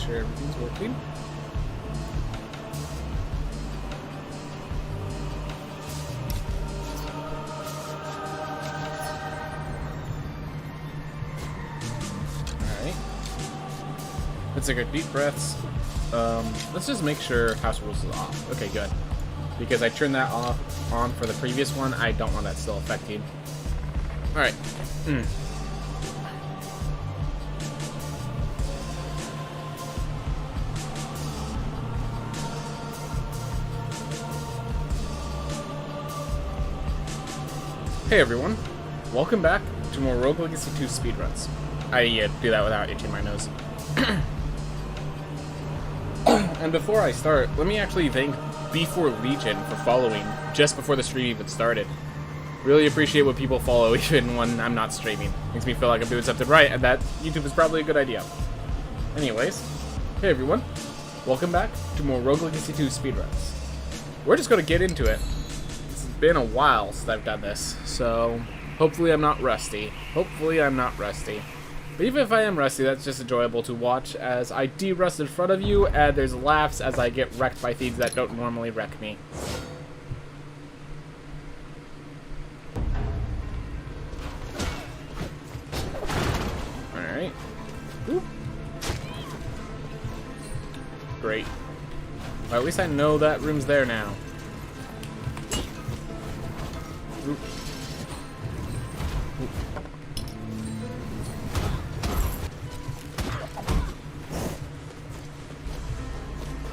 sure everything's working. Alright. Let's take our deep breaths. Let's just make sure house rules is off. Okay, good. Because I turned that on for the previous one, I don't want that still affecting. Alright. Hey everyone, welcome back to more Rogue Legacy 2 speedruns. I do that without itching my nose. And before I start, let me actually thank B4 Legion for following just before the stream even started. Really appreciate when people follow even when I'm not streaming. Makes me feel like I'm doing something right, and that YouTube is probably a good idea. Anyways, hey everyone, welcome back to more Rogue Legacy 2 speedruns. We're just going to get into it. It's been a while since I've done this, so hopefully I'm not rusty. But even if I am rusty, that's just enjoyable to watch as I de-rust in front of you, and there's laughs as I get wrecked by thieves that don't normally wreck me. Alright. Great. Well, at least I know that room's there now. Oop.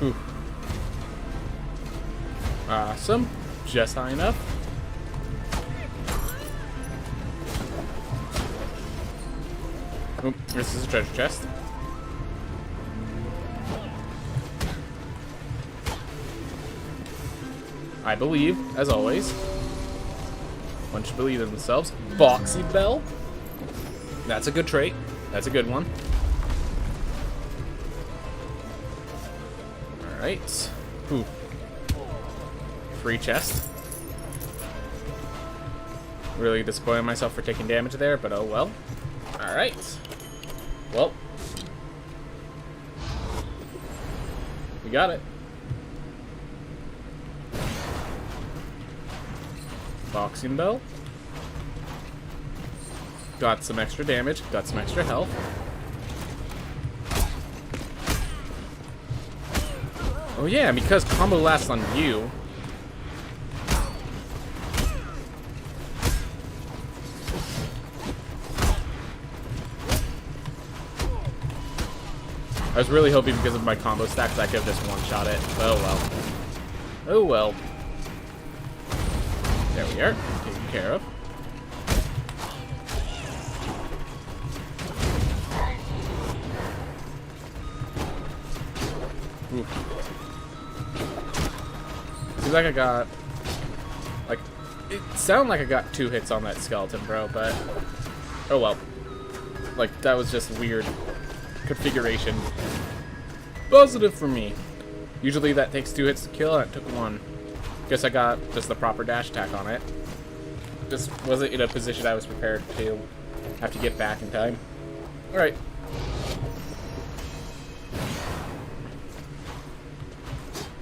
Ooh. Awesome. Just high enough. Oop, this is a treasure chest. I believe, as always. One should believe in themselves. Boxy Bell. That's a good trait. That's a good one. Alright. Ooh. Free chest. Really disappointed myself for taking damage there, but oh well. Alright. Well. We got it. Boxing Bell. Got some extra damage. Got some extra health. Oh yeah, because combo lasts on you. I was really hoping because of my combo stacks I could have just one-shot it. Oh well. Oh well. There we are. Taken care of. Ooh. Seems like I got, like, it sounded like I got 2 hits on that skeleton, bro, but, oh well. Like, that was just weird configuration. Positive for me. Usually that takes 2 hits to kill, and it took 1. Guess I got just the proper dash attack on it. Just wasn't in a position I was prepared to have to get back in time. Alright.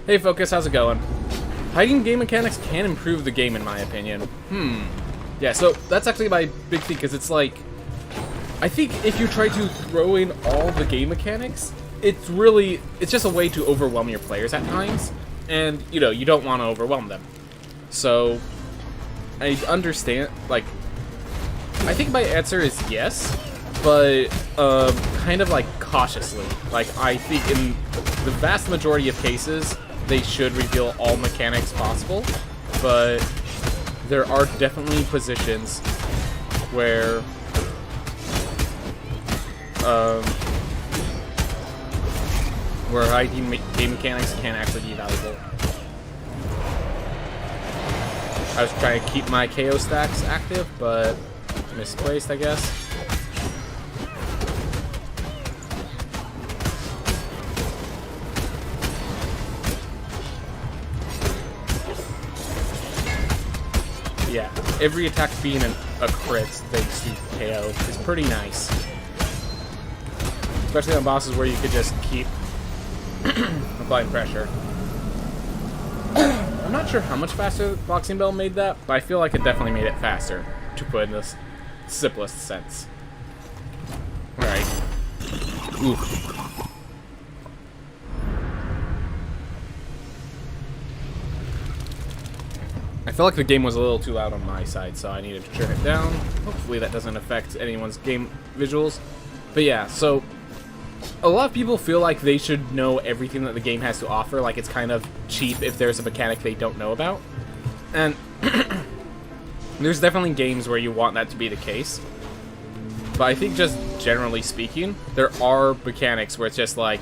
Hey Focus, how's it going? Hiding game mechanics can improve the game in my opinion. Yeah, so that's actually my big thing, because it's like, I think if you try to throw in all the game mechanics, it's just a way to overwhelm your players at times. And, you know, you don't want to overwhelm them. So, I understand, like, I think my answer is yes, but, kind of, like, cautiously. Like, I think in the vast majority of cases, they should reveal all mechanics possible, but there are definitely positions where, hiding game mechanics can actually be valuable. I was trying to keep my KO stacks active, but misplaced, I guess. Yeah, every attack being a crit thanks to KO is pretty nice. especially on bosses where you could just keep applying pressure. I'm not sure how much faster Boxing Bell made that, but I feel like it definitely made it faster, to put in this simplest sense. Alright. Oof. I feel like the game was a little too loud on my side, so I needed to turn it down. Hopefully that doesn't affect anyone's game visuals. But yeah, so a lot of people feel like they should know everything that the game has to offer, like it's kind of cheap if there's a mechanic they don't know about. And there's definitely games where you want that to be the case. But I think just generally speaking, there are mechanics where it's just like,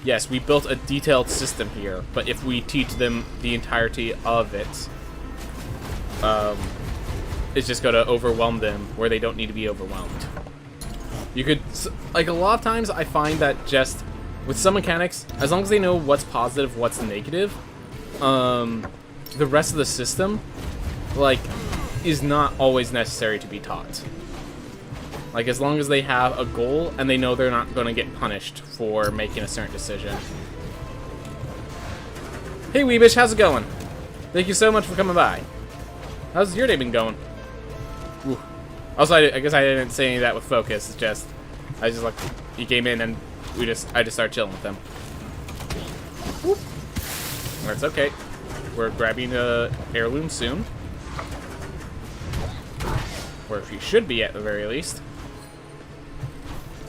yes, we built a detailed system here, but if we teach them the entirety of it, it's just going to overwhelm them where they don't need to be overwhelmed. You could, like, a lot of times I find that just with some mechanics, as long as they know what's positive, what's negative, the rest of the system, like, is not always necessary to be taught. Like, as long as they have a goal and they know they're not going to get punished for making a certain decision. Hey, Weebish, how's it going? Thank you so much for coming by. How's your day been going? Ooh. Also, I guess I didn't say any of that with focus. It's just, I just like, he came in and I just started chilling with him. Whoop. That's okay. We're grabbing heirloom soon. Or if you should be at the very least.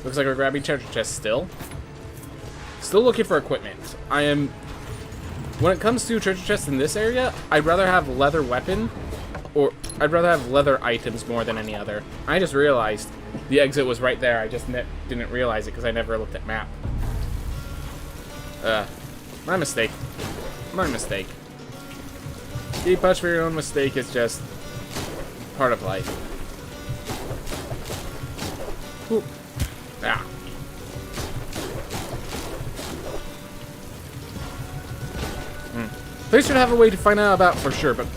Looks like we're grabbing treasure chests still. Still looking for equipment. When it comes to treasure chests in this area, I'd rather have leather weapon, or I'd rather have leather items more than any other. I just realized the exit was right there. I just didn't realize it because I never looked at map. My mistake. My mistake. Getting punched for your own mistake is just part of life. Whoop. Ah. Players should have a way to find out about for sure, but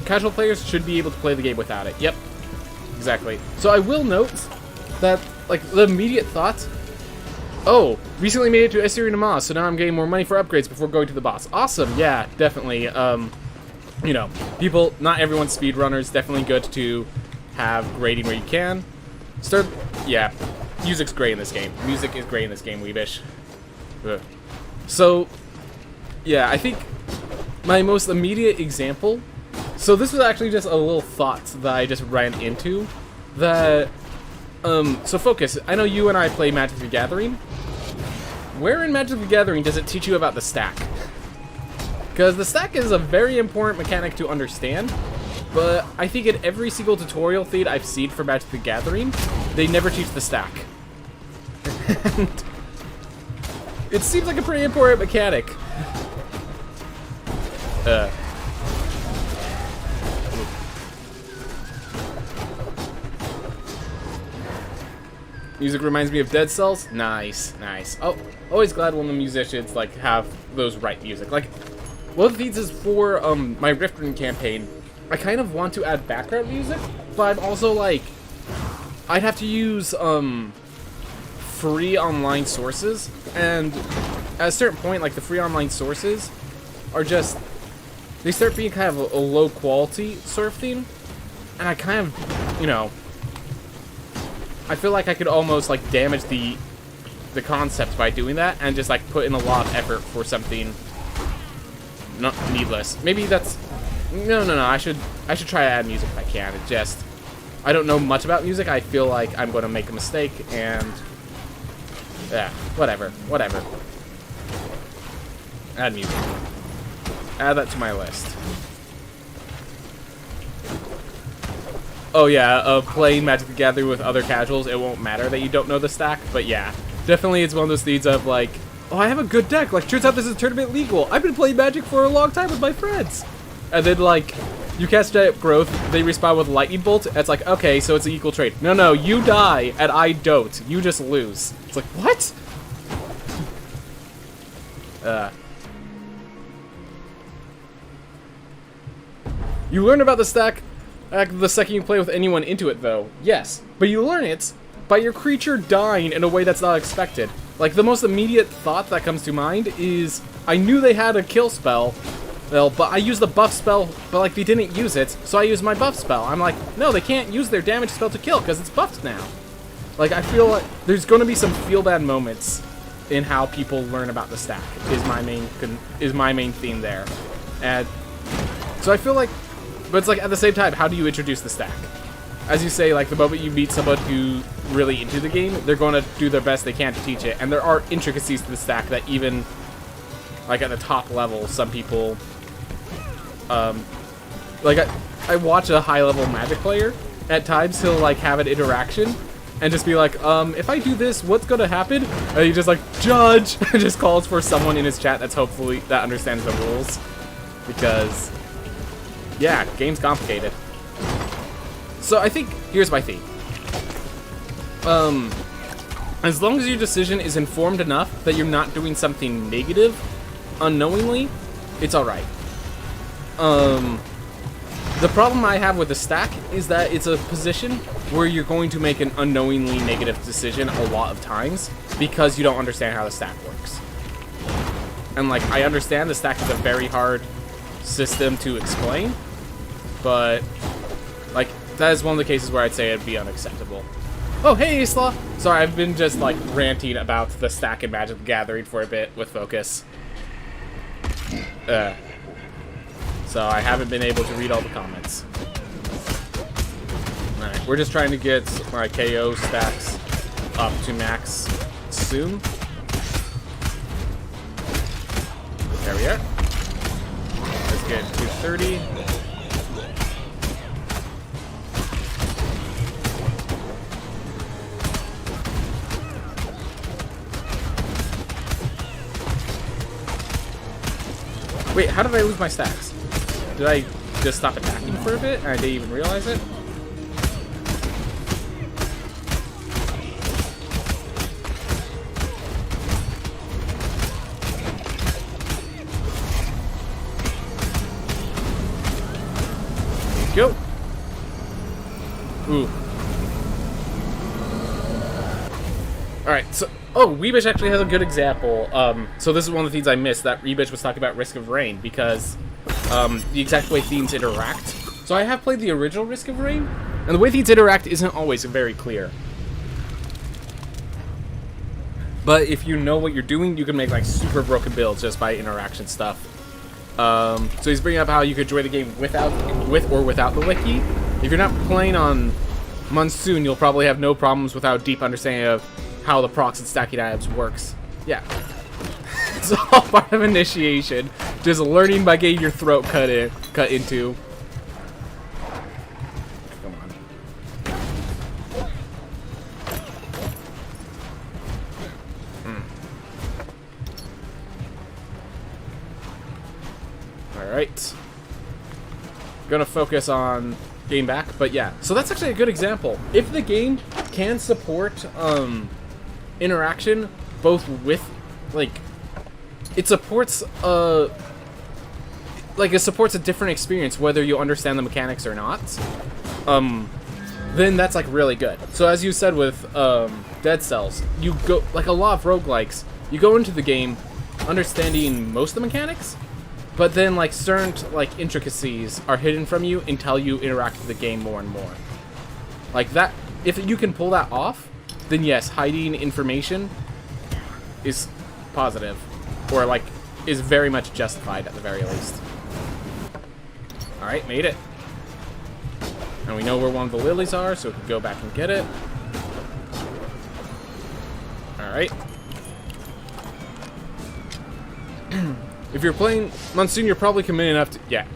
casual players should be able to play the game without it. Yep, exactly. So I will note that, like, the immediate thought, oh, recently made it to S Arena Moss, so now I'm getting more money for upgrades before going to the boss. Awesome, yeah, definitely. You know, people, not everyone's speedrunners, definitely good to have grading where you can. Yeah, music's great in this game. Music is great in this game, Weebish. Ugh. So, yeah, I think my most immediate example, so this was actually just a little thought that I just ran into, that, so Focus, I know you and I play Magic the Gathering. Where in Magic the Gathering does it teach you about the stack? Because the stack is a very important mechanic to understand, but I think in every single tutorial feed I've seen for Magic the Gathering, they never teach the stack. And it seems like a pretty important mechanic. Music reminds me of Dead Cells. Nice, nice. Oh, always glad when the musicians like have those right music. Like, one of these is for my Riftern campaign. I kind of want to add background music, but I'm also like, I'd have to use free online sources, and at a certain point, like the free online sources are just, they start being kind of a low quality sort of thing, and I kind of, you know, I feel like I could almost like damage the concept by doing that, and just like put in a lot of effort for something not needless. Maybe that's, no. I should try to add music if I can. It just, I don't know much about music. I feel like I'm going to make a mistake, and yeah, whatever. Add music. Add that to my list. Oh yeah, playing Magic the Gathering with other casuals, it won't matter that you don't know the stack, but yeah, definitely it's one of those things of like, oh, I have a good deck, like, turns out this is tournament legal, I've been playing Magic for a long time with my friends, and then like, you cast Giant Growth, they respawn with Lightning Bolt, and it's like, okay, so it's an equal trade. No, you die, and I don't, you just lose. It's like, what? You learn about the stack the second you play with anyone into it, though. Yes, but you learn it by your creature dying in a way that's not expected. Like, the most immediate thought that comes to mind is, I knew they had a kill spell, well, but I used the buff spell, but, like, they didn't use it, so I used my buff spell. I'm like, no, they can't use their damage spell to kill, because it's buffed now. Like, I feel like there's going to be some feel-bad moments in how people learn about the stack, is my main theme there. And so I feel like, but it's like, at the same time, how do you introduce the stack? As you say, like, the moment you meet someone who's really into the game, they're going to do their best they can to teach it, and there are intricacies to the stack that even, like, at the top level, some people, like, I watch a high-level Magic player, at times he'll, like, have an interaction, and just be like, if I do this, what's gonna happen? And he just, like, judge, and just calls for someone in his chat that's hopefully, that understands the rules, because, yeah, game's complicated. So I think, here's my theme. As long as your decision is informed enough that you're not doing something negative unknowingly, it's alright. The problem I have with the stack is that it's a position where you're going to make an unknowingly negative decision a lot of times because you don't understand how the stack works. And, like, I understand the stack is a very hard system to explain, but, like, that is one of the cases where I'd say it'd be unacceptable. Oh, hey, Isla! Sorry, I've been just, like, ranting about the stack in Magic the Gathering for a bit with Focus. So I haven't been able to read all the comments. Alright, we're just trying to get my KO stacks up to max soon. There we are. Let's get 230. Wait, how did I lose my stacks? Did I just stop attacking for a bit and I didn't even realize it? Go! Ooh. Alright, so... Oh, Weebish actually has a good example. So this is one of the things I missed, that Weebish was talking about Risk of Rain, because the exact way themes interact. So I have played the original Risk of Rain, and the way themes interact isn't always very clear. But if you know what you're doing, you can make, like, super broken builds just by interaction stuff. So he's bringing up how you could join the game with or without the wiki. If you're not playing on Monsoon, you'll probably have no problems without deep understanding of how the procs and stacking items works. Yeah. It's all part of initiation. Just learning by getting your throat cut into. Come on. Alright. Gonna focus on game back, but yeah. So that's actually a good example. If the game can support interaction both with, like, it supports it supports a different experience whether you understand the mechanics or not, then that's, like, really good. So as you said with Dead Cells, you go, like, a lot of roguelikes, you go into the game understanding most of the mechanics, but then, like, certain, like, intricacies are hidden from you until you interact with the game more and more. Like, that, if you can pull that off, then yes, hiding information is positive, or, like, is very much justified at the very least. Alright, made it. And we know where one of the lilies are, so we can go back and get it. Alright. If you're playing Monsoon, you're probably committed enough to... Yeah.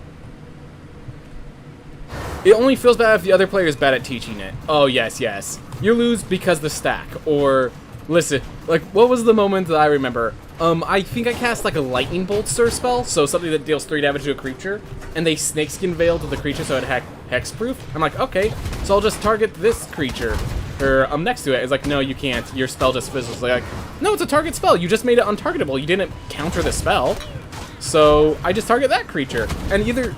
It only feels bad if the other player is bad at teaching it. Oh, yes, yes. You lose because the stack. Or, listen, like, what was the moment that I remember? I think I cast, like, a lightning bolt stir spell, so something that deals 3 damage to a creature, and they snakeskin veil to the creature so it had hexproof. I'm like, okay, so I'll just target this creature. Or, next to it. It's like, no, you can't. Your spell just fizzles. Like, no, it's a target spell. You just made it untargetable. You didn't counter the spell. So, I just target that creature. And either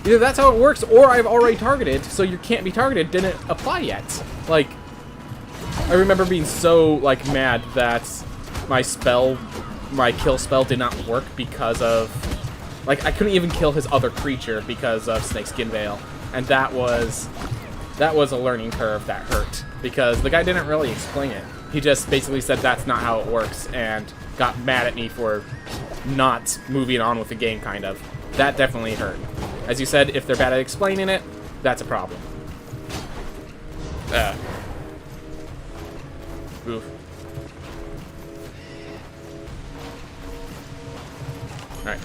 that's how it works, or I've already targeted, so you can't be targeted didn't apply yet. Like, I remember being so, like, mad that my kill spell did not work because of, like, I couldn't even kill his other creature because of Snakeskin Veil, and that was a learning curve that hurt because the guy didn't really explain it. He just basically said that's not how it works and got mad at me for not moving on with the game, kind of. That definitely hurt. As you said, if they're bad at explaining it, that's a problem. Oof. Alright.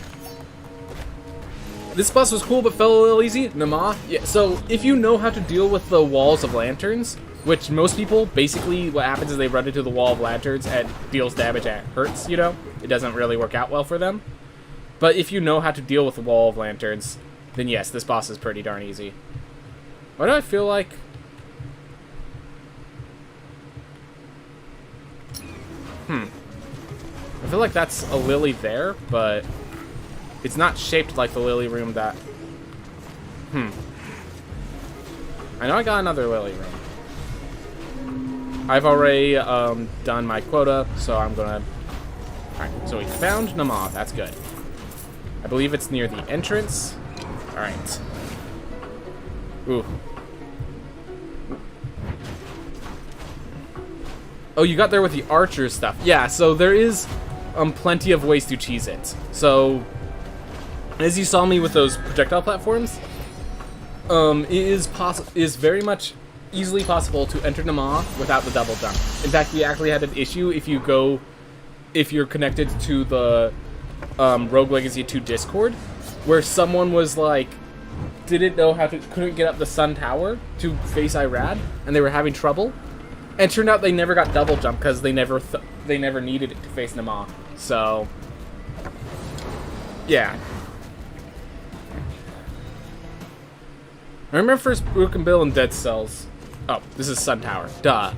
This boss was cool but felt a little easy. Nama? Yeah, so if you know how to deal with the walls of lanterns, which most people, basically what happens is they run into the wall of lanterns and deals damage and it hurts, you know? It doesn't really work out well for them. But if you know how to deal with the wall of lanterns, then yes, this boss is pretty darn easy. Why do I feel like... I feel like that's a lily there, but it's not shaped like the lily room that... I know I got another lily room. I've already done my quota, so I'm gonna... Alright, so we found Nama. That's good. I believe it's near the entrance. Alright. Ooh. Oh, you got there with the archer stuff. Yeah, so there is plenty of ways to cheese it. So, as you saw me with those projectile platforms, it is very much easily possible to enter Nama without the double jump. In fact, we actually had an issue if you're connected to the Rogue Legacy 2 Discord, where someone was like, couldn't get up the Sun Tower to face Irad, and they were having trouble. And it turned out they never got double jump because they never needed it to face Nama. So, yeah. I remember first Broken Bill and Dead Cells. Oh, this is Sun Tower. Duh.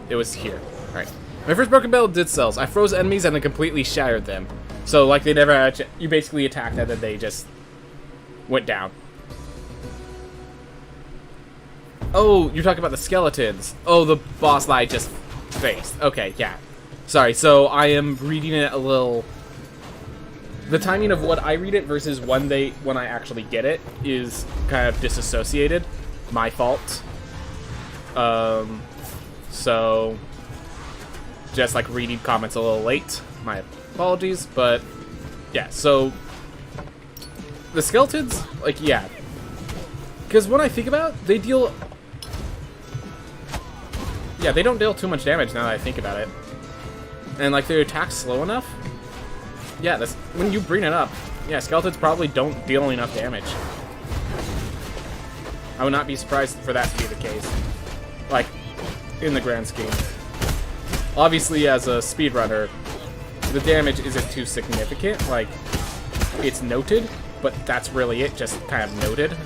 It was here. Alright. My first Broken Bill and Dead Cells, I froze enemies and then completely shattered them. So, like, they never had you basically attacked and then they just went down. Oh, you're talking about the skeletons. Oh, the boss that I just faced. Okay, yeah. Sorry, so I am reading it a little... The timing of what I read it versus when I actually get it is kind of disassociated. My fault. So... Just, like, reading comments a little late. My apologies, but... Yeah, so... The skeletons, like, yeah. Because when I think about it, they deal... Yeah, they don't deal too much damage now that I think about it. And, like, their attack's slow enough. Yeah, that's... When you bring it up, yeah, skeletons probably don't deal enough damage. I would not be surprised for that to be the case. Like, in the grand scheme. Obviously, as a speedrunner, the damage isn't too significant. Like, it's noted, but that's really it, just kind of noted.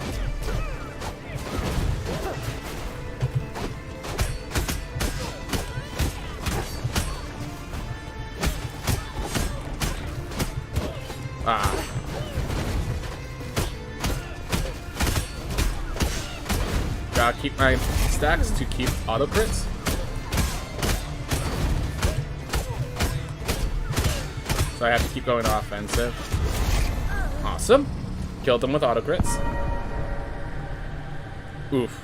Gotta keep my stacks to keep auto crits. So I have to keep going offensive. Awesome. Killed them with auto crits. Oof.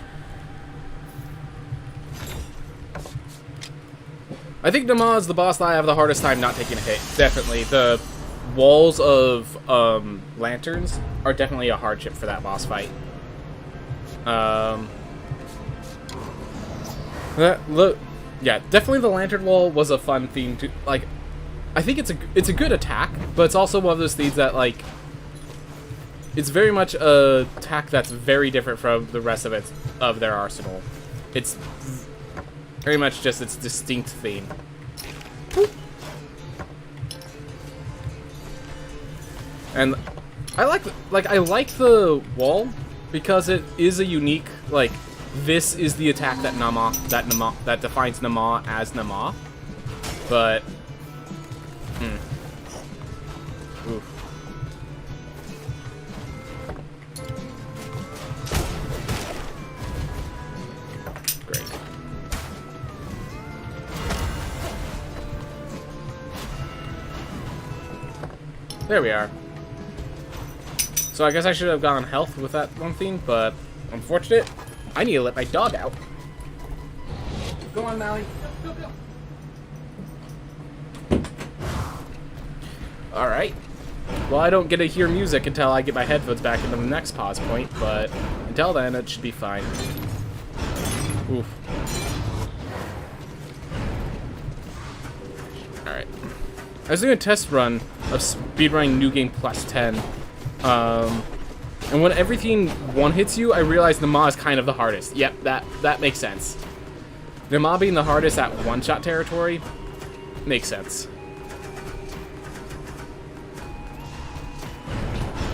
I think Nama is the boss that I have the hardest time not taking a hit. Definitely. The walls of lanterns are definitely a hardship for that boss fight. Yeah, definitely the lantern wall was a fun theme to, like, I think it's a good attack, but it's also one of those things that, like, it's very much a attack that's very different from the rest of their arsenal. It's very much just its distinct theme. And I like the wall because it is a unique, like, this is the attack that defines Nama as Nama. But oof. Great. There we are. So I guess I should have gone health with that one thing, but unfortunate. I need to let my dog out. Go on, Mally. Go, go. Alright. Well, I don't get to hear music until I get my headphones back into the next pause point, but until then, it should be fine. Oof. Alright. I was doing a test run of speedrunning New Game Plus 10. And when everything one-hits you, I realized Nama is kind of the hardest. Yep, that makes sense. Nama being the hardest at one-shot territory makes sense.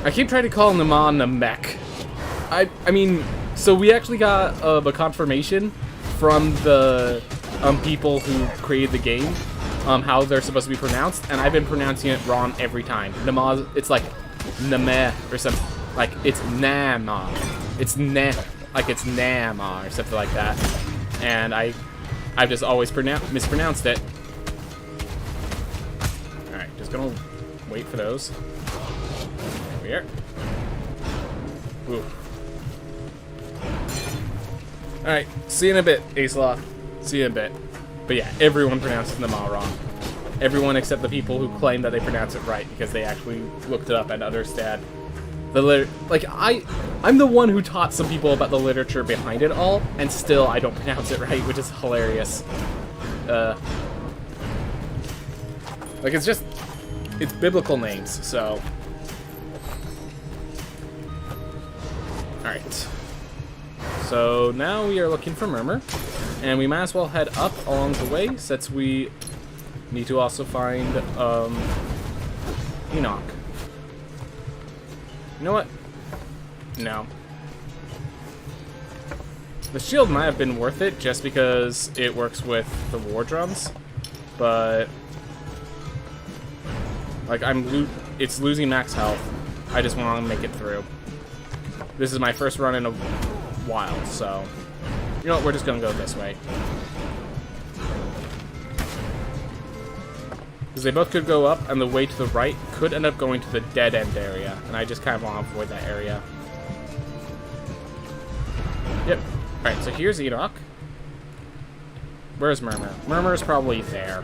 I keep trying to call Nama Namek. I mean, so we actually got a confirmation from the people who created the game, how they're supposed to be pronounced, and I've been pronouncing it wrong every time. Nama, it's like Nameh or something. Like, it's Nama. It's like it's Nama or something like that. And I've just always mispronounced it. Alright, just gonna wait for those. Here. Ooh. Alright, see you in a bit, Ace-Law. See you in a bit. But yeah, everyone pronounces Nama wrong. Everyone except the people who claim that they pronounce it right because they actually looked it up and understand the I'm the one who taught some people about the literature behind it all, and still I don't pronounce it right, which is hilarious. Like, it's biblical names, so. Alright. So now we are looking for Murmur, and we might as well head up along the way, since we need to also find, Enoch. You know what? No. The shield might have been worth it, just because it works with the war drums, but like, it's losing max health. I just want to make it through. This is my first run in a while, so you know what? We're just gonna go this way. Because they both could go up, and the way to the right could end up going to the dead-end area, and I just kind of want to avoid that area. Yep. Alright, so here's Enoch. Where's Murmur? Murmur's probably there.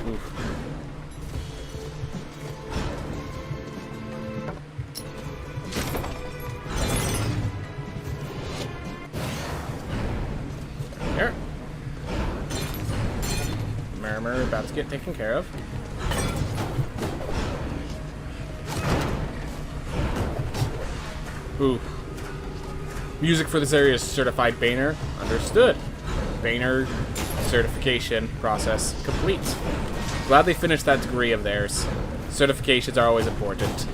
Oof. There. Murmur about to get taken care of. Ooh. Music for this area is certified Boehner. Understood. Boehner certification process complete. Glad they finished that degree of theirs. Certifications are always important.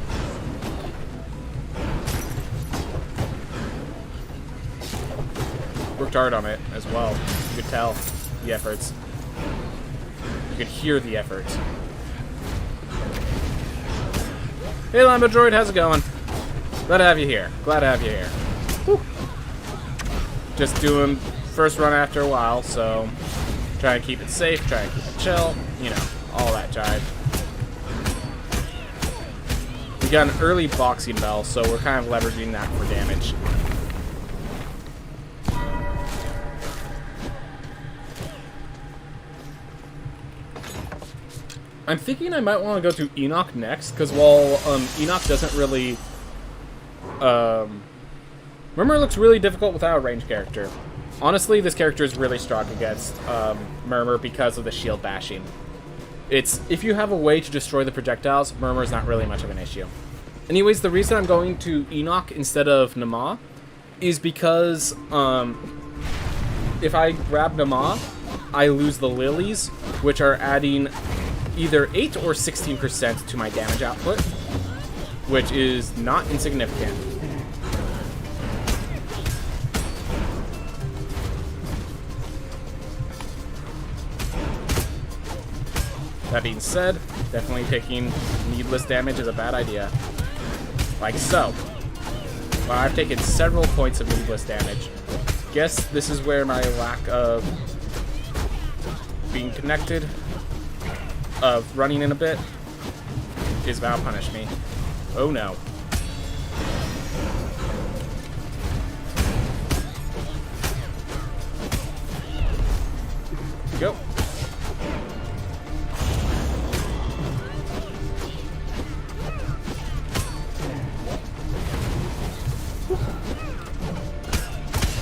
Worked hard on it as well. You could tell the efforts. You could hear the effort. Hey Lambo Droid, how's it going? Glad to have you here. Glad to have you here. Whew. Just doing first run after a while, so try to keep it safe, try to keep it chill, you know, all that jive. We got an early boxing bell, so we're kind of leveraging that for damage. I'm thinking I might want to go to Enoch next, because while Enoch doesn't really... Murmur looks really difficult without a ranged character. Honestly, this character is really strong against Murmur because of the shield bashing. If you have a way to destroy the projectiles, Murmur is not really much of an issue. Anyways, the reason I'm going to Enoch instead of Nama is because if I grab Nama, I lose the lilies, which are adding either 8 or 16% to my damage output, which is not insignificant. That being said, definitely taking needless damage is a bad idea. Like so. Well, I've taken several points of needless damage. Guess this is where my lack of being connected, of running in a bit, is about to punish me. Oh no. Go.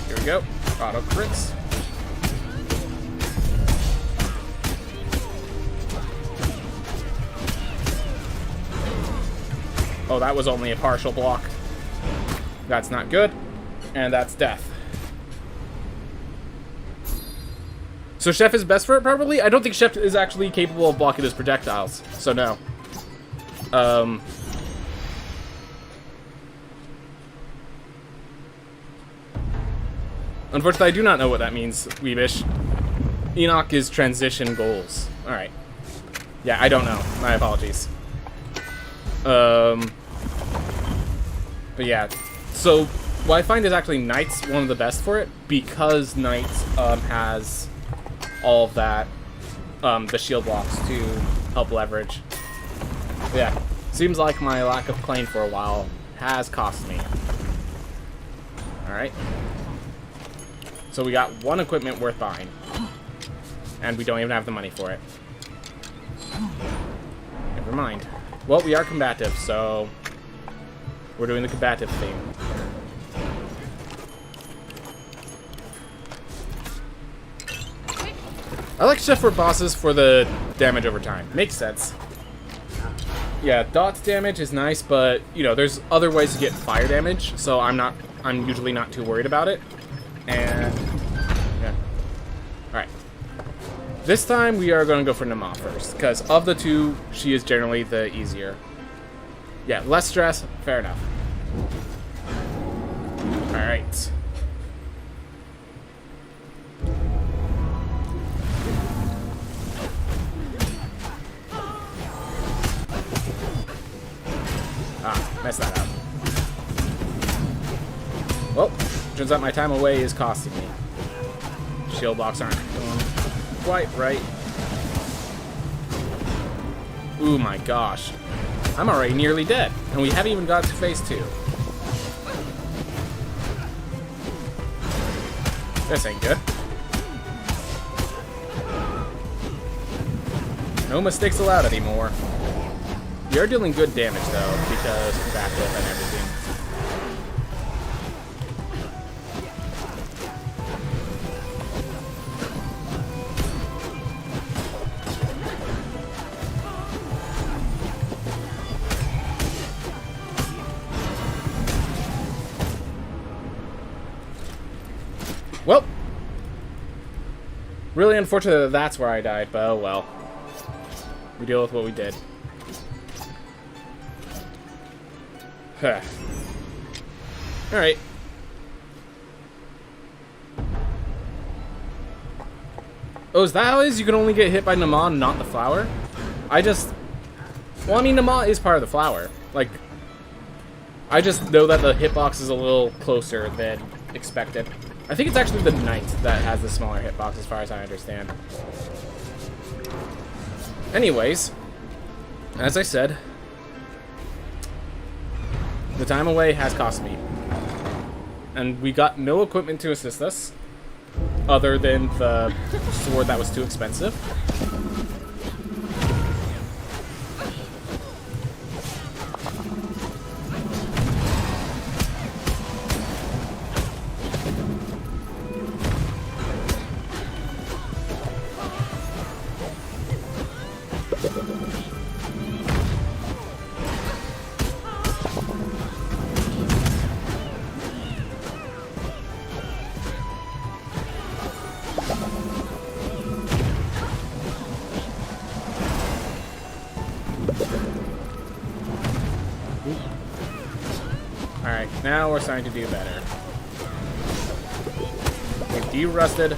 Here we go. Auto crits. Oh, that was only a partial block. That's not good. And that's death. So Chef is best for it, probably? I don't think Chef is actually capable of blocking his projectiles. So no. Unfortunately, I do not know what that means, Weebish. Enoch is transition goals. Alright. Yeah, I don't know. My apologies. But yeah. So, what I find is actually Knight's one of the best for it, because Knight has all of that, the shield blocks to help leverage. Yeah. Seems like my lack of playing for a while has cost me. Alright. So we got one equipment worth buying. And we don't even have the money for it. Never mind. Well, we are combative, so we're doing the combative thing. I like Chef for bosses for the damage over time. Makes sense. Yeah, dots damage is nice, but you know, there's other ways to get fire damage, so I'm usually not too worried about it. And yeah. Alright. This time we are going to go for Nama first, because of the two, she is generally the easier. Yeah, less stress, fair enough. Alright. Ah, messed that up. Well, turns out my time away is costing me. Shield blocks aren't going quite right. Ooh my gosh. I'm already nearly dead, and we haven't even got to phase 2. This ain't good. No mistakes allowed anymore. You're dealing good damage though, because combative and everything. Well, really unfortunate that that's where I died, but oh well. We deal with what we did. Huh. Alright. Oh, is that how it is? You can only get hit by Nama, not the flower? Well, I mean, Nama is part of the flower. Like, I just know that the hitbox is a little closer than expected. I think it's actually the Knight that has the smaller hitbox, as far as I understand. Anyways, as I said, the time away has cost me. And we got no equipment to assist us, other than the sword that was too expensive. Alright, now we're starting to do better. We're de-rusted.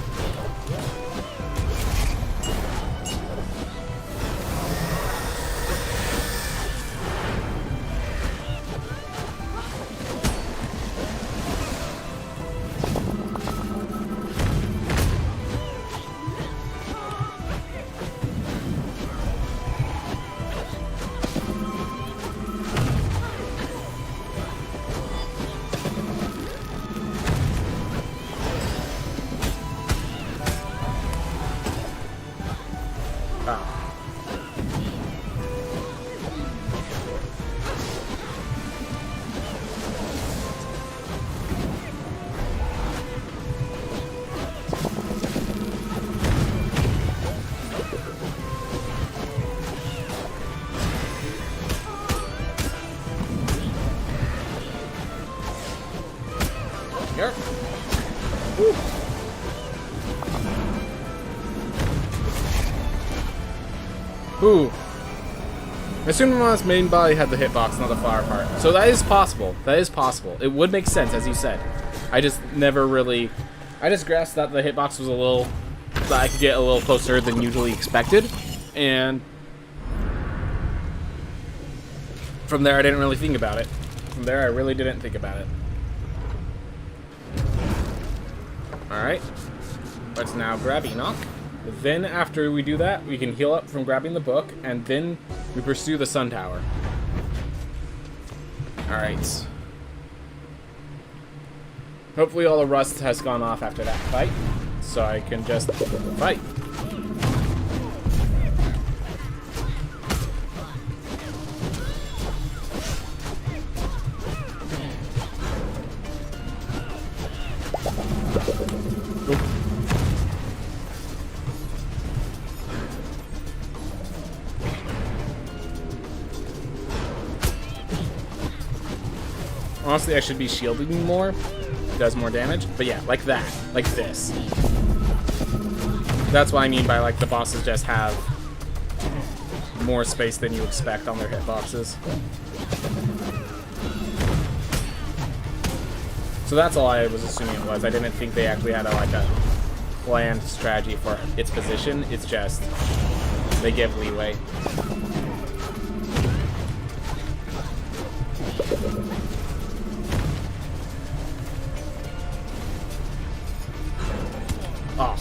here. Woo. Ooh. I assume Mama's main body had the hitbox, not the flower part. So that is possible. That is possible. It would make sense, as you said. I just never really... I just grasped that the hitbox was a little... that I could get a little closer than usually expected. And... from there, I didn't really think about it. From there, I really didn't think about it. Alright. Let's now grab Enoch. Then, after we do that, we can heal up from grabbing the book, and then we pursue the Sun Tower. Alright. Hopefully all the rust has gone off after that fight, so I can just fight. Honestly, I should be shielding more. It does more damage. But yeah, like that. Like this. That's what I mean by, like, the bosses just have more space than you expect on their hitboxes. So that's all I was assuming it was. I didn't think they actually had a planned strategy for its position. It's just they give leeway. Oh.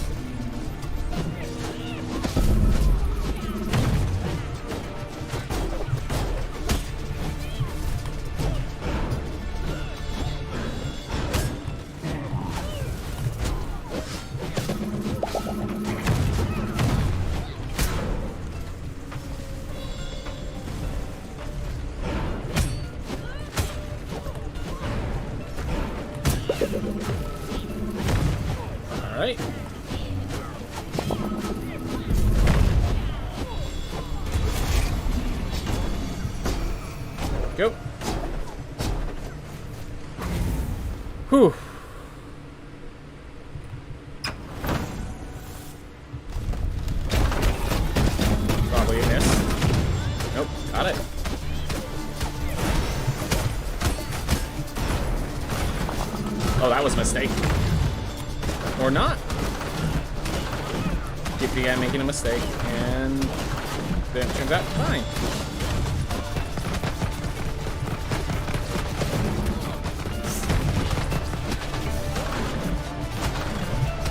All right. Go. Whew. Probably a miss. Nope, got it. Oh, that was a mistake. Or not. Keep the guy making a mistake, and then it turns out fine.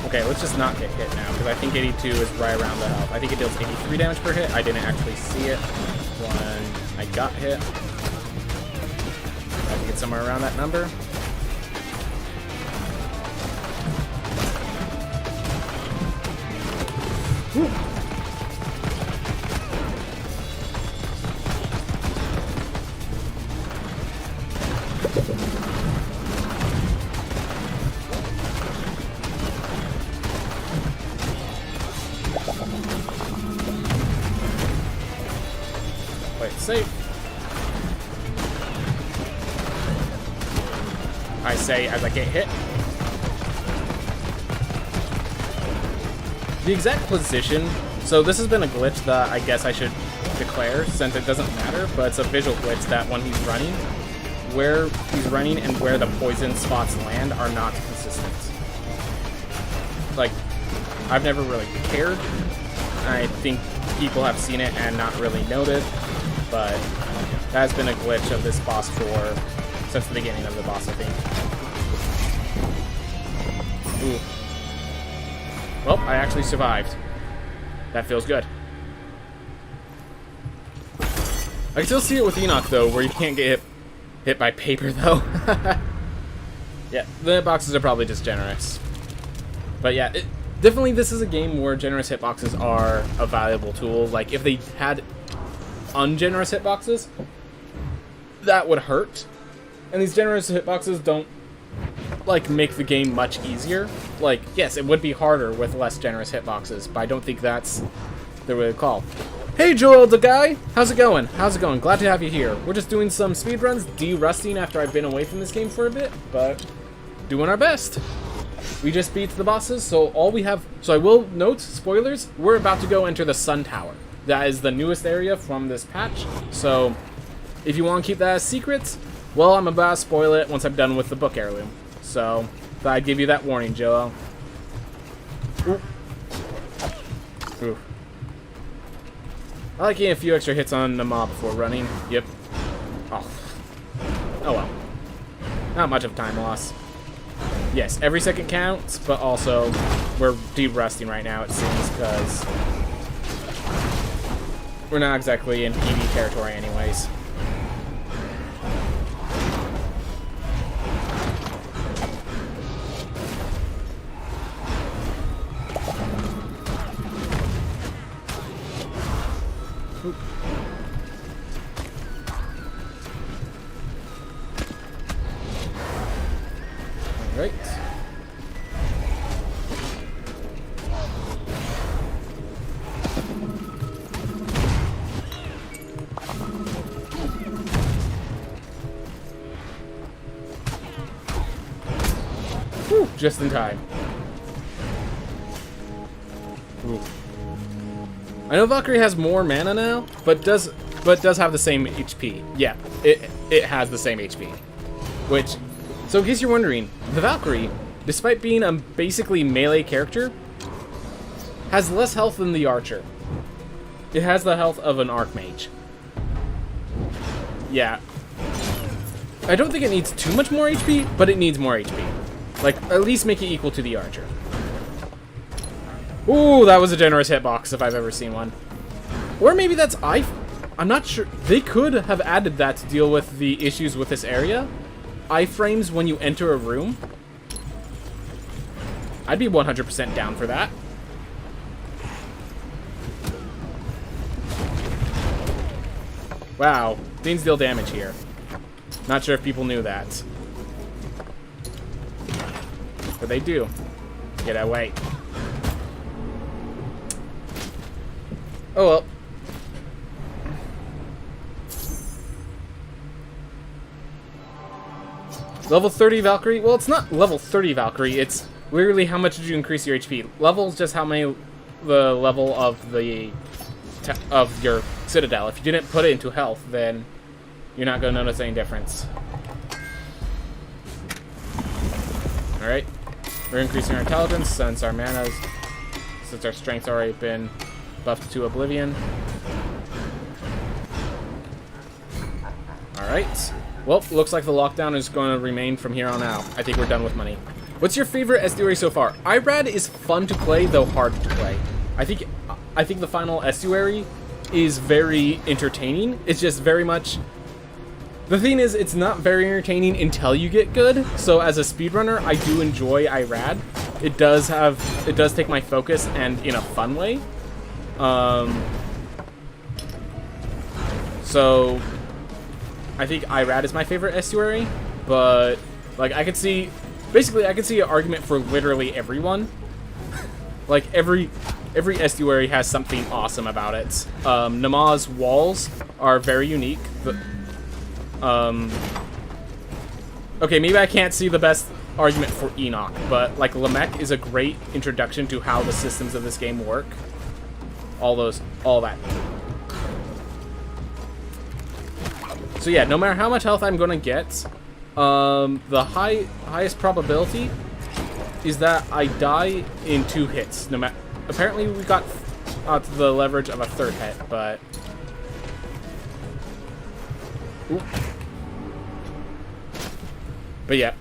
Okay, let's just not get hit now, because I think 82 is right around the health. I think it deals 83 damage per hit. I didn't actually see it when I got hit. I think it's somewhere around that number. Whew. Wait, safe. I say as I get hit. The exact position, so this has been a glitch that I guess I should declare since it doesn't matter, but it's a visual glitch that when he's running, where he's running and where the poison spots land are not consistent. Like, I've never really cared. I think people have seen it and not really noted, but that has been a glitch of this boss since the beginning of the boss, I think. Ooh. Well, I actually survived. That feels good. I can still see it with Enoch, though, where you can't get hit by paper, though. Yeah, the hitboxes are probably just generous. But yeah, definitely this is a game where generous hitboxes are a valuable tool. Like, if they had ungenerous hitboxes, that would hurt. And these generous hitboxes don't like make the game much easier. Like, yes, it would be harder with less generous hitboxes, but I don't think that's the way to call. Hey Joel the guy, how's it going? How's it going? Glad to have you here. We're just doing some speedruns, de-rusting after I've been away from this game for a bit, but doing our best. We just beat the bosses, so all we have... So I will note, spoilers, we're about to go enter the Sun Tower. That is the newest area from this patch, so if you want to keep that as secret, well, I'm about to spoil it once I'm done with the book heirloom. So, thought I'd give you that warning, Joel. Ooh. Ooh. I like getting a few extra hits on the mob before running. Yep. Oh. Oh well. Not much of a time loss. Yes, every second counts, but also we're de-rusting right now, it seems, because we're not exactly in PvP territory anyways. Alright. Whew, just in time. Ooh. I know Valkyrie has more mana now, but does have the same HP. Yeah, it has the same HP. Which, so in case you're wondering, the Valkyrie, despite being a basically melee character, has less health than the Archer. It has the health of an Archmage. Yeah. I don't think it needs too much more HP, but it needs more HP. Like, at least make it equal to the Archer. Ooh, that was a generous hitbox if I've ever seen one. Or maybe that's I'm not sure. They could have added that to deal with the issues with this area. Iframes when you enter a room. I'd be 100% down for that. Wow, things deal damage here. Not sure if people knew that. But they do. Get away. Oh well. Level 30 Valkyrie? Well, it's not level 30 Valkyrie. It's literally how much did you increase your HP. Level is just how many the level of your citadel. If you didn't put it into health, then you're not going to notice any difference. Alright. We're increasing our intelligence since our strength's already been buffed to oblivion. Alright. Well, looks like the lockdown is going to remain from here on out. I think we're done with money. What's your favorite estuary so far? Irad is fun to play, though hard to play. I think the final estuary is very entertaining. It's just very much... The thing is, it's not very entertaining until you get good. So as a speedrunner, I do enjoy Irad. It does take my focus and in a fun way. So I think Irad is my favorite estuary, but like I could see an argument for literally everyone. Like every estuary has something awesome about it. Nama's walls are very unique. Okay, maybe I can't see the best argument for Enoch, but like Lamech is a great introduction to how the systems of this game work. All that. So yeah, no matter how much health I'm gonna get, the highest probability is that I die in 2 hits. No matter. Apparently we got to the leverage of a 3rd hit, but. Ooh. But yeah.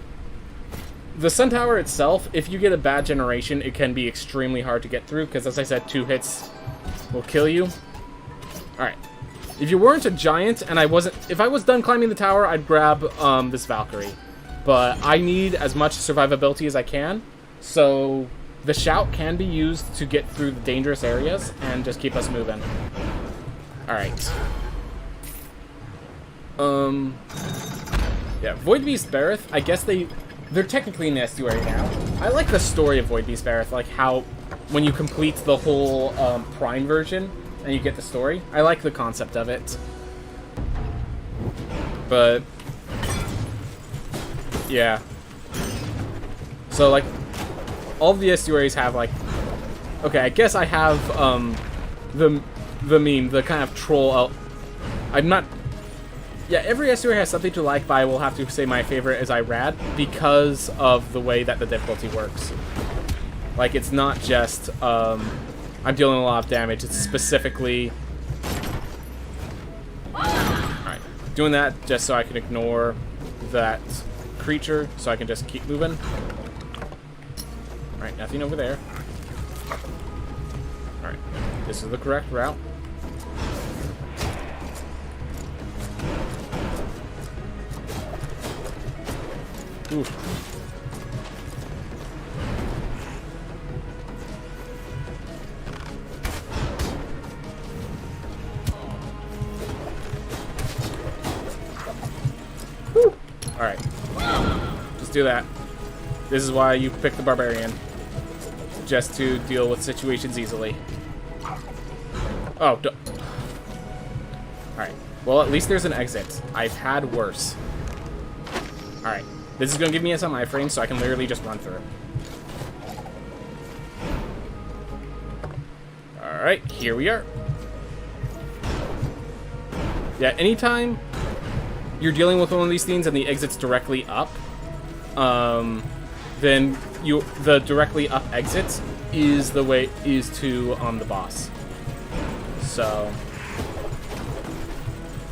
The Sun Tower itself, if you get a bad generation, it can be extremely hard to get through, because as I said, 2 hits will kill you. Alright. If you weren't a giant, and if I was done climbing the tower, I'd grab this Valkyrie. But I need as much survivability as I can, so the shout can be used to get through the dangerous areas and just keep us moving. Alright. Yeah, Void Beast Bareth, I guess they're technically in the estuary now. I like the story of Void Beast Bareth, like how when you complete the whole Prime version and you get the story. I like the concept of it. But yeah. So, like, all of the estuaries have, like... Okay, I guess I have, the meme, the kind of troll... I'm not... Yeah, every estuary has something to like, but I will have to say my favorite is Irad because of the way that the difficulty works. Like, it's not just, I'm dealing a lot of damage, it's specifically... Alright, doing that just so I can ignore that creature, so I can just keep moving. Alright, nothing over there. Alright, this is the correct route. Oof. Alright. Just do that. This is why you pick the barbarian. Just to deal with situations easily. Oh, alright. Well, at least there's an exit. I've had worse. Alright. This is going to give me some iframes, so I can literally just run through. Alright, here we are. Yeah, anytime you're dealing with one of these things and the exit's directly up, then the directly up exit is the way to the boss. So,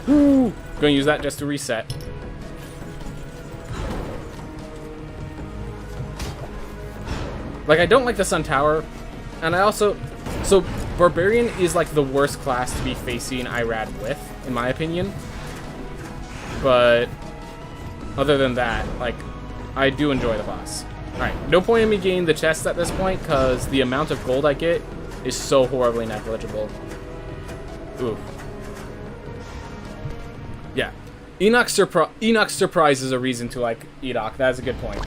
gonna use that just to reset. Like, I don't like the Sun Tower, and I also... So, Barbarian is, like, the worst class to be facing Irad with, in my opinion. But, other than that, like, I do enjoy the boss. Alright, no point in me getting the chest at this point, because the amount of gold I get is so horribly negligible. Ooh. Yeah. Enoch's surprise is a reason to like Enoch. That is a good point.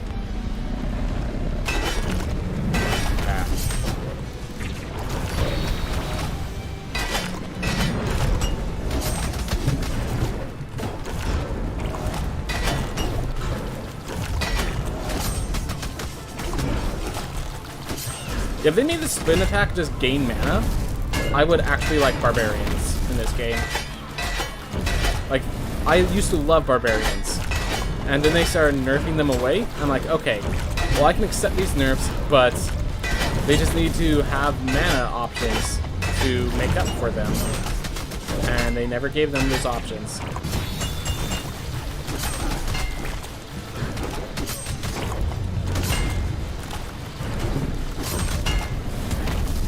If they made the spin attack just gain mana, I would actually like Barbarians in this game. Like, I used to love Barbarians, and then they started nerfing them away. I'm like, okay, well, I can accept these nerfs, but they just need to have mana options to make up for them. And they never gave them those options.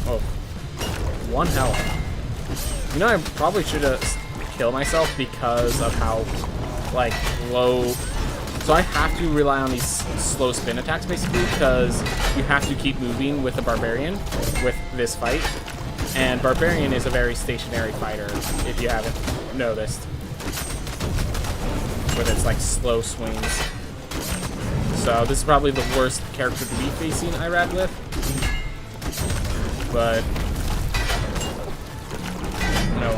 Oh. 1 health. You know, I probably should have killed myself because of how, like, low... So I have to rely on these slow spin attacks, basically, because you have to keep moving with the Barbarian with this fight. And Barbarian is a very stationary fighter, if you haven't noticed. With its, like, slow swings. So this is probably the worst character to be facing Irad with. But... no,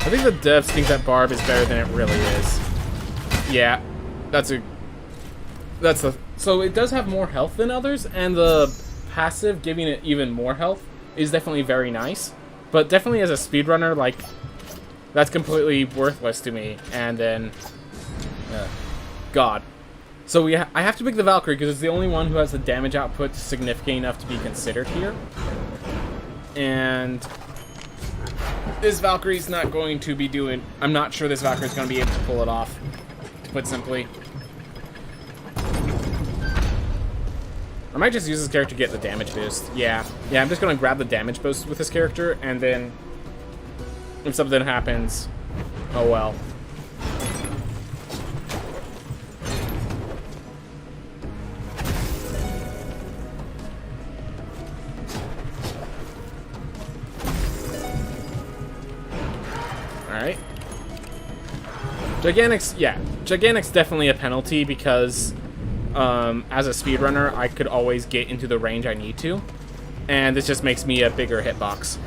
I think the devs think that Barb is better than it really is. Yeah, so it does have more health than others, and the passive giving it even more health is definitely very nice. But definitely as a speedrunner, like, that's completely worthless to me. And then, God. So I have to pick the Valkyrie because it's the only one who has the damage output significant enough to be considered here. And this Valkyrie's not going to be doing... I'm not sure this Valkyrie's going to be able to pull it off, to put simply. I might just use this character to get the damage boost. Yeah, I'm just going to grab the damage boost with this character, and then if something happens, oh well. Alright. Gigantic's, yeah. Gigantic's definitely a penalty because as a speedrunner, I could always get into the range I need to. And this just makes me a bigger hitbox.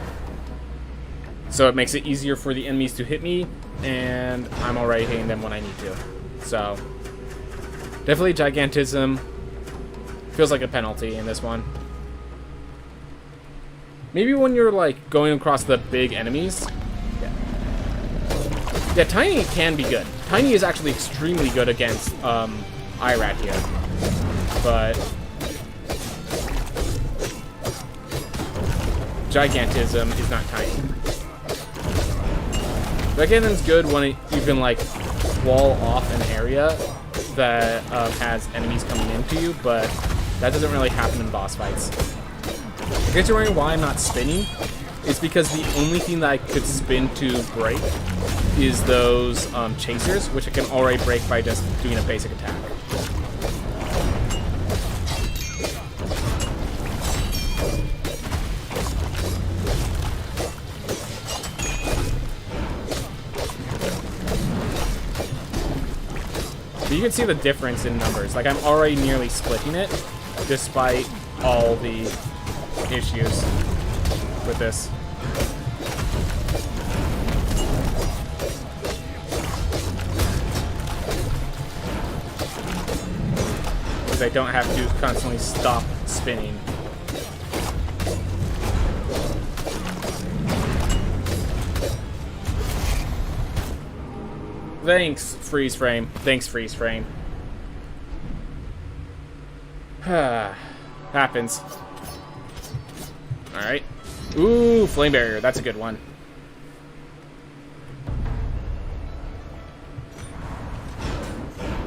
So it makes it easier for the enemies to hit me, and I'm already hitting them when I need to. So, definitely Gigantism feels like a penalty in this one. Maybe when you're, like, going across the big enemies. Yeah, Tiny can be good. Tiny is actually extremely good against IRAD here. But Gigantism is not Tiny. Gigantism's good when you can, like, wall off an area that has enemies coming into you, but that doesn't really happen in boss fights. I guess you're wondering why I'm not spinning. It's because the only thing that I could spin to break is those chasers, which I can already break by just doing a basic attack. But you can see the difference in numbers. Like, I'm already nearly splitting it, despite all the issues with this. Because I don't have to constantly stop spinning. Thanks, freeze frame. Thanks, freeze frame. Happens. Alright. Ooh, flame barrier. That's a good one.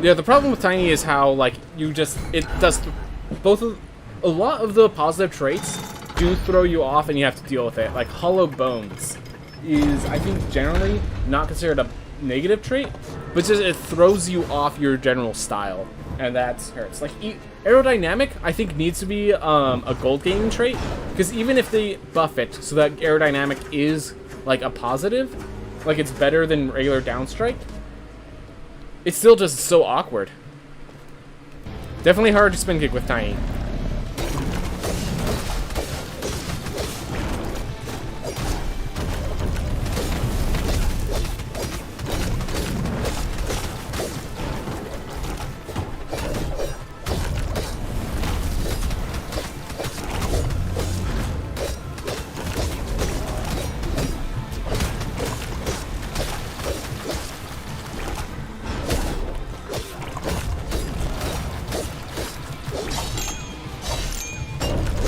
Yeah, the problem with Tiny is how, like, you just... It does... A lot of the positive traits do throw you off and you have to deal with it. Like, Hollow Bones is, I think, generally not considered a negative trait, but just it throws you off your general style, and that hurts. Like, aerodynamic, I think, needs to be a gold gaming trait, because even if they buff it so that aerodynamic is, like, a positive, like it's better than regular downstrike, it's still just so awkward. Definitely hard to spin kick with Tiny.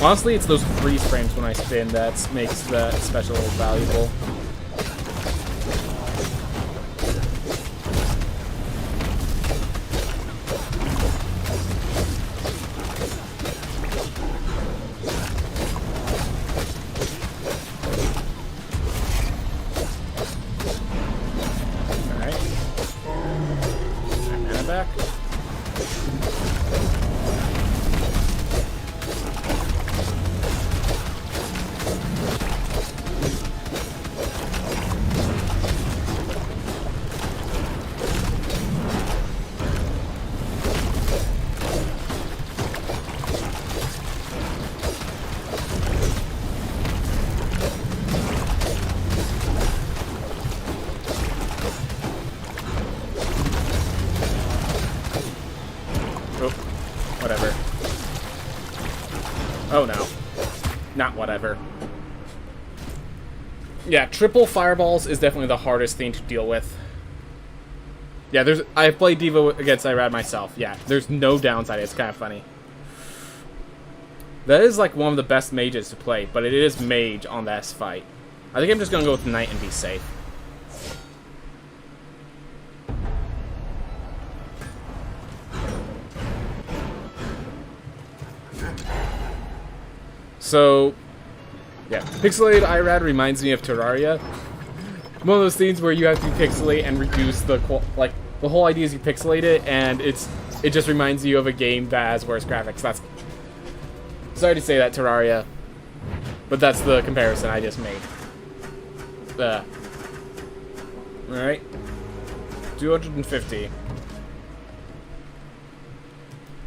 Honestly, it's those freeze frames when I spin that makes that special valuable. Alright. Mana back. Whatever. Oh no. Not whatever. Yeah, triple fireballs is definitely the hardest thing to deal with. Yeah, I've played Devo against IRAD myself. Yeah, there's no downside. It's kind of funny. That is like one of the best mages to play, but it is mage on that fight. I think I'm just gonna go with knight and be safe. So, yeah, pixelated IRAD reminds me of Terraria. One of those scenes where you have to pixelate and reduce the like the whole idea is you pixelate it, and it just reminds you of a game that has worse graphics. That's sorry to say that, Terraria, but that's the comparison I just made. All right, 250.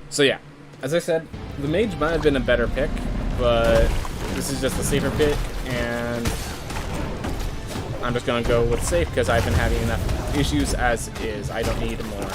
So yeah, as I said, the mage might have been a better pick, but this is just a safer pick, and I'm just gonna go with safe because I've been having enough issues as is. I don't need more.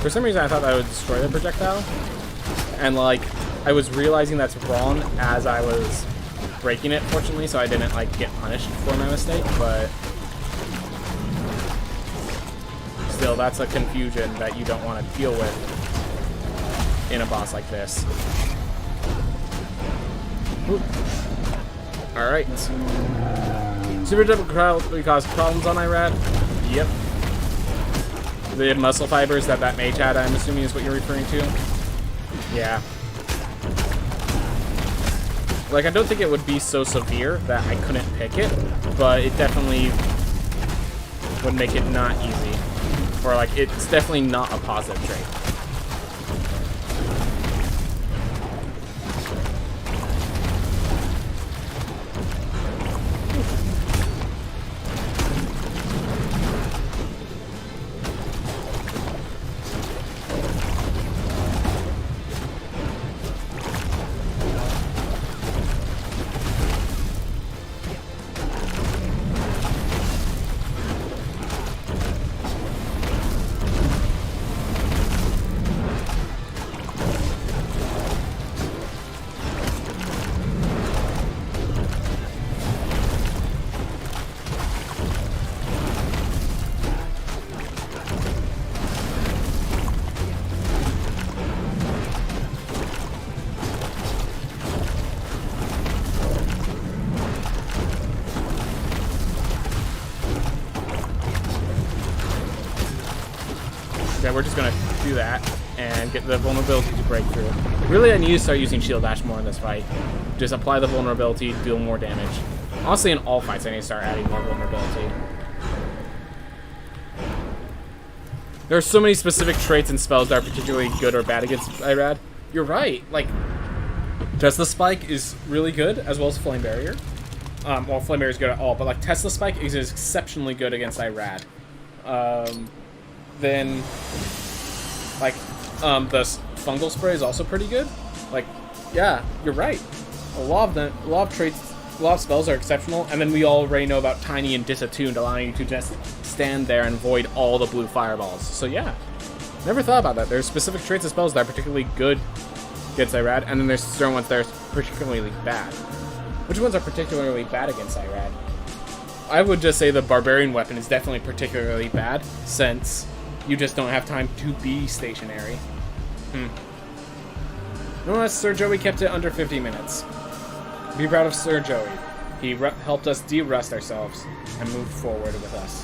For some reason, I thought that would destroy the projectile, and like I was realizing that's wrong as I was breaking it. Fortunately, so I didn't like get punished for my mistake. But still, that's a confusion that you don't want to deal with in a boss like this. All right, super difficult because problems on Irad. Yep. The muscle fibers that mage had, I'm assuming, is what you're referring to. Yeah. Like, I don't think it would be so severe that I couldn't pick it, but it definitely would make it not easy. Or, like, it's definitely not a positive trait. Yeah, we're just gonna do that and get the vulnerability to break through. Really, I need to start using shield dash more in this fight. Just apply the vulnerability, deal more damage. Honestly, in all fights, I need to start adding more vulnerability. There are so many specific traits and spells that are particularly good or bad against Irad. You're right. Like, Tesla Spike is really good, as well as Flame Barrier. Well, Flame Barrier is good at all, but like Tesla Spike is exceptionally good against Irad. Then, like, the fungal spray is also pretty good. Like, yeah, you're right. A lot of traits, a lot of spells are exceptional, and then we already know about Tiny and Disattuned, allowing you to just stand there and avoid all the blue fireballs. So yeah, never thought about that. There's specific traits and spells that are particularly good against Irad, and then there's certain ones that are particularly bad. Which ones are particularly bad against Irad? I would just say the Barbarian weapon is definitely particularly bad, since you just don't have time to be stationary. Nonetheless, Sir Joey kept it under 50 minutes. Be proud of Sir Joey. He helped us de-rust ourselves and move forward with us.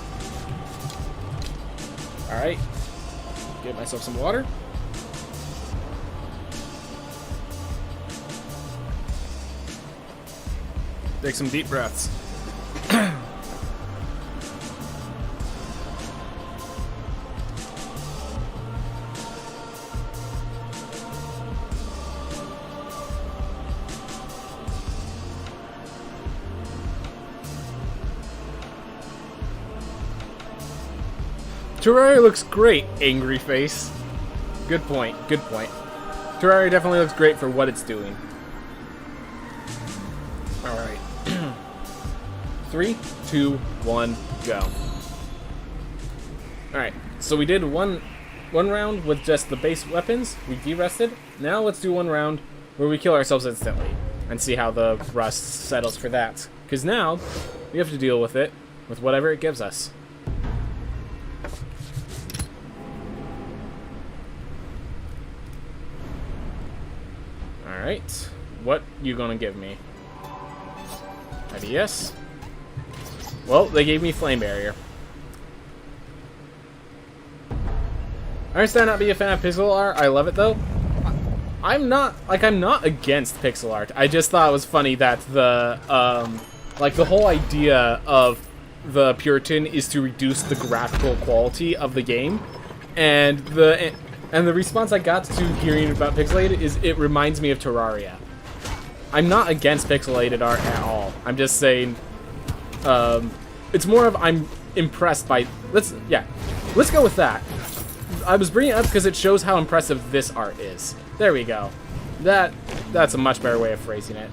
Alright. Get myself some water. Take some deep breaths. Terraria looks great, angry face. Good point, good point. Terraria definitely looks great for what it's doing. Alright. 3, 2, 1, go. Alright, so we did one round with just the base weapons. We de-rested. Now let's do one round where we kill ourselves instantly. and see how the rust settles for that. Because now, we have to deal with it, with whatever it gives us. Alright, what you gonna give me? IDS? Well, they gave me Flame Barrier. I understand not being a fan of pixel art, I love it though. I'm not against pixel art. I just thought it was funny that the whole idea of the Puritan is to reduce the graphical quality of the game, and the response I got to hearing about pixelated is it reminds me of Terraria. I'm not against pixelated art at all. I'm just saying, it's more of I'm impressed by. Let's go with that. I was bringing it up because it shows how impressive this art is. There we go. That's a much better way of phrasing it.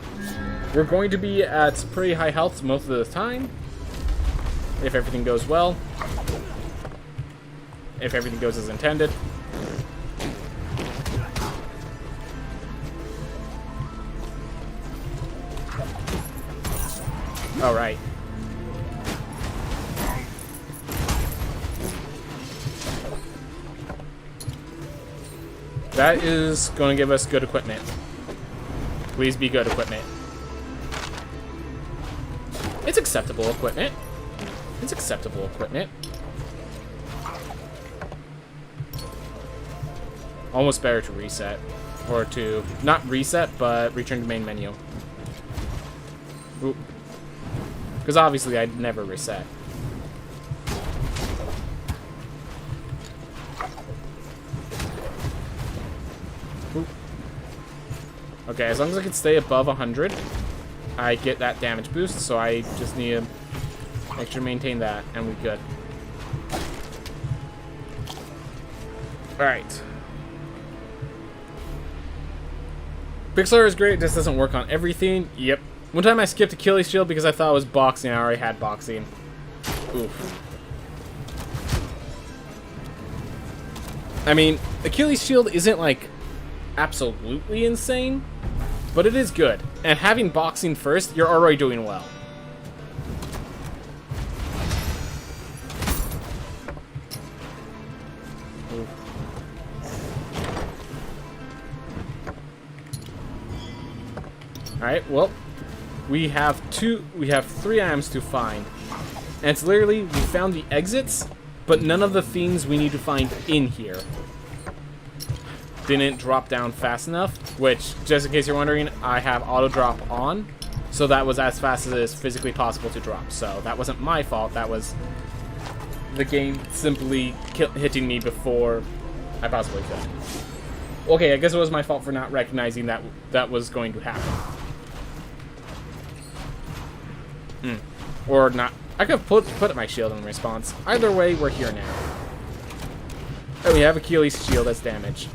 We're going to be at pretty high health most of the time, if everything goes well. If everything goes as intended. All right. That is going to give us good equipment. Please be good equipment. It's acceptable equipment. It's acceptable equipment. Almost better to reset. Or to, not reset, but return to main menu. Because obviously I'd never reset. Okay, as long as I can stay above 100, I get that damage boost, so I just need to make sure to maintain that, and we're good. Alright. Pixel is great, it just doesn't work on everything. Yep. One time I skipped Achilles shield because I thought it was boxing, I already had boxing. Oof. I mean, Achilles shield isn't like absolutely insane, but it is good. And having boxing first, you're already doing well. Alright, well, we have 3 items to find. And it's literally, we found the exits, but none of the things we need to find in here didn't drop down fast enough, which, just in case you're wondering, I have auto drop on, so that was as fast as it is physically possible to drop. So that wasn't my fault, that was the game simply hitting me before I possibly could. Okay, I guess it was my fault for not recognizing that that was going to happen. Or not. I could have put up my shield in response. Either way, we're here now. Oh, we have Achilles shield as damage.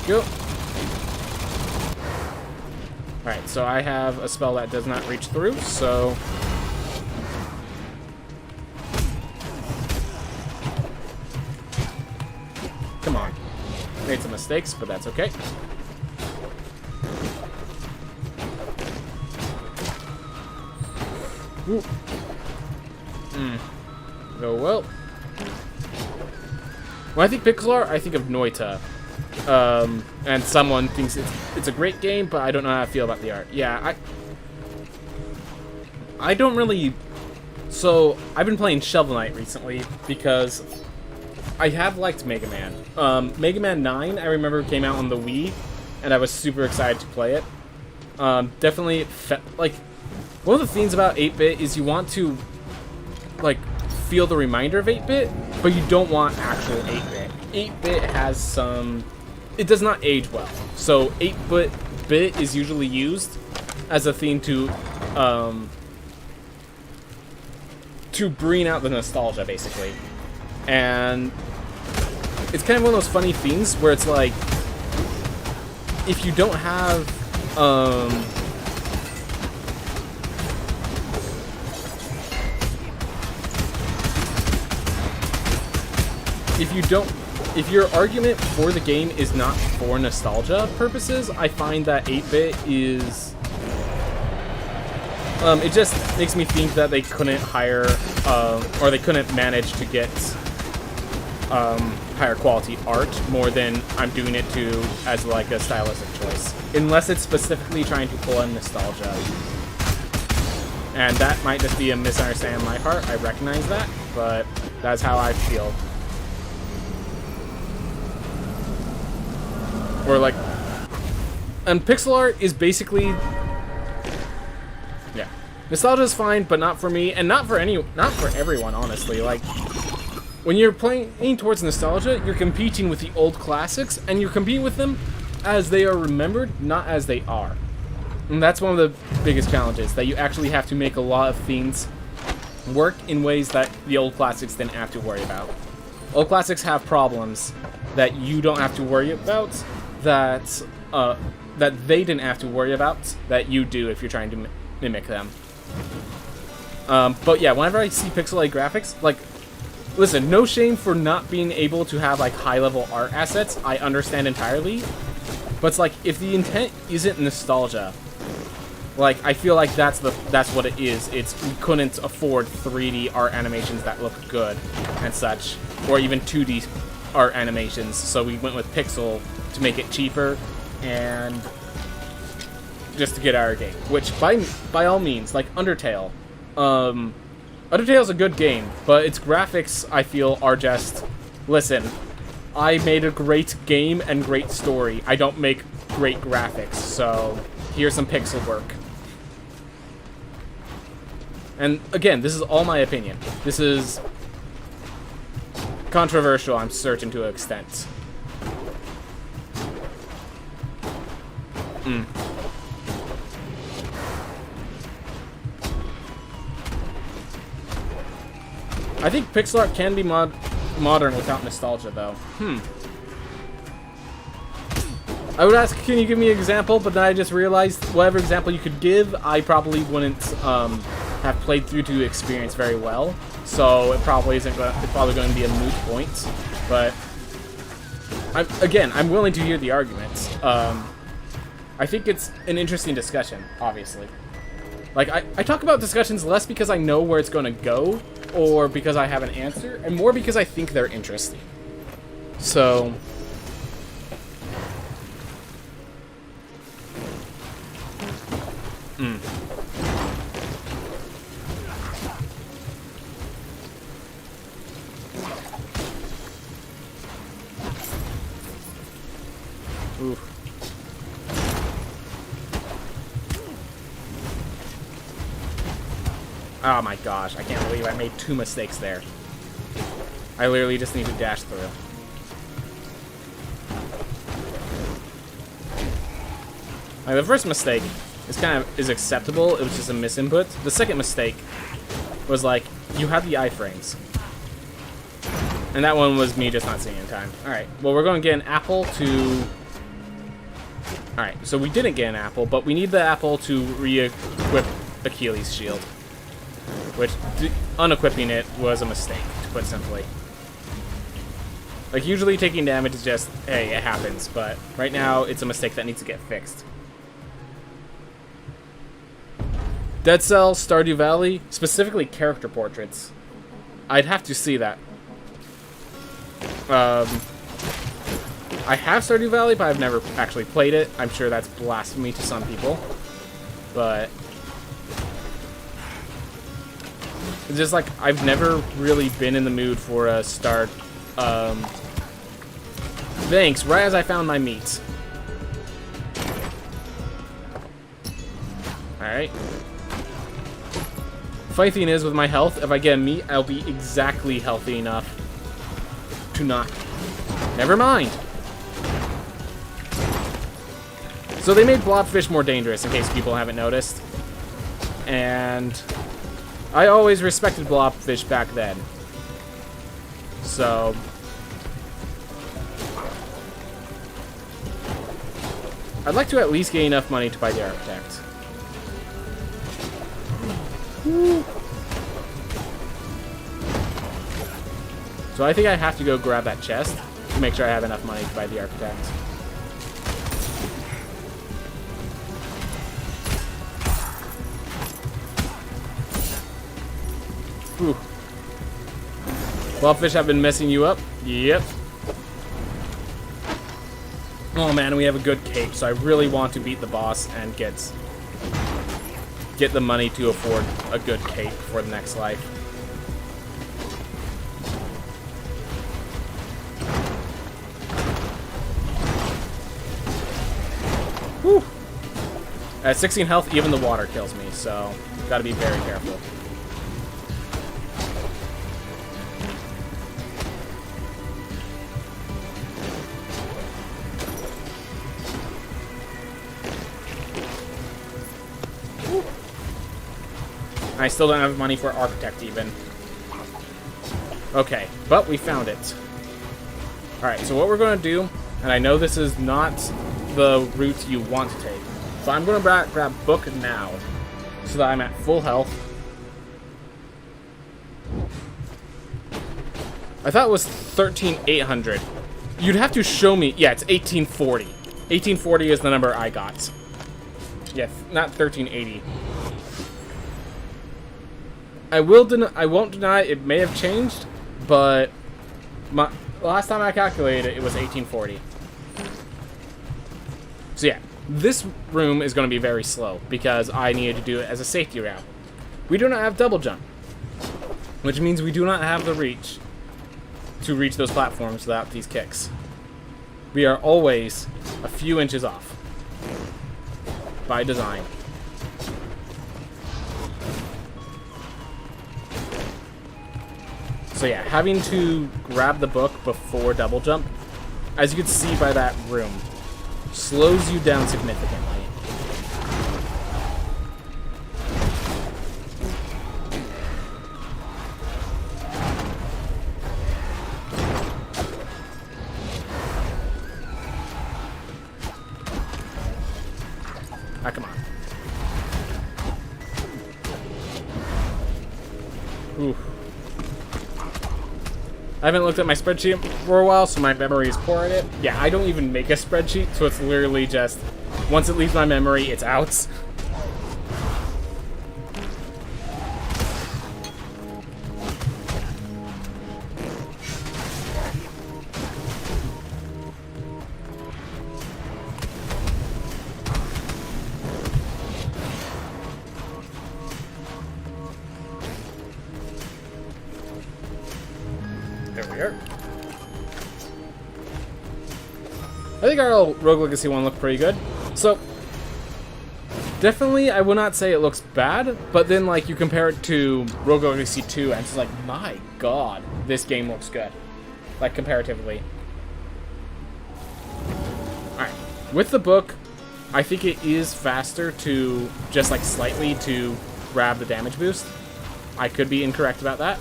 Go. Alright, so I have a spell that does not reach through, so... Come on. Made some mistakes, but that's okay. Ooh. Oh well. When I think pixel art, I think of Noita. And someone thinks it's a great game, but I don't know how I feel about the art. Yeah, I don't really... So, I've been playing Shovel Knight recently, because I have liked Mega Man. Mega Man 9, I remember, came out on the Wii, and I was super excited to play it. Definitely, like, one of the things about 8-bit is you want to, like, feel the reminder of 8-bit, but you don't want actual 8-bit. 8-bit has some... It does not age well. So 8-bit is usually used as a theme to bring out the nostalgia, basically. And it's kind of one of those funny things where it's like, if you don't have if your argument for the game is not for nostalgia purposes, I find that 8-bit is, it just makes me think that they couldn't hire, or they couldn't manage to get, higher quality art more than I'm doing it to as like a stylistic choice. Unless it's specifically trying to pull in nostalgia. And that might just be a misunderstanding on my part, I recognize that, but that's how I feel. Or like, and pixel art is basically, yeah, nostalgia is fine, but not for me, and not for everyone, honestly. Like, when you're playing towards nostalgia, you're competing with the old classics, and you're competing with them as they are remembered, not as they are. And that's one of the biggest challenges, that you actually have to make a lot of things work in ways that the old classics didn't have to worry about. Old classics have problems that you don't have to worry about, that they didn't have to worry about, that you do if you're trying to mimic them. But yeah, whenever I see pixelated graphics, like, listen, no shame for not being able to have like high-level art assets. I understand entirely, but it's like if the intent isn't nostalgia, like I feel like that's what it is. It's we couldn't afford 3D art animations that look good and such, or even 2D art animations, so we went with pixel to make it cheaper and just to get our game. Which by all means, like Undertale. Undertale's a good game, but its graphics, I feel, are just, listen, I made a great game and great story. I don't make great graphics, so here's some pixel work. And again, this is all my opinion. This is controversial, I'm certain, to an extent. I think pixel art can be modern without nostalgia, though. I would ask, can you give me an example? But then I just realized whatever example you could give, I probably wouldn't have played through to experience very well. So it probably isn't. It's probably going to be a moot point. But I'm willing to hear the arguments. I think it's an interesting discussion, obviously. Like, I talk about discussions less because I know where it's going to go, or because I have an answer, and more because I think they're interesting. So... Oof. Oh my gosh, I can't believe I made 2 mistakes there. I literally just need to dash through. Like, the first mistake is acceptable, it was just a misinput. The second mistake was like, you have the iframes. And that one was me just not seeing in time. Alright, well we're going to get an apple to... Alright, so we didn't get an apple, but we need the apple to re-equip Achilles' shield. Which, unequipping it was a mistake, to put simply. Like, usually taking damage is just, hey, it happens, but right now, it's a mistake that needs to get fixed. Dead Cell, Stardew Valley, specifically character portraits. I'd have to see that. I have Stardew Valley, but I've never actually played it. I'm sure that's blasphemy to some people, but... It's just like, I've never really been in the mood for a start. Thanks, right as I found my meat. Alright. Funny thing is, with my health, if I get a meat, I'll be exactly healthy enough to not. Never mind. So they made blobfish more dangerous, in case people haven't noticed. And... I always respected blobfish back then. So... I'd like to at least get enough money to buy the architect. So I think I have to go grab that chest to make sure I have enough money to buy the architect. Ooh. Blobfish have been messing you up? Yep. Oh man, we have a good cape, so I really want to beat the boss and get the money to afford a good cape for the next life. Whew. At 16 health, even the water kills me, so gotta be very careful. I still don't have money for architect even. Okay, but we found it. Alright, so what we're going to do, and I know this is not the route you want to take, so I'm going to grab book now, so that I'm at full health. I thought it was 13,800. You'd have to show me. Yeah, it's 1840. 1840 is the number I got. Yeah, not 1380. I won't deny it may have changed, but last time I calculated it was 1840. So yeah, this room is going to be very slow because I needed to do it as a safety route. We do not have double jump, which means we do not have the reach to reach those platforms without these kicks. We are always a few inches off by design. So yeah, having to grab the book before double jump, as you can see by that room, slows you down significantly. Ah, come on. Ooh. I haven't looked at my spreadsheet for a while, so my memory is poor at it. Yeah, I don't even make a spreadsheet, so it's literally just, once it leaves my memory, it's out. There we are. I think our Rogue Legacy one looked pretty good. So, definitely I would not say it looks bad, but then like you compare it to Rogue Legacy 2 and it's like, my god, this game looks good. Like comparatively. Alright, with the book, I think it is faster to just like slightly to grab the damage boost. I could be incorrect about that.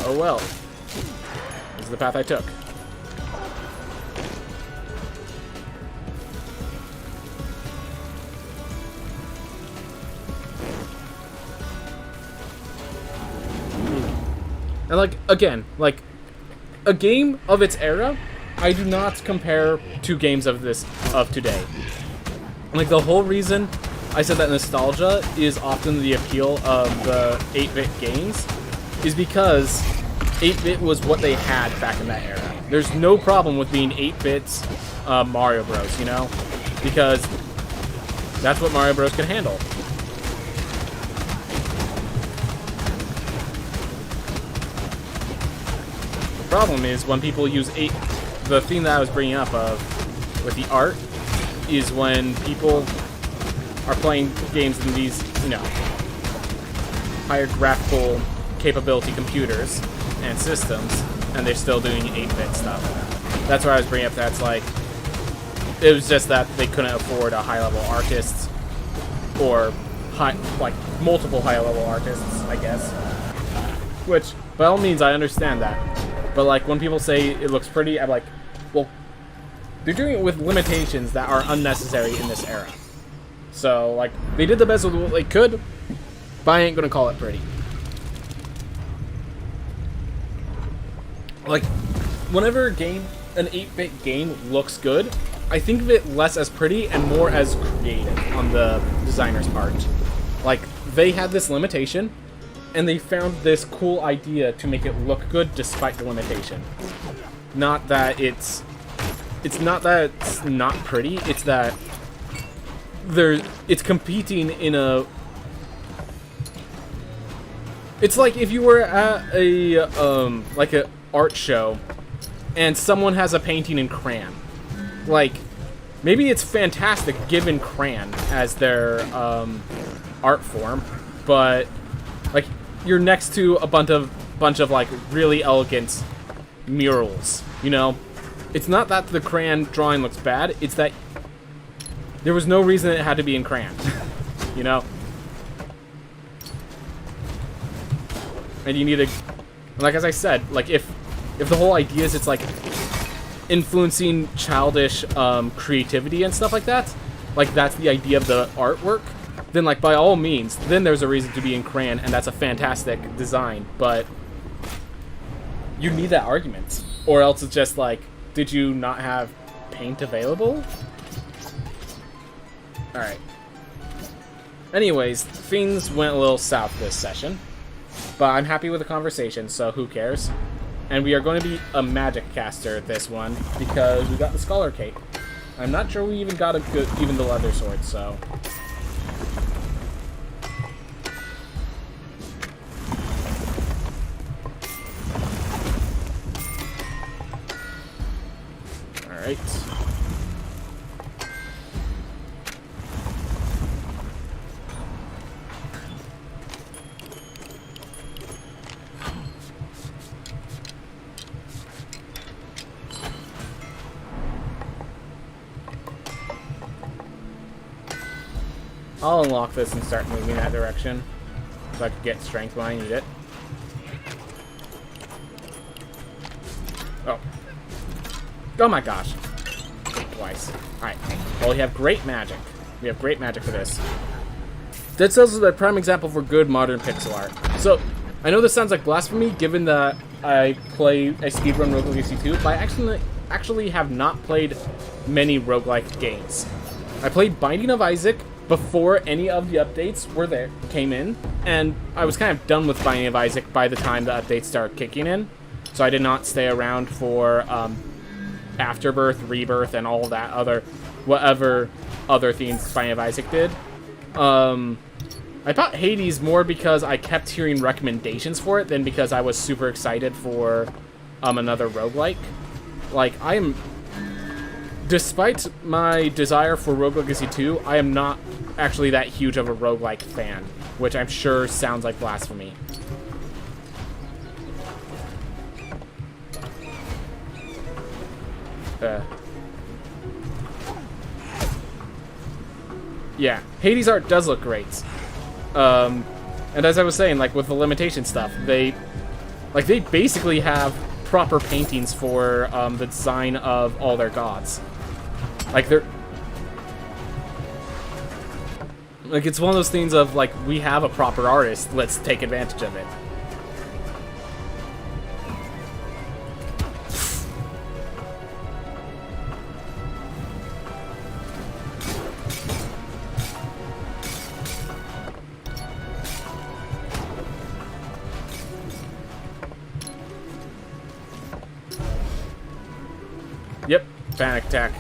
Oh well. This is the path I took. And like, again, like, a game of its era, I do not compare to games of today. Like, the whole reason I said that nostalgia is often the appeal of the 8-bit games is because 8-bit was what they had back in that era. There's no problem with being 8-bit Mario Bros, you know? Because that's what Mario Bros could handle. The problem is when people use 8... The thing that I was bringing up with the art is when people are playing games in these, you know, higher graphical capability computers and systems, and they're still doing 8-bit stuff. That's where I was bringing up that's like, it was just that they couldn't afford a high-level artist, or like multiple high-level artists, I guess. Which, by all means, I understand that. But like, when people say it looks pretty, I'm like, well, they're doing it with limitations that are unnecessary in this era. So, like, they did the best with what they could, but I ain't gonna call it pretty. Like, whenever a game, an 8-bit game looks good, I think of it less as pretty and more as creative on the designer's part. Like, they had this limitation, and they found this cool idea to make it look good despite the limitation. Not that it's not that it's not pretty, it's that it's competing in a... It's like if you were at a, like a art show, and someone has a painting in crayon. Like, maybe it's fantastic given crayon as their, art form, but, like, you're next to a bunch of like, really elegant murals, you know? It's not that the crayon drawing looks bad, it's that there was no reason it had to be in crayon, you know? And you need to, like, as I said, like, if the whole idea is it's, like, influencing childish, creativity and stuff like that, like, that's the idea of the artwork, then, like, by all means, then there's a reason to be in crayon, and that's a fantastic design, but you need that argument. Or else it's just like, did you not have paint available? Alright. Anyways, things went a little south this session, but I'm happy with the conversation, so who cares? And we are going to be a magic caster this one, because we got the Scholar Cape. I'm not sure we even got even the leather sword, so... Alright. I'll unlock this and start moving that direction, so I can get strength when I need it. Oh. Oh my gosh. Twice. Alright. Well, we have great magic. We have great magic for this. Dead Cells is a prime example for good modern pixel art. So, I know this sounds like blasphemy, given that I play a speedrun Rogue Legacy 2, but I actually have not played many roguelike games. I played Binding of Isaac before any of the updates came in, and I was kind of done with Binding of Isaac by the time the updates started kicking in, so I did not stay around for Afterbirth, Rebirth, and all that whatever other themes Binding of Isaac did. I bought Hades more because I kept hearing recommendations for it than because I was super excited for another roguelike. Like, despite my desire for Rogue Legacy 2, I am not actually that huge of a roguelike fan, which I'm sure sounds like blasphemy. Yeah, Hades art does look great. And as I was saying, like, with the limitation stuff, they basically have proper paintings for the design of all their gods. Like, it's one of those things of, like, we have a proper artist, let's take advantage of it. Yep, panic attack.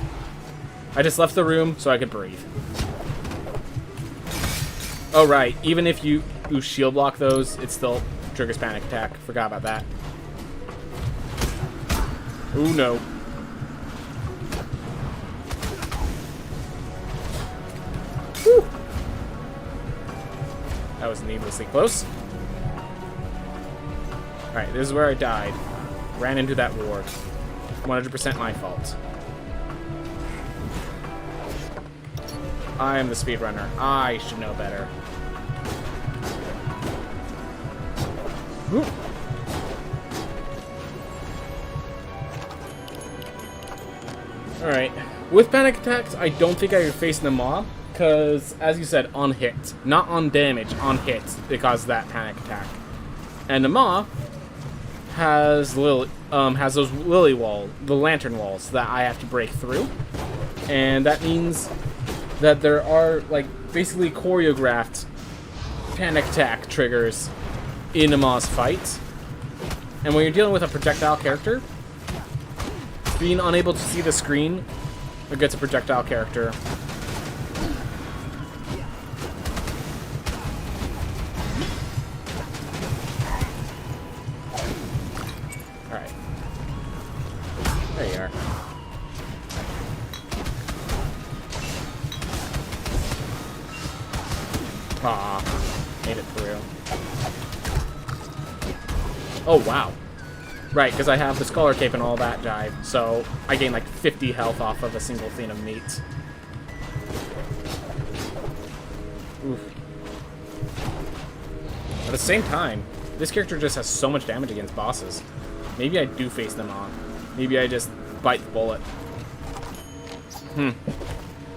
I just left the room so I could breathe. Oh right, even if you shield block those, it still triggers panic attack. Forgot about that. Ooh no. Whew. That was needlessly close. Alright, this is where I died. Ran into that ward. 100% my fault. I am the speedrunner. I should know better. Woo. Alright. With panic attacks, I don't think I could face the mob, because, as you said, on hit. Not on damage, on hit. It causes that panic attack. And Nama has those lily wall, the lantern walls that I have to break through. And that means that there are, like, basically choreographed panic attack triggers in Nama's fight. And when you're dealing with a projectile character, being unable to see the screen against a projectile character alright. There you are. Aw, made it through. Oh, wow. Right, because I have the Scholar Cape and all that jive, so I gain like 50 health off of a single thing of meat. Oof. At the same time, this character just has so much damage against bosses. Maybe I do face them on. Maybe I just bite the bullet.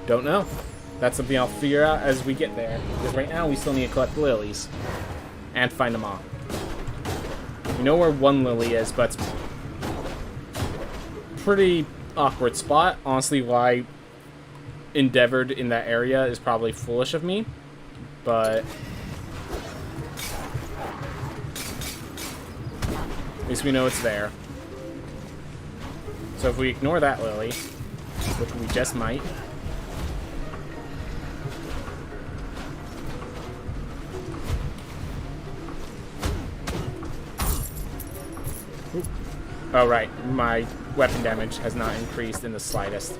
Don't know. That's something I'll figure out as we get there. Because right now we still need to collect lilies. And find them all. We know where one lily is, but it's pretty awkward spot. Honestly, why endeavored in that area is probably foolish of me. But at least we know it's there. So if we ignore that lily, which we just might. Oh, right. My weapon damage has not increased in the slightest.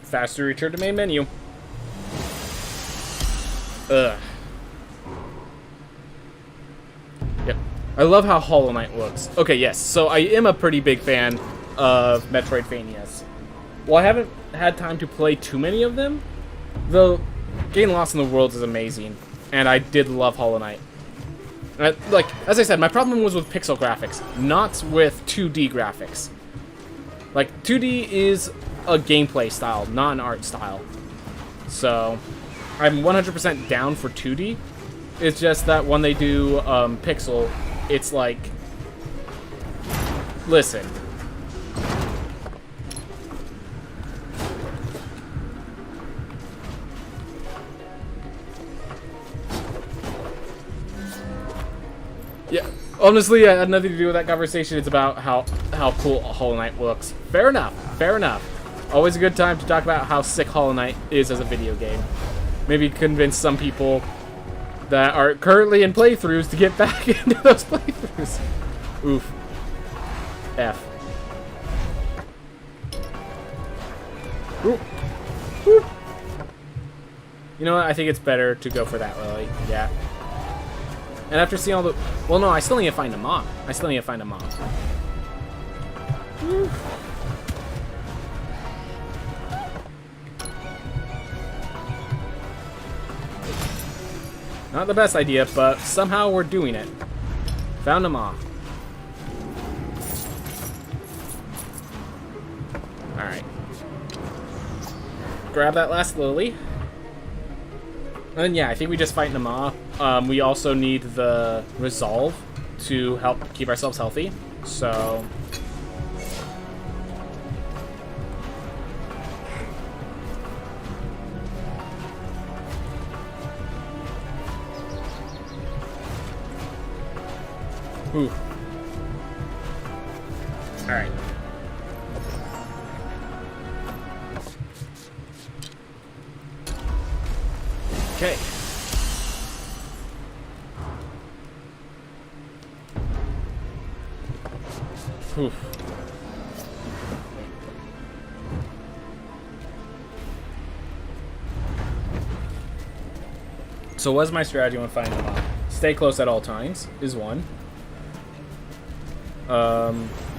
Faster return to main menu. Ugh. Yep. I love how Hollow Knight looks. Okay, yes. So I am a pretty big fan of Metroidvanias. Well, I haven't had time to play too many of them, though getting lost in the worlds is amazing, and I did love Hollow Knight. Like, as I said, my problem was with pixel graphics, not with 2D graphics. Like, 2D is a gameplay style, not an art style. So, I'm 100% down for 2D. It's just that when they do pixel, it's like, listen. Yeah, honestly, it had nothing to do with that conversation. It's about how cool Hollow Knight looks. Fair enough, fair enough. Always a good time to talk about how sick Hollow Knight is as a video game. Maybe convince some people that are currently in playthroughs to get back into those playthroughs. Oof. F. Oof. Oof. You know what? I think it's better to go for that lily. Yeah. And after seeing all the... Well, no, I still need to find a mob. I still need to find a mob. Not the best idea, but somehow we're doing it. Found a mob. Alright. Grab that last lily. And yeah, I think we just fight Nama. We also need the resolve to help keep ourselves healthy. So... Ooh. Alright. Okay. Oof. So what's my strategy when finding them out? Stay close at all times is one.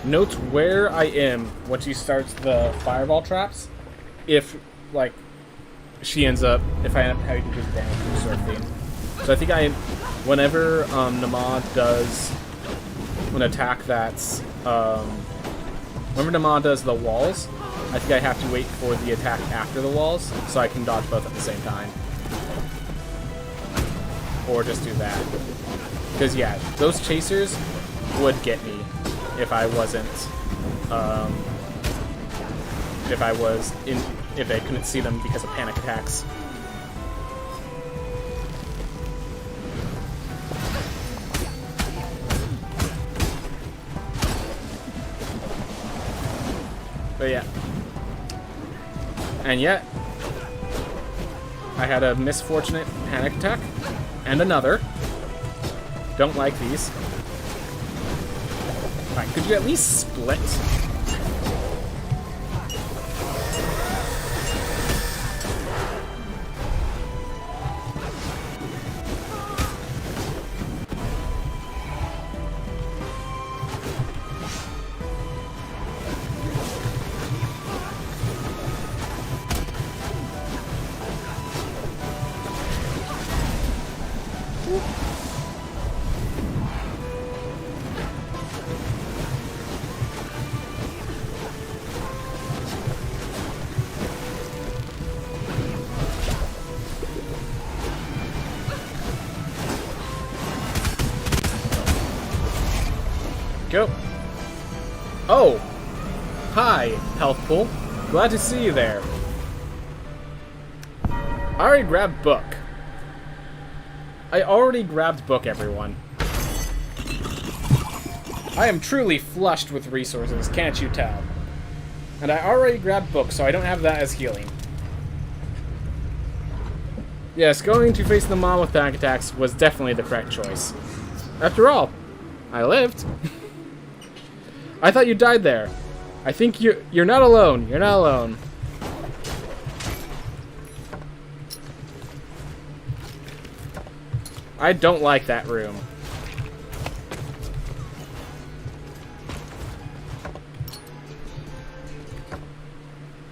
Note where I am when she starts the fireball traps. If, like, she ends up, if I end up having to do damage sort of thing. So I think whenever Nama does an attack that's, whenever Nama does the walls, I think I have to wait for the attack after the walls, so I can dodge both at the same time. Or just do that. Because, yeah, those chasers would get me if I wasn't, if I couldn't see them because of panic attacks. But yeah. And yet, I had a misfortunate panic attack. And another. Don't like these. Alright, could you at least split? Go. Oh! Hi, health pool. Glad to see you there. I already grabbed book. I already grabbed book, everyone. I am truly flushed with resources, can't you tell? And I already grabbed book, so I don't have that as healing. Yes, going to face the mom with panic attacks was definitely the correct choice. After all, I lived. I thought you died there. I think you're not alone. You're not alone. I don't like that room.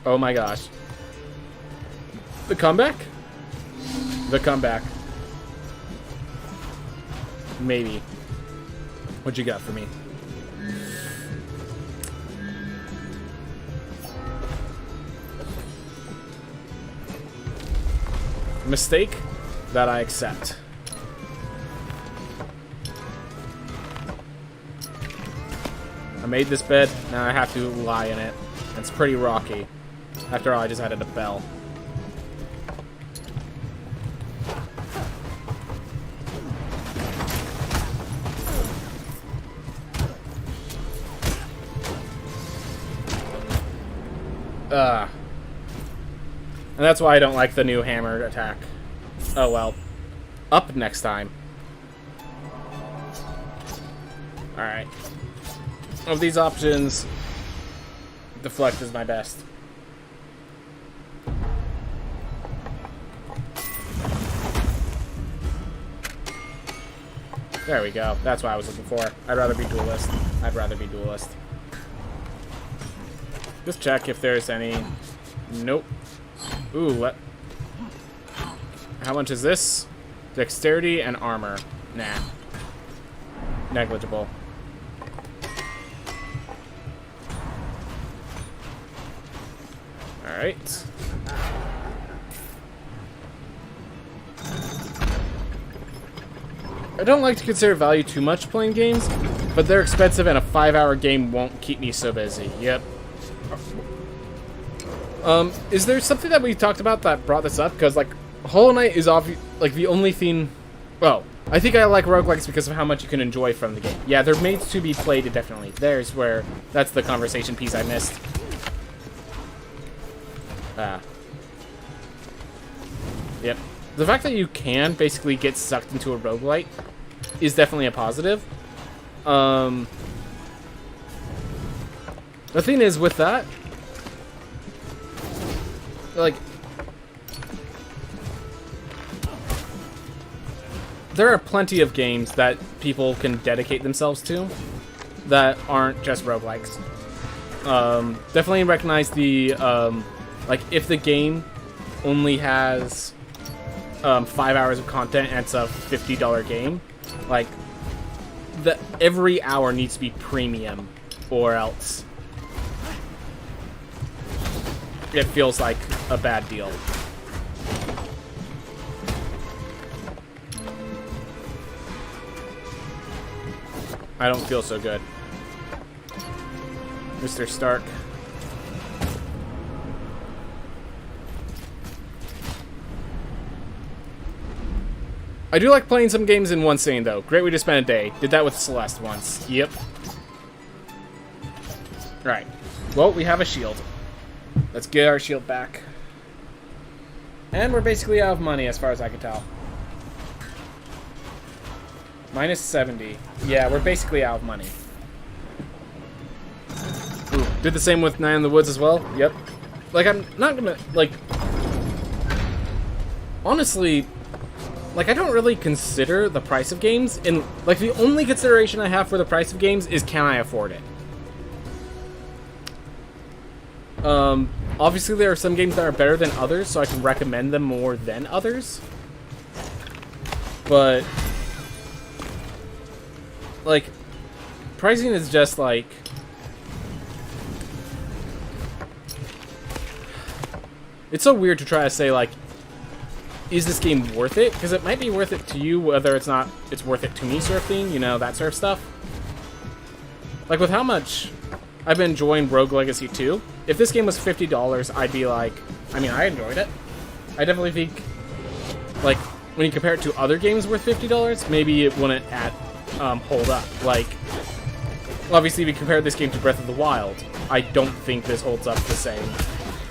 Oh my gosh. The comeback? The comeback. Maybe. What you got for me? Mistake that I accept. I made this bed, now I have to lie in it. It's pretty rocky. After all, I just added a bell. And that's why I don't like the new hammer attack. Oh well. Up next time. Alright. Of these options, deflect is my best. There we go. That's what I was looking for. I'd rather be duelist. I'd rather be duelist. Just check if there's any... Nope. Ooh, what? How much is this? Dexterity and armor. Nah. Negligible. Alright. I don't like to consider value too much playing games, but they're expensive and a 5-hour game won't keep me so busy. Yep. Is there something that we talked about that brought this up? Because, like, Hollow Knight is like the only thing... Oh, I think I like roguelikes because of how much you can enjoy from the game. Yeah, they're made to be played indefinitely. There's where... That's the conversation piece I missed. Yep. The fact that you can basically get sucked into a roguelite is definitely a positive. The thing is, with that... Like, there are plenty of games that people can dedicate themselves to that aren't just roguelikes. Definitely recognize the, like, if the game only has 5 hours of content and it's a $50 game, like, every hour needs to be premium, or else it feels like a bad deal. I don't feel so good. Mr. Stark. I do like playing some games in one sitting, though. Great way to spend a day. Did that with Celeste once. Yep. Right. Well, we have a shield. Let's get our shield back. And we're basically out of money, as far as I can tell. Minus 70. Yeah, we're basically out of money. Ooh, did the same with Night in the Woods as well. Yep. Like, I'm not gonna, like... Honestly... Like, I don't really consider the price of games, and, like, the only consideration I have for the price of games is, can I afford it? Obviously there are some games that are better than others, so I can recommend them more than others. But, like, pricing is just, like... It's so weird to try to say, like, is this game worth it? Because it might be worth it to you, whether it's not, it's worth it to me sort of thing, you know, that sort of stuff. Like, with how much I've been enjoying Rogue Legacy 2, if this game was $50, I'd be like, I mean, I enjoyed it. I definitely think, like, when you compare it to other games worth $50, maybe it wouldn't hold up. Like, obviously, if you compare this game to Breath of the Wild, I don't think this holds up the same,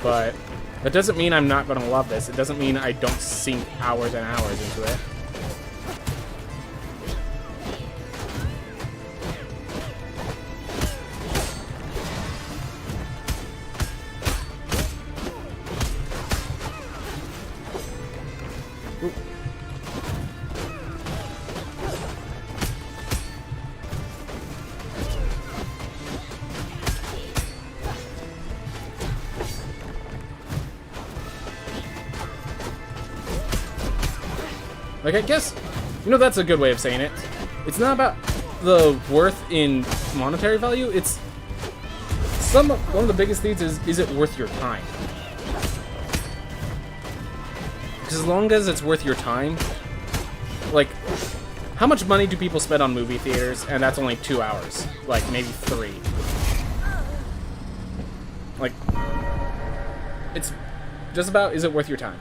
but... That doesn't mean I'm not going to love this. It doesn't mean I don't sink hours and hours into it. Ooh. Like, I guess, you know, that's a good way of saying it. It's not about the worth in monetary value, it's one of the biggest things is it worth your time? Because as long as it's worth your time, like, how much money do people spend on movie theaters? And that's only 2 hours, like, maybe 3. Like, it's just about, is it worth your time?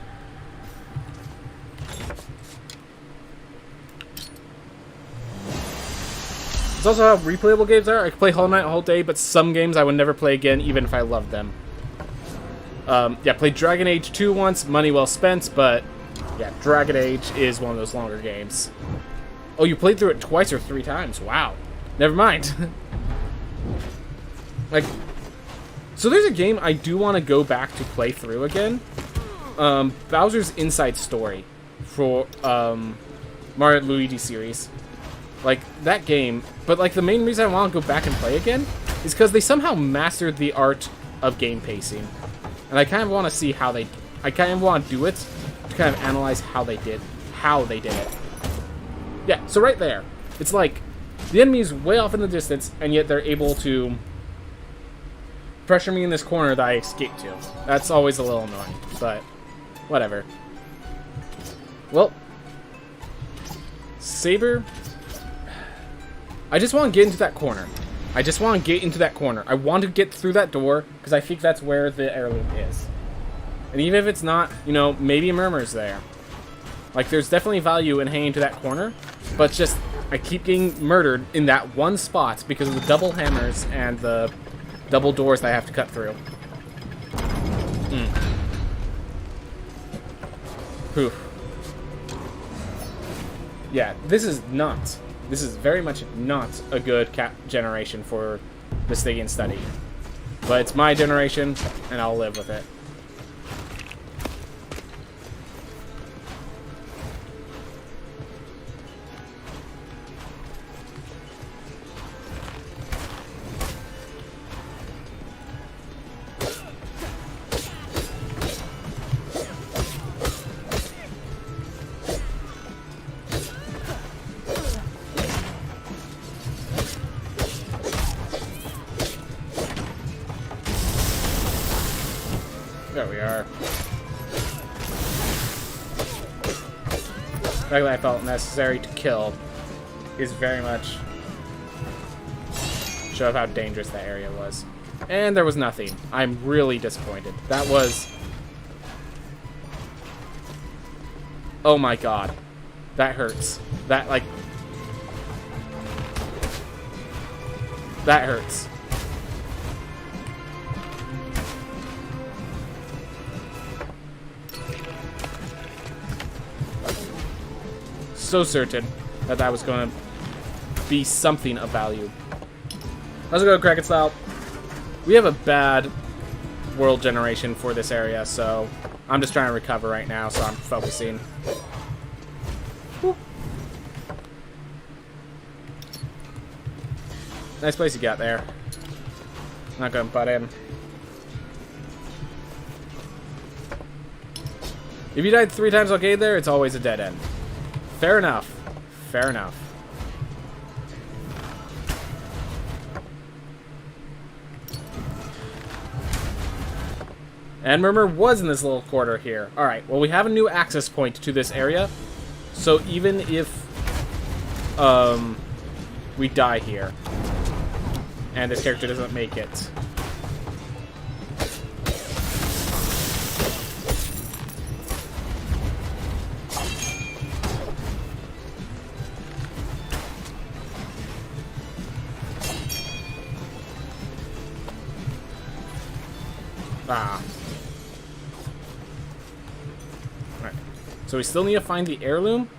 It's also how replayable games are. I could play Hollow Knight a whole day, but some games I would never play again, even if I loved them. Yeah, played Dragon Age 2 once, money well spent, but yeah, Dragon Age is one of those longer games. Oh, you played through it twice or 3 times. Wow. Never mind. Like, so there's a game I do want to go back to play through again. Bowser's Inside Story for Mario & Luigi series. Like, that game, but like the main reason I want to go back and play again is because they somehow mastered the art of game pacing. And I kind of want to see how I kind of want to do it to kind of analyze how they did it. Yeah, so right there, it's like the enemy's way off in the distance, and yet they're able to pressure me in this corner that I escaped to. That's always a little annoying, but whatever. Well, Saber, I just want to get into that corner. I just want to get into that corner. I want to get through that door, because I think that's where the heirloom is. And even if it's not, you know, maybe Murmur's there. Like, there's definitely value in hanging to that corner, but it's just, I keep getting murdered in that one spot because of the double hammers and the double doors that I have to cut through. Whew. Yeah, this is very much not a good generation for the Stygian study. But it's my generation, and I'll live with it. There we are. The fact that I felt necessary to kill is very much show of how dangerous that area was. And there was nothing. I'm really disappointed. That was... Oh my god. That hurts. That, like... That hurts. So certain that that was going to be something of value. Let's go Kraken style. We have a bad world generation for this area, so I'm just trying to recover right now, so I'm focusing. Whoop. Nice place you got there. Not going to butt in. If you died 3 times okay there, it's always a dead end. Fair enough. Fair enough. And Murmur was in this little quarter here. Alright, well we have a new access point to this area. So even if we die here and this character doesn't make it, Alright. So we still need to find the heirloom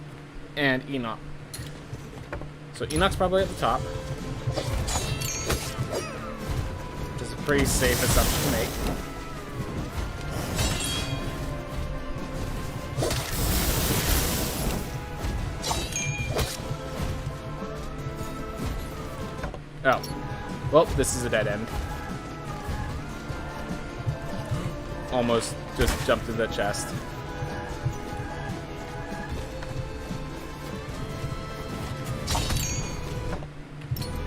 and Enoch. So Enoch's probably at the top. Which is a pretty safe assumption to make. Oh. Well, this is a dead end. Almost just jumped in the chest.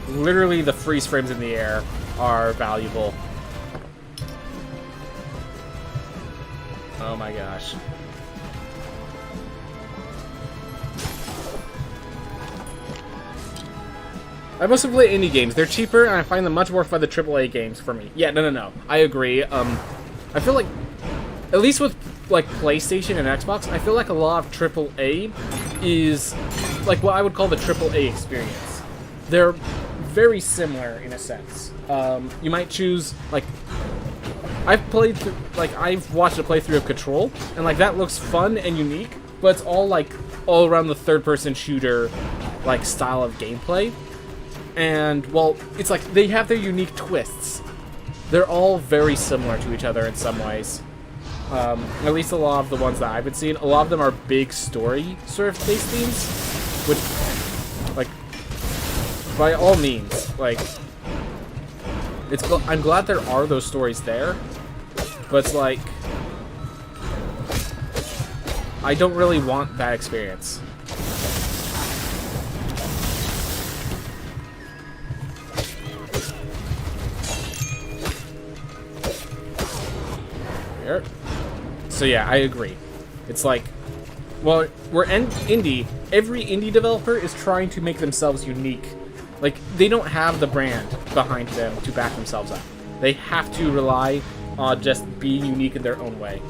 Literally, the freeze frames in the air are valuable. Oh my gosh. I mostly play indie games. They're cheaper, and I find them much more fun than AAA games for me. Yeah, no. I agree. I feel like, at least with like PlayStation and Xbox, I feel like a lot of AAA is like what I would call the AAA experience. They're very similar in a sense. You might choose like I've watched a playthrough of Control, and like that looks fun and unique, but it's all around the third-person shooter like style of gameplay. And well, it's like they have their unique twists. They're all very similar to each other in some ways. At least a lot of the ones that I've been seeing. A lot of them are big story sort of based themes, which, like, by all means, like, I'm glad there are those stories there, but it's like, I don't really want that experience. So yeah, I agree. It's like, well, we're indie. Every indie developer is trying to make themselves unique. Like, they don't have the brand behind them to back themselves up. They have to rely on just being unique in their own way.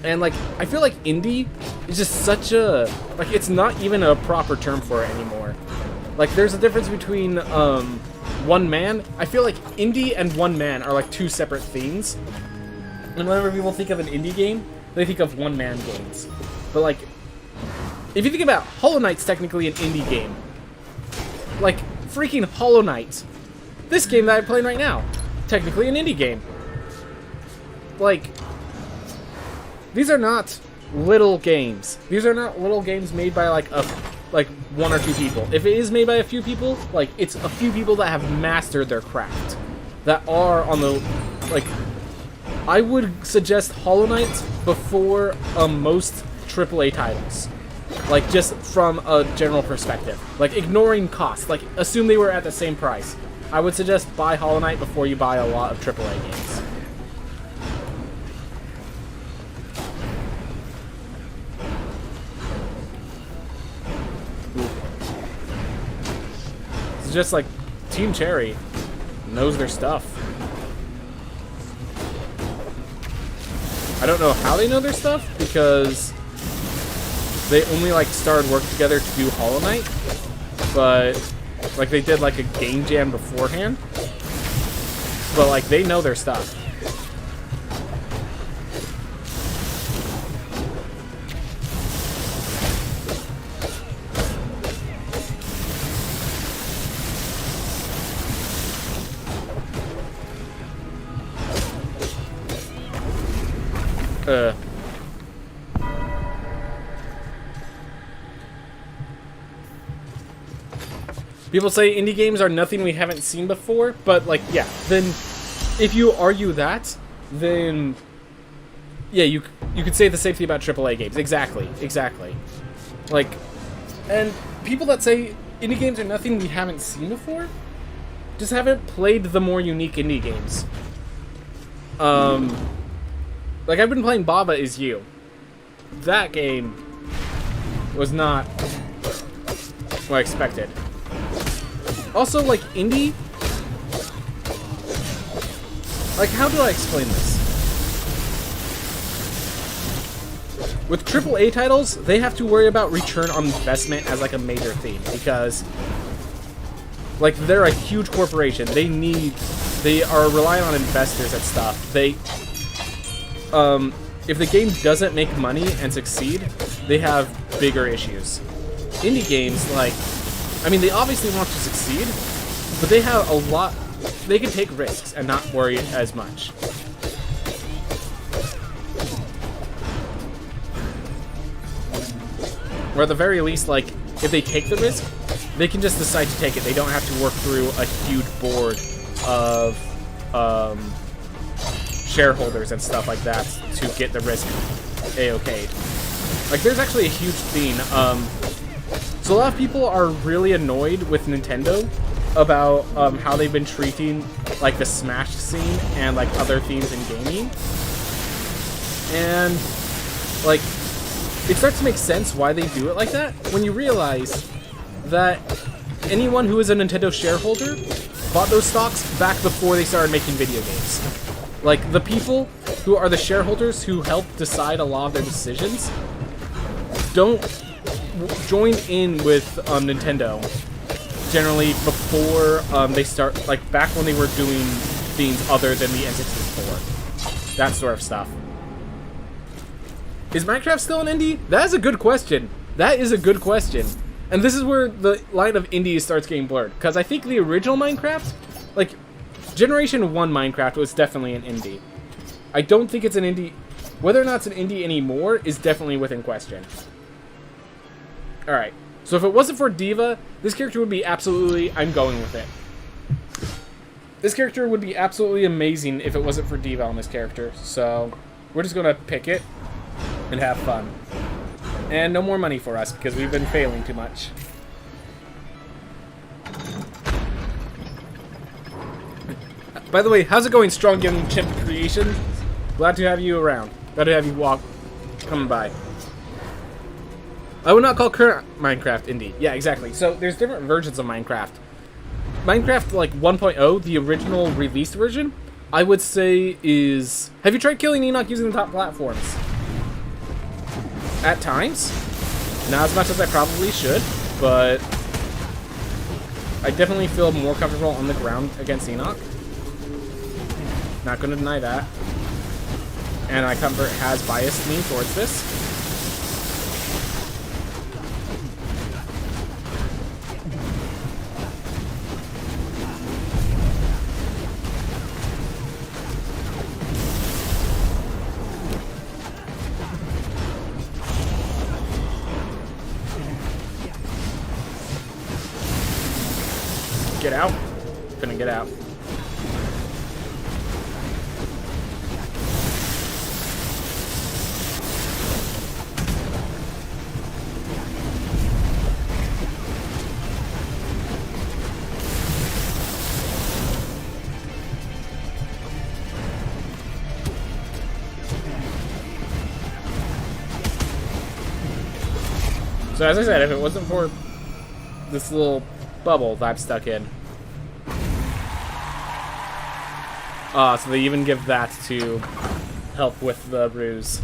And like, I feel like indie is just such a, like, it's not even a proper term for it anymore. Like, there's a difference between one man. I feel like indie and one man are like two separate things. And whenever people think of an indie game, they think of one-man games. But like, if you think about Hollow Knight's technically an indie game. Like, freaking Hollow Knight. This game that I'm playing right now, technically an indie game. Like, these are not little games. These are not little games made by like one or two people. If it is made by a few people, like, it's a few people that have mastered their craft. That are on the, like, I would suggest Hollow Knight before most AAA titles. Like, just from a general perspective. Like, ignoring cost. Like, assume they were at the same price. I would suggest buy Hollow Knight before you buy a lot of AAA games. It's just like Team Cherry knows their stuff. I don't know how they know their stuff because they only like started working together to do Hollow Knight, but like they did like a game jam beforehand. But like they know their stuff. People say indie games are nothing we haven't seen before, but like, yeah, then if you argue that, then yeah, you could say the same thing about AAA games. Exactly. Like, and people that say indie games are nothing we haven't seen before just haven't played the more unique indie games. Like, I've been playing Baba Is You. That game was not what I expected. Also, like, indie... Like, how do I explain this? With AAA titles, they have to worry about return on investment as, like, a major theme. Because, like, they're a huge corporation. They are relying on investors and stuff. If the game doesn't make money and succeed, they have bigger issues. Indie games, like, I mean, they obviously want to succeed, but they have a lot, they can take risks and not worry as much. Or at the very least, like, if they take the risk, they can just decide to take it. They don't have to work through a huge board of, shareholders and stuff like that to get the risk A-okayed. Like, there's actually a huge theme. So a lot of people are really annoyed with Nintendo about how they've been treating like the Smash scene and like other themes in gaming. And like, it starts to make sense why they do it like that when you realize that anyone who is a Nintendo shareholder bought those stocks back before they started making video games. Like, the people who are the shareholders who help decide a lot of their decisions don't join in with Nintendo generally before they start, like, back when they were doing things other than the N64. That sort of stuff. Is Minecraft still an indie? That is a good question. That is a good question. And this is where the line of indie starts getting blurred. Because I think the original Minecraft, like, Generation 1 Minecraft was definitely an indie. I don't think it's an indie. Whether or not it's an indie anymore is definitely within question. Alright, so if it wasn't for Diva, this character would be absolutely... I'm going with it. This character would be absolutely amazing if it wasn't for Diva on this character. So, we're just going to pick it and have fun. And no more money for us, because we've been failing too much. By the way, how's it going, Strong Young Chimp Creation? Glad to have you around. Glad to have you coming by. I would not call current Minecraft indie. Yeah, exactly. So there's different versions of Minecraft. Minecraft, like 1.0, the original released version, I would say is... Have you tried killing Enoch using the top platforms? At times. Not as much as I probably should, but I definitely feel more comfortable on the ground against Enoch. Not going to deny that. And my comfort has biased me towards this. Get out. Couldn't get out. So as I said, if it wasn't for this little bubble that I'm stuck in. So they even give that to help with the ruse.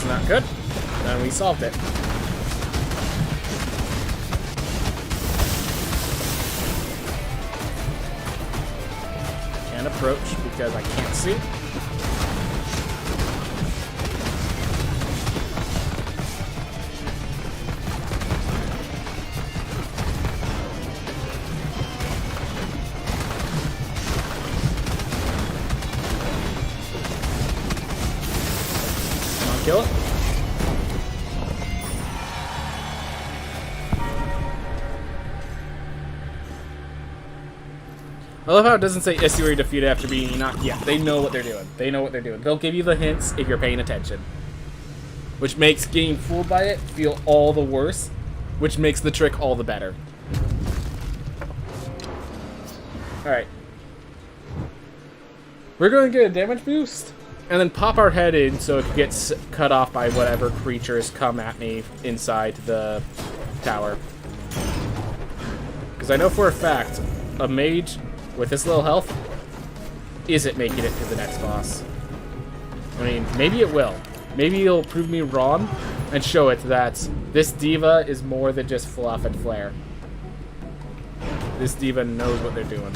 Not good. And we solved it. Can't approach because I can't see. Kill it. I love how it doesn't say issue or defeated after being knocked. Yeah, they know what they're doing. They know what they're doing. They'll give you the hints if you're paying attention. Which makes getting fooled by it feel all the worse. Which makes the trick all the better. Alright. We're going to get a damage boost. And then pop our head in so it gets cut off by whatever creatures come at me inside the tower. Because I know for a fact, a mage with this little health isn't making it to the next boss. I mean, maybe it will. Maybe it'll prove me wrong and show it that this diva is more than just fluff and flair. This diva knows what they're doing.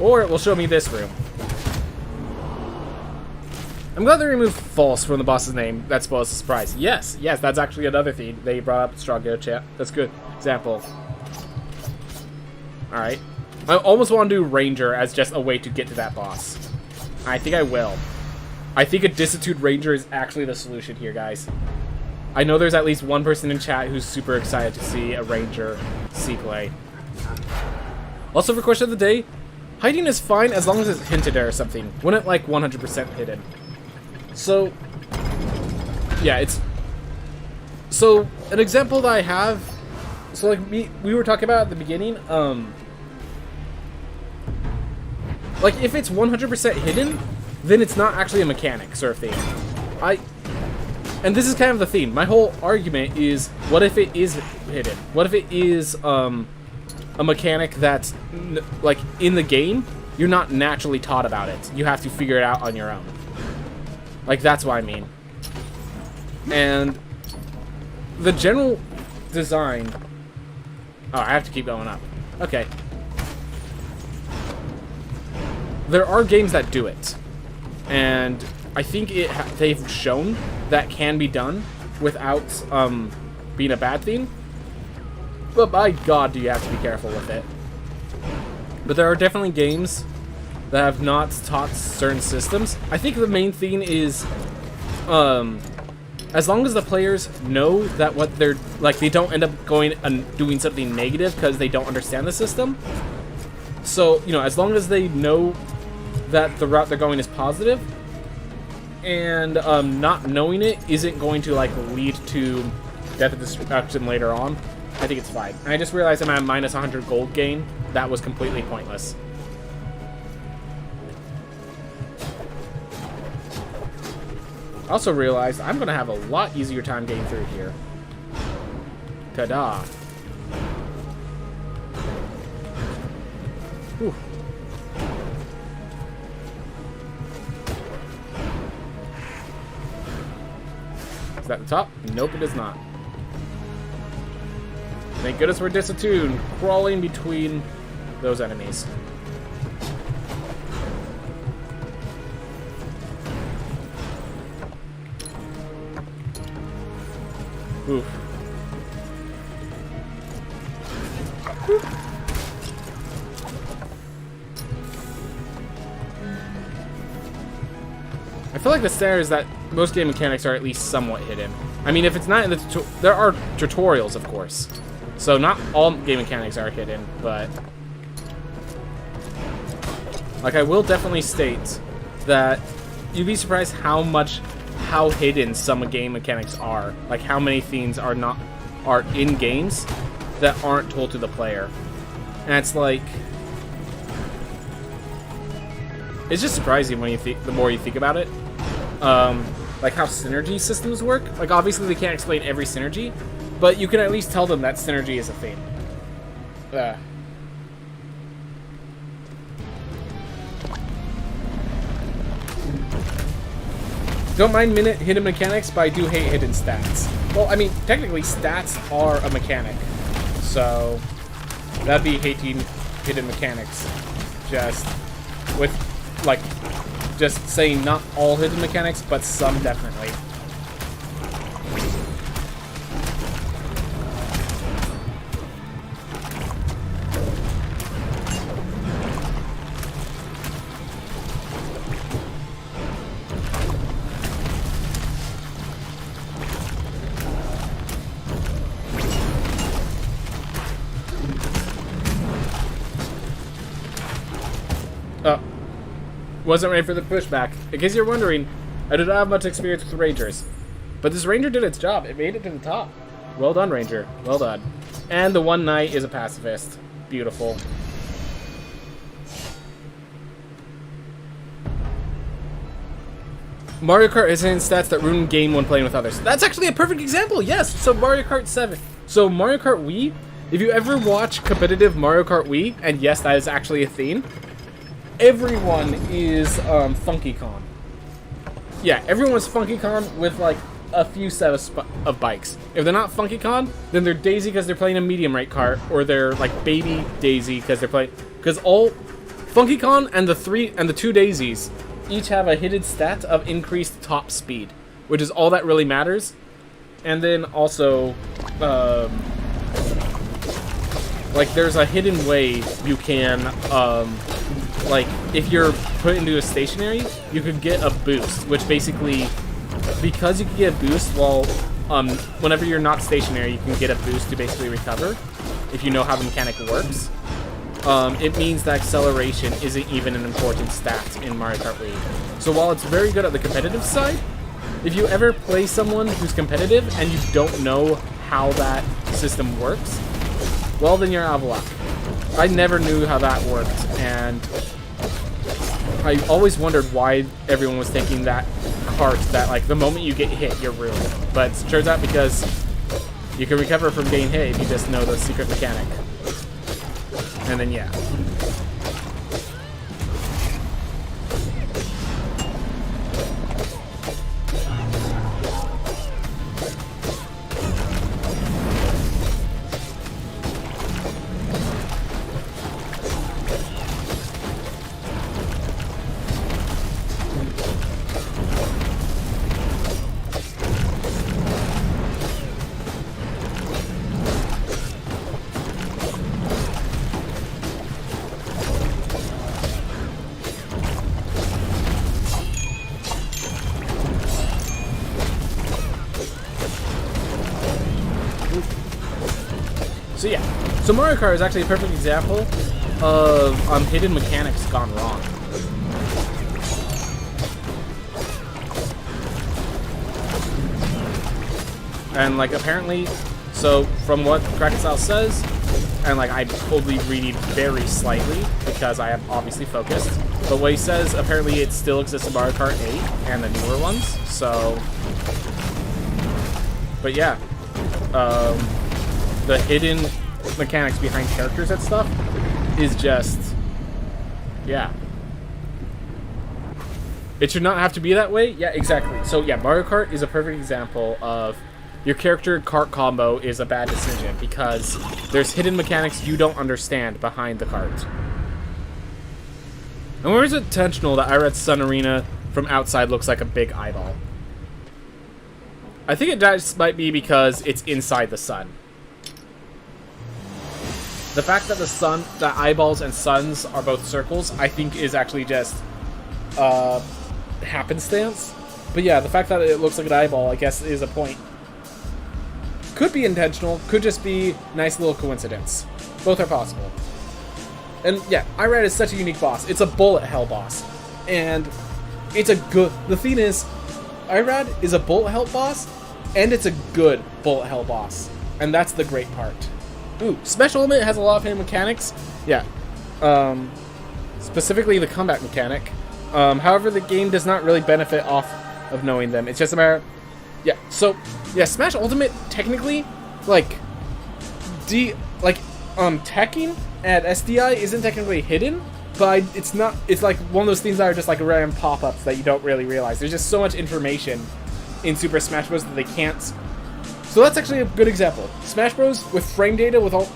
Or it will show me this room. I'm glad they removed false from the boss's name. That spoils the surprise. Yes, that's actually another thing they brought up. Strong go chat. That's good. Example. Alright. I almost want to do Ranger as just a way to get to that boss. I think I will. I think a Disitude Ranger is actually the solution here, guys. I know there's at least one person in chat who's super excited to see a Ranger C-play. Also, for question of the day, hiding is fine as long as it's hinted at or something. Wouldn't like 100% hidden. So, yeah, it's... So, an example that I have... So, like, we were talking about at the beginning, like, if it's 100% hidden, then it's not actually a mechanic sort of thing. And this is kind of the theme. My whole argument is, what if it is hidden? What if it is, a mechanic that's, like, in the game, you're not naturally taught about it. You have to figure it out on your own. Like, that's what I mean. And the general design... Oh, I have to keep going up. Okay. There are games that do it. And I think they've shown that can be done without being a bad thing. But by God, do you have to be careful with it. But there are definitely games that have not taught certain systems. I think the main thing is, as long as the players know that what they're, like, they don't end up going and doing something negative because they don't understand the system. So, you know, as long as they know that the route they're going is positive, and not knowing it isn't going to, like, lead to death of destruction later on, I think it's fine. And I just realized I'm at minus 100 gold gain. That was completely pointless. I also realized I'm going to have a lot easier time getting through here. Ta-da. Whew. Is that the top? Nope, it is not. Thank goodness we're disattuned, crawling between those enemies. Oof. I feel like the standard is that most game mechanics are at least somewhat hidden. I mean, if it's not in the there are tutorials, of course. So not all game mechanics are hidden, but like I will definitely state that you'd be surprised how hidden some game mechanics are. Like how many things are in games that aren't told to the player. And it's like, it's just surprising when the more you think about it. Like how synergy systems work. Like obviously they can't explain every synergy, but you can at least tell them that synergy is a thing. Don't mind hidden mechanics, but I do hate hidden stats. Well, I mean, technically stats are a mechanic, so that'd be hating hidden mechanics. Just with, like, just saying not all hidden mechanics, but some definitely. Wasn't ready for the pushback. In case you're wondering, I do not have much experience with Rangers. But this Ranger did its job. It made it to the top. Well done, Ranger. Well done. And the one knight is a pacifist. Beautiful. Mario Kart is in stats that ruin game when playing with others. That's actually a perfect example, yes! So Mario Kart 7. So Mario Kart Wii, if you ever watch competitive Mario Kart Wii, and yes, that is actually a theme, everyone is Funky Kong. Yeah, everyone's Funky Kong with like a few set of bikes. If they're not Funky Kong, then they're Daisy because they're playing a medium rate kart, or they're like Baby Daisy because they're playing. Because all Funky Kong and the two Daisies each have a hidden stat of increased top speed, which is all that really matters. And then also, like there's a hidden way you can like, if you're put into a stationary, you could get a boost, which basically, because you can get a boost while, whenever you're not stationary, you can get a boost to basically recover, if you know how the mechanic works. It means that acceleration isn't even an important stat in Mario Kart Wii. So while it's very good at the competitive side, if you ever play someone who's competitive and you don't know how that system works, well, then you're out of luck. I never knew how that worked, and I always wondered why everyone was taking that cart that, like, the moment you get hit, you're ruined. But it turns out because you can recover from getting hit if you just know the secret mechanic. And then, yeah. So yeah, so Mario Kart is actually a perfect example of hidden mechanics gone wrong. And like apparently, so from what Krakenstyle says, and like I'm totally reading very slightly because I am obviously focused, but what he says, apparently it still exists in Mario Kart 8 and the newer ones, so, but yeah, the hidden mechanics behind characters and stuff is just, yeah. It should not have to be that way. Yeah, exactly. So yeah, Mario Kart is a perfect example of your character cart combo is a bad decision because there's hidden mechanics you don't understand behind the cart. And where is it intentional that Iret's Sun Arena from outside looks like a big eyeball? I think it just might be because it's inside the sun. The fact that the sun, that eyeballs and suns are both circles, I think is actually just happenstance. But yeah, the fact that it looks like an eyeball, I guess, is a point. Could be intentional, could just be nice little coincidence. Both are possible. And yeah, Irad is such a unique boss. It's a bullet hell boss. And it's a good... The thing is, Irad is a bullet hell boss, and it's a good bullet hell boss. And that's the great part. Ooh, Special Limit has a lot of hidden mechanics. Yeah. Specifically the combat mechanic. However, the game does not really benefit off of knowing them. It's just a matter... Yeah, so... Yeah, Smash Ultimate, technically, like... teching at SDI isn't technically hidden, but it's not... It's like one of those things that are just like random pop-ups that you don't really realize. There's just so much information in Super Smash Bros. That they can't... So that's actually a good example. Smash Bros. With frame data with all...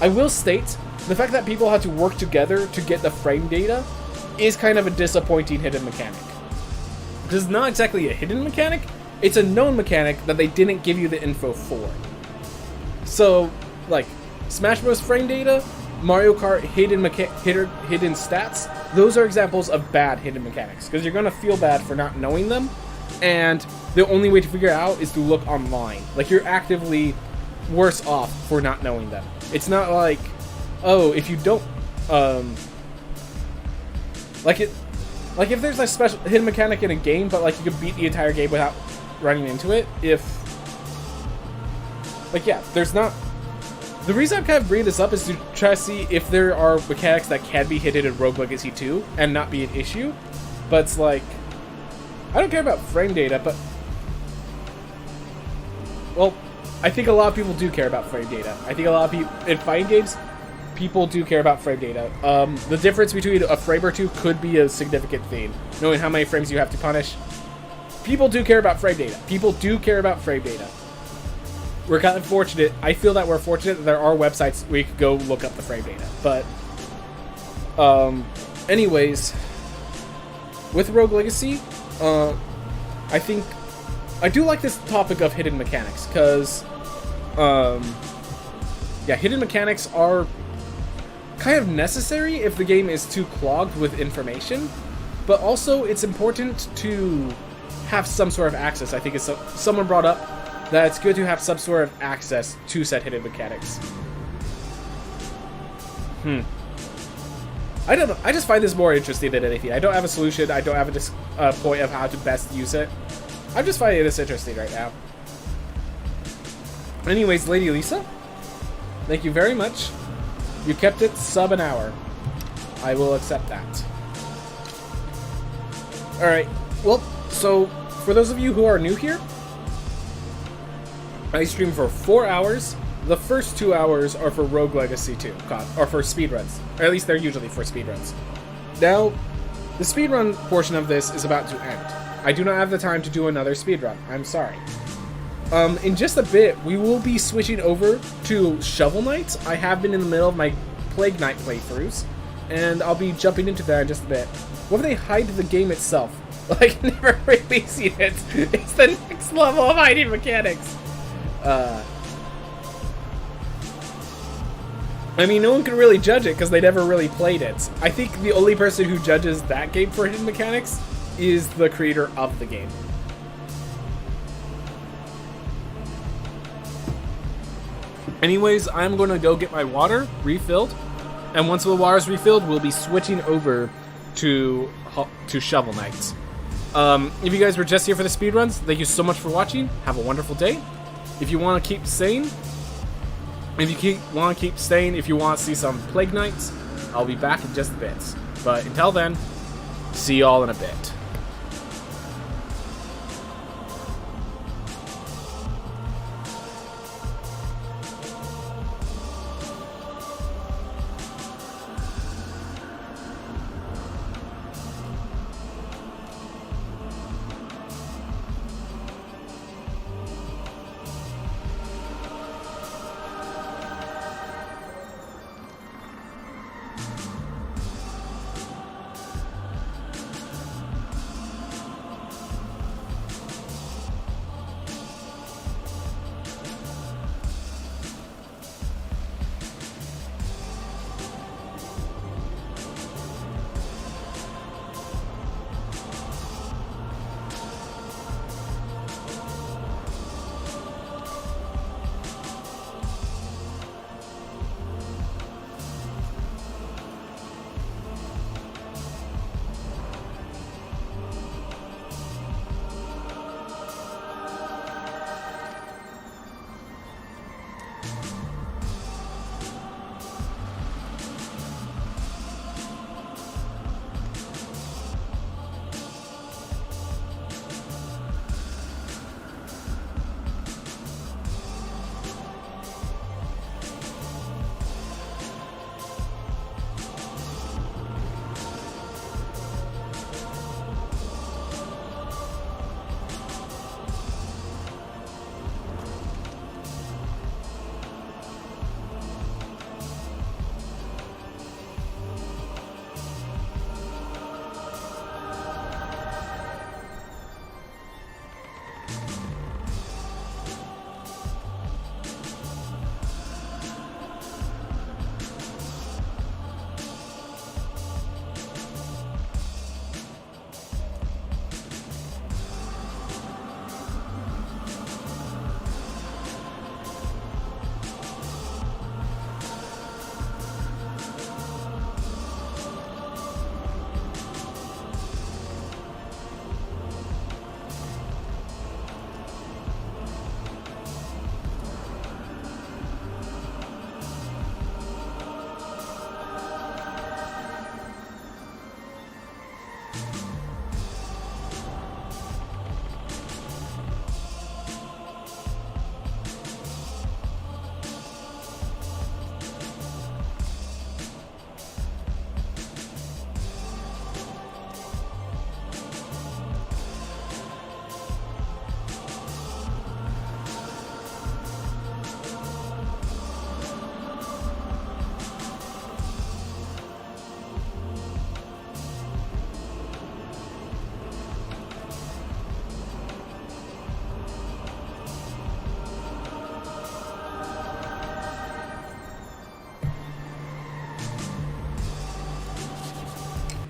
I will state, the fact that people had to work together to get the frame data is kind of a disappointing hidden mechanic. Because it's not exactly a hidden mechanic, it's a known mechanic that they didn't give you the info for. So, like, Smash Bros. Frame data, Mario Kart hidden stats, those are examples of bad hidden mechanics. Because you're going to feel bad for not knowing them, and the only way to figure it out is to look online. Like, you're actively worse off for not knowing them. It's not like, oh, if you don't, like if there's a special hidden mechanic in a game, but like you can beat the entire game without running into it, there's not... The reason I'm kind of bringing this up is to try to see if there are mechanics that can be hidden in Rogue Legacy 2 and not be an issue. But it's like, I don't care about frame data, but... Well, I think a lot of people do care about frame data. I think a lot of people, in fighting games, people do care about frame data. The difference between a frame or two could be a significant thing. Knowing how many frames you have to punish. People do care about frame data. People do care about frame data. We're kind of fortunate. I feel that we're fortunate that there are websites where you could go look up the frame data. But, anyways, with Rogue Legacy, I think I do like this topic of hidden mechanics, because, yeah, hidden mechanics are kind of necessary if the game is too clogged with information, but also it's important to have some sort of access. I think it's someone brought up that it's good to have some sort of access to said hidden mechanics. I don't know. I just find this more interesting than anything. I don't have a solution. I don't have a point of how to best use it. I'm just finding this interesting right now. Anyways, Lady Lisa, thank you very much. You kept it sub an hour. I will accept that. Alright, well, so for those of you who are new here, I stream for 4 hours. The first 2 hours are for Rogue Legacy 2, or for speedruns. Or at least they're usually for speedruns. Now, the speedrun portion of this is about to end. I do not have the time to do another speedrun. I'm sorry. In just a bit, we will be switching over to Shovel Knight. I have been in the middle of my Plague Knight playthroughs, and I'll be jumping into that in just a bit. What if they hide the game itself? Like, never releasing it. It's the next level of hiding mechanics. I mean, no one can really judge it because they never really played it. I think the only person who judges that game for hidden mechanics is the creator of the game. Anyways, I'm going to go get my water refilled, and once the water is refilled, we'll be switching over to Shovel Knight. If you guys were just here for the speedruns, thank you so much for watching. Have a wonderful day. If you want to keep staying, if you want to see some Plague Knights, I'll be back in just a bit. But until then, see y'all in a bit.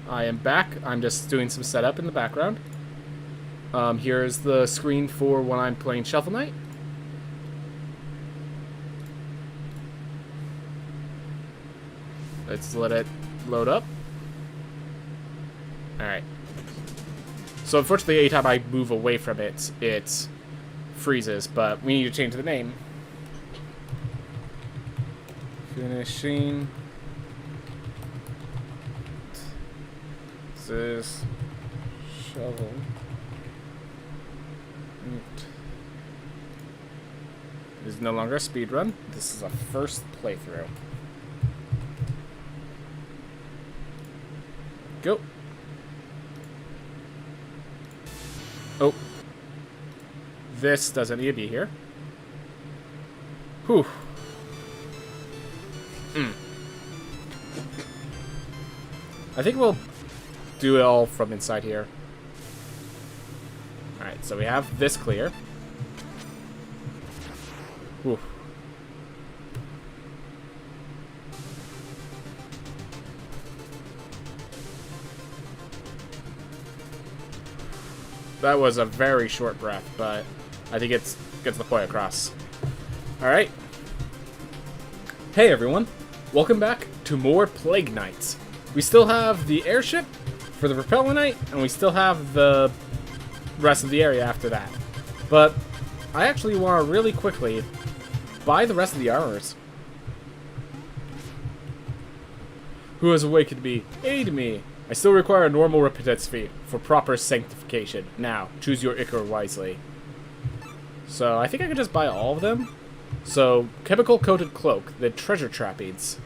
I am back. I'm just doing some setup in the background. Here's the screen for when I'm playing Shovel Knight. Let's let it load up. Alright. So unfortunately, anytime I move away from it, it freezes, but we need to change the name. Finishing. This is Shovel Knight. It is no longer a speedrun. This is a first playthrough. Go. Oh. This doesn't need to be here. Whew. I think we'll do it all from inside here. Alright, so we have this clear. Whew. That was a very short breath, but I think it gets the point across. Alright. Hey everyone, welcome back to more Plague Nights. We still have the airship for the Repellent Knight, and we still have the rest of the area after that. But I actually want to really quickly buy the rest of the armors. Who has awakened me? Aid me! I still require a normal repentance fee for proper sanctification. Now, choose your Ichor wisely. So, I think I could just buy all of them. So, chemical coated cloak, the treasure trappings.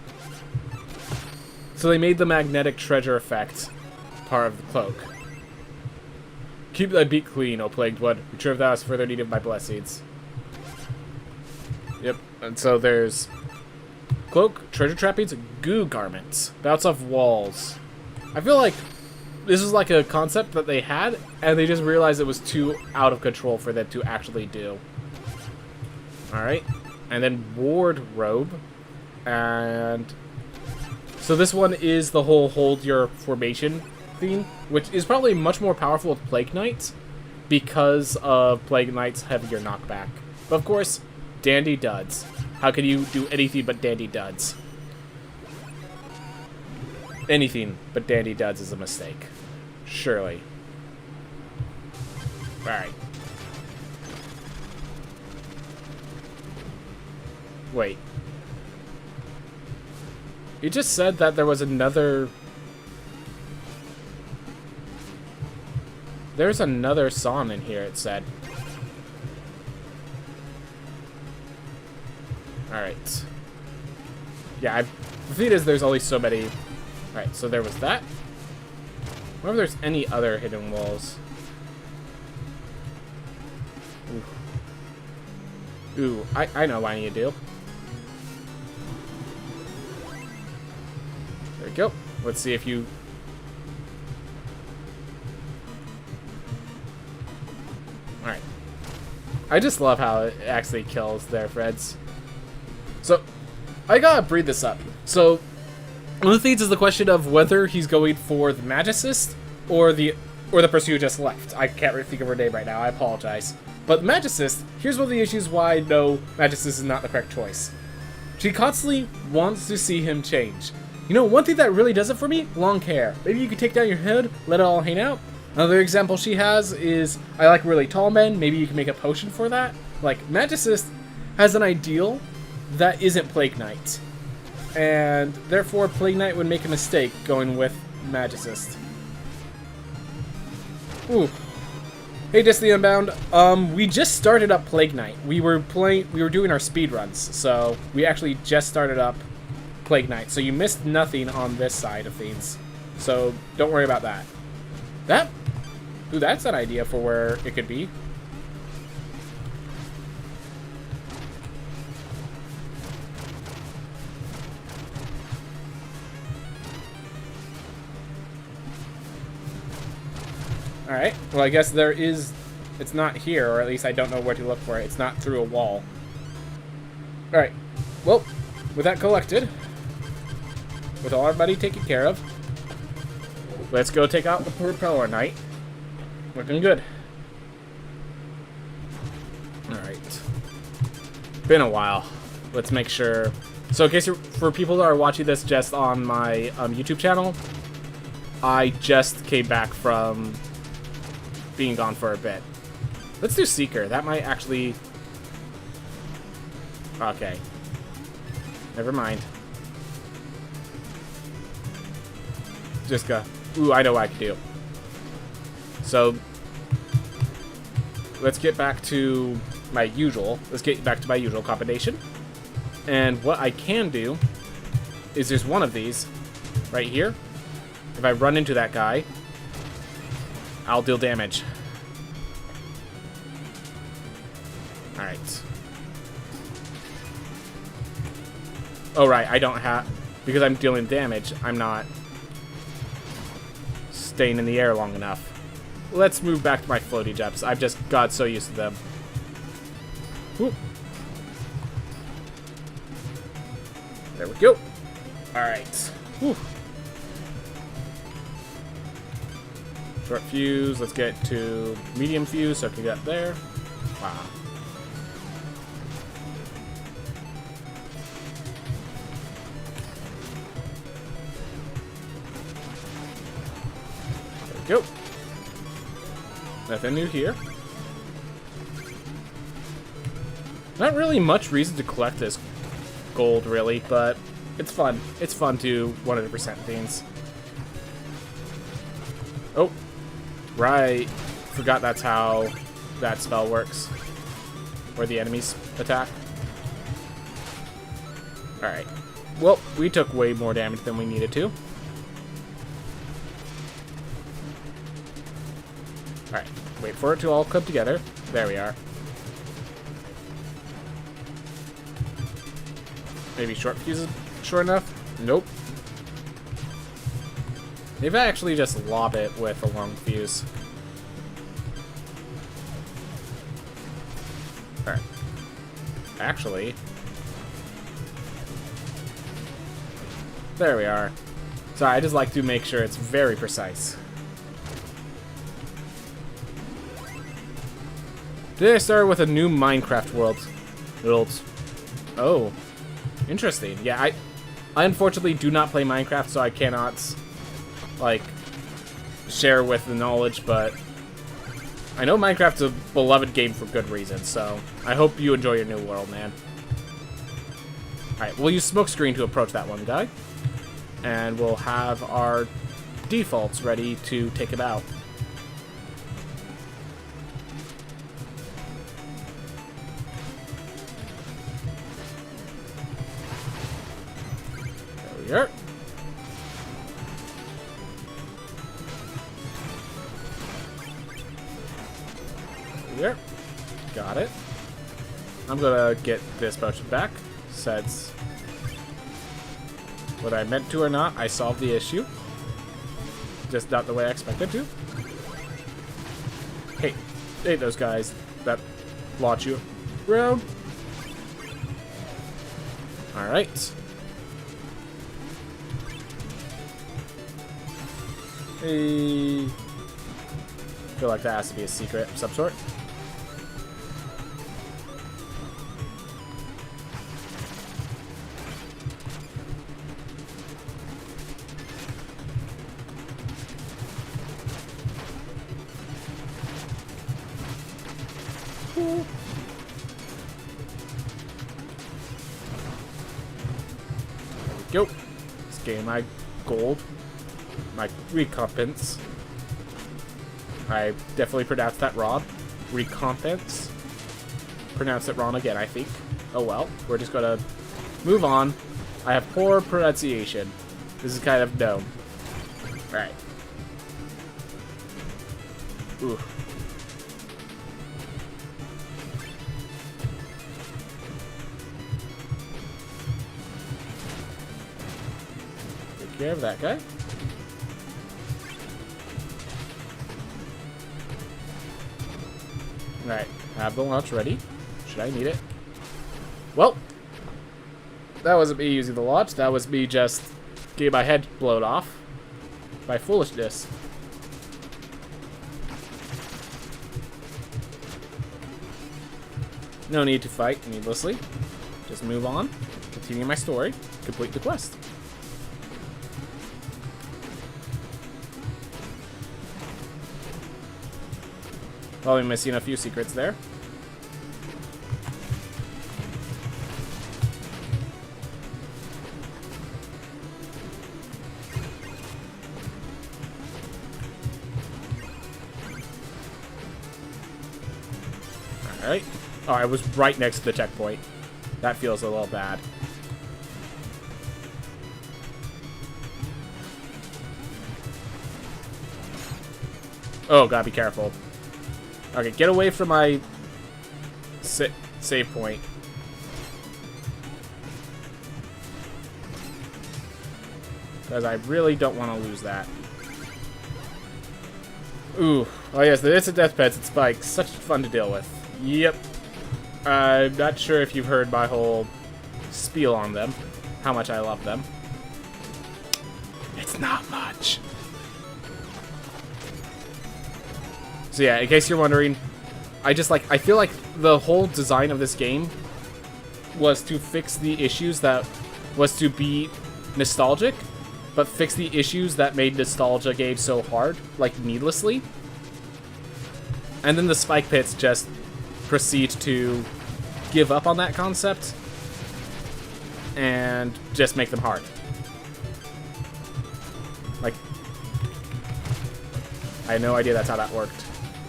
So they made the magnetic treasure effect part of the cloak. Keep thy beak clean, O plagued one. Retrieve thou as further needed by blessings. Yep, and so there's cloak, treasure trappings, goo garments, bounce off walls. I feel like this was like a concept that they had, and they just realized it was too out of control for them to actually do. Alright, and then wardrobe, and so this one is the whole hold your formation theme, which is probably much more powerful with Plague Knights because of Plague Knight's heavier knockback. But of course, dandy duds. How can you do anything but dandy duds? Anything but dandy duds is a mistake. Surely. Alright. Wait. You just said that there was another... There's another song in here, it said. Alright. Yeah, the thing is, there's only so many... Alright, so there was that. I wonder if there's any other hidden walls. Ooh, I know what I need to do. There we go. Let's see if you... Alright. I just love how it actually kills their Freds. So, I gotta breed this up. So, one of the things is the question of whether he's going for the Magicist or the person who just left. I can't really think of her name right now, I apologize. But the Magicist, here's one of the issues why I know Magicist is not the correct choice. She constantly wants to see him change. You know, one thing that really does it for me? Long hair. Maybe you could take down your head, let it all hang out. Another example she has is, I like really tall men, maybe you can make a potion for that. Like, Magicist has an ideal that isn't Plague Knight. And therefore, Plague Knight would make a mistake going with Magicist. Ooh. Hey Disney Unbound, we just started up Plague Knight. We were doing our speedruns, so we actually just started up Plague Knight. So you missed nothing on this side of things. So don't worry about that. Ooh, that's an idea for where it could be. Alright, well I guess there is... It's not here, or at least I don't know where to look for it. It's not through a wall. Alright, well, with that collected, with all our money taken care of, Let's go take out the propeller knight. Looking good. Alright. Been a while. Let's make sure. So in case for people that are watching this just on my YouTube channel, I just came back from being gone for a bit. Let's do Seeker. That might actually... Okay. Never mind. Just go. Ooh, I know what I can do. So, let's get back to my usual. Let's get back to my usual combination. And what I can do is there's one of these right here. If I run into that guy, I'll deal damage. Alright. Oh, right. I don't have... Because I'm dealing damage, I'm not staying in the air long enough. Let's move back to my floaty jets. I've just got so used to them. Whoop. There we go. Alright. Short fuse. Let's get to medium fuse so I can get there. Wow. There we go. Nothing new here. Not really much reason to collect this gold, really, but it's fun. It's fun to 100% things. Oh, right. Forgot that's how that spell works. Where the enemies attack. Alright. Well, we took way more damage than we needed to. Alright. Wait for it to all come together. There we are. Maybe short fuse is short enough? Nope. Maybe I actually just lob it with a long fuse. Alright. Actually... There we are. Sorry, I just like to make sure it's very precise. Today I started with a new Minecraft world. Oh. Interesting. Yeah, I unfortunately do not play Minecraft, so I cannot, like, share with the knowledge, but I know Minecraft's a beloved game for good reason, so I hope you enjoy your new world, man. Alright, we'll use smokescreen to approach that one guy, and we'll have our defaults ready to take him out. Here. Here. Got it. I'm gonna get this potion back, since whether I meant to or not, I solved the issue. Just not the way I expected to. Hey, hey, those guys that launch you around. Alright. I feel like that has to be a secret of some sort. There we go. Let's gain my gold. My recompense. I definitely pronounced that wrong. Recompense. Pronounce it wrong again, I think. Oh well. We're just gonna move on. I have poor pronunciation. This is kind of known. Alright. Ooh. Take care of that guy. Alright, have the launch ready. Should I need it? Well, that wasn't me using the launch. That was me just getting my head blown off. by foolishness. No need to fight needlessly. Just move on, continue my story, complete the quest. Probably missing a few secrets there. Alright. Oh, I was right next to the checkpoint. That feels a little bad. Oh, gotta be careful. Okay, get away from my save point. Because I really don't want to lose that. Ooh. Oh yes, the instant death pets and spikes. Such fun to deal with. Yep. I'm not sure if you've heard my whole spiel on them. How much I love them. It's not much. So yeah, in case you're wondering, I feel like the whole design of this game was to fix the issues that was to be nostalgic, but fix the issues that made nostalgia games so hard, like needlessly. And then the spike pits just proceed to give up on that concept and just make them hard. Like, I had no idea that's how that worked.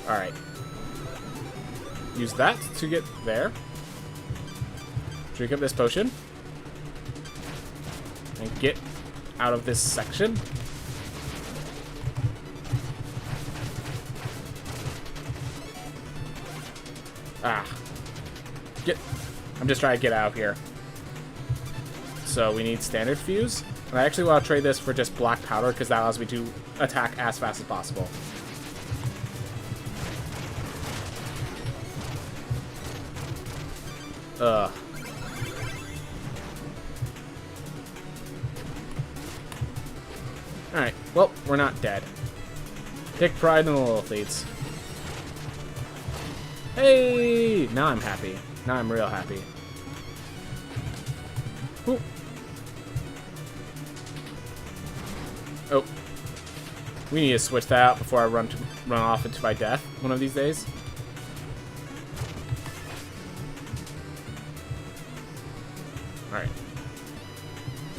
Alright. Use that to get there. Drink up this potion. And get out of this section. Ah. I'm just trying to get out of here. So we need standard fuse. And I actually want to trade this for just black powder because that allows me to attack as fast as possible. Ugh. Alright, well, we're not dead. Take pride in the little thieves. Hey! Now I'm happy. Now I'm real happy. Ooh. Oh. We need to switch that out before I run off into my death one of these days. Alright.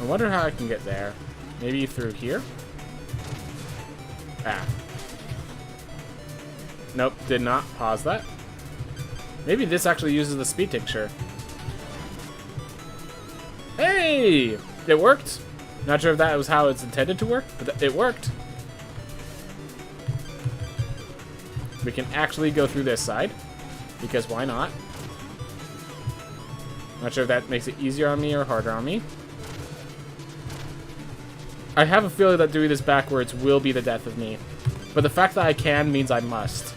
I wonder how I can get there. Maybe through here? Ah. Nope, did not pause that. Maybe this actually uses the speed tincture. Hey! It worked. Not sure if that was how it's intended to work, but it worked. We can actually go through this side, because why not? Not sure if that makes it easier on me or harder on me. I have a feeling that doing this backwards will be the death of me. But the fact that I can means I must.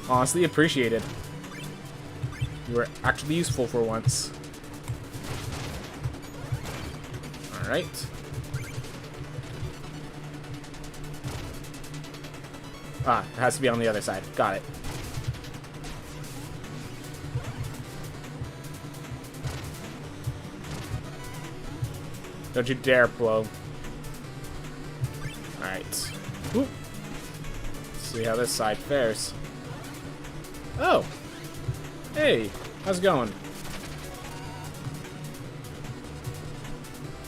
Honestly appreciated. You were actually useful for once. Alright. Ah, it has to be on the other side. Got it. Don't you dare blow. Alright. Let's see how this side fares. Oh! Hey! How's it going?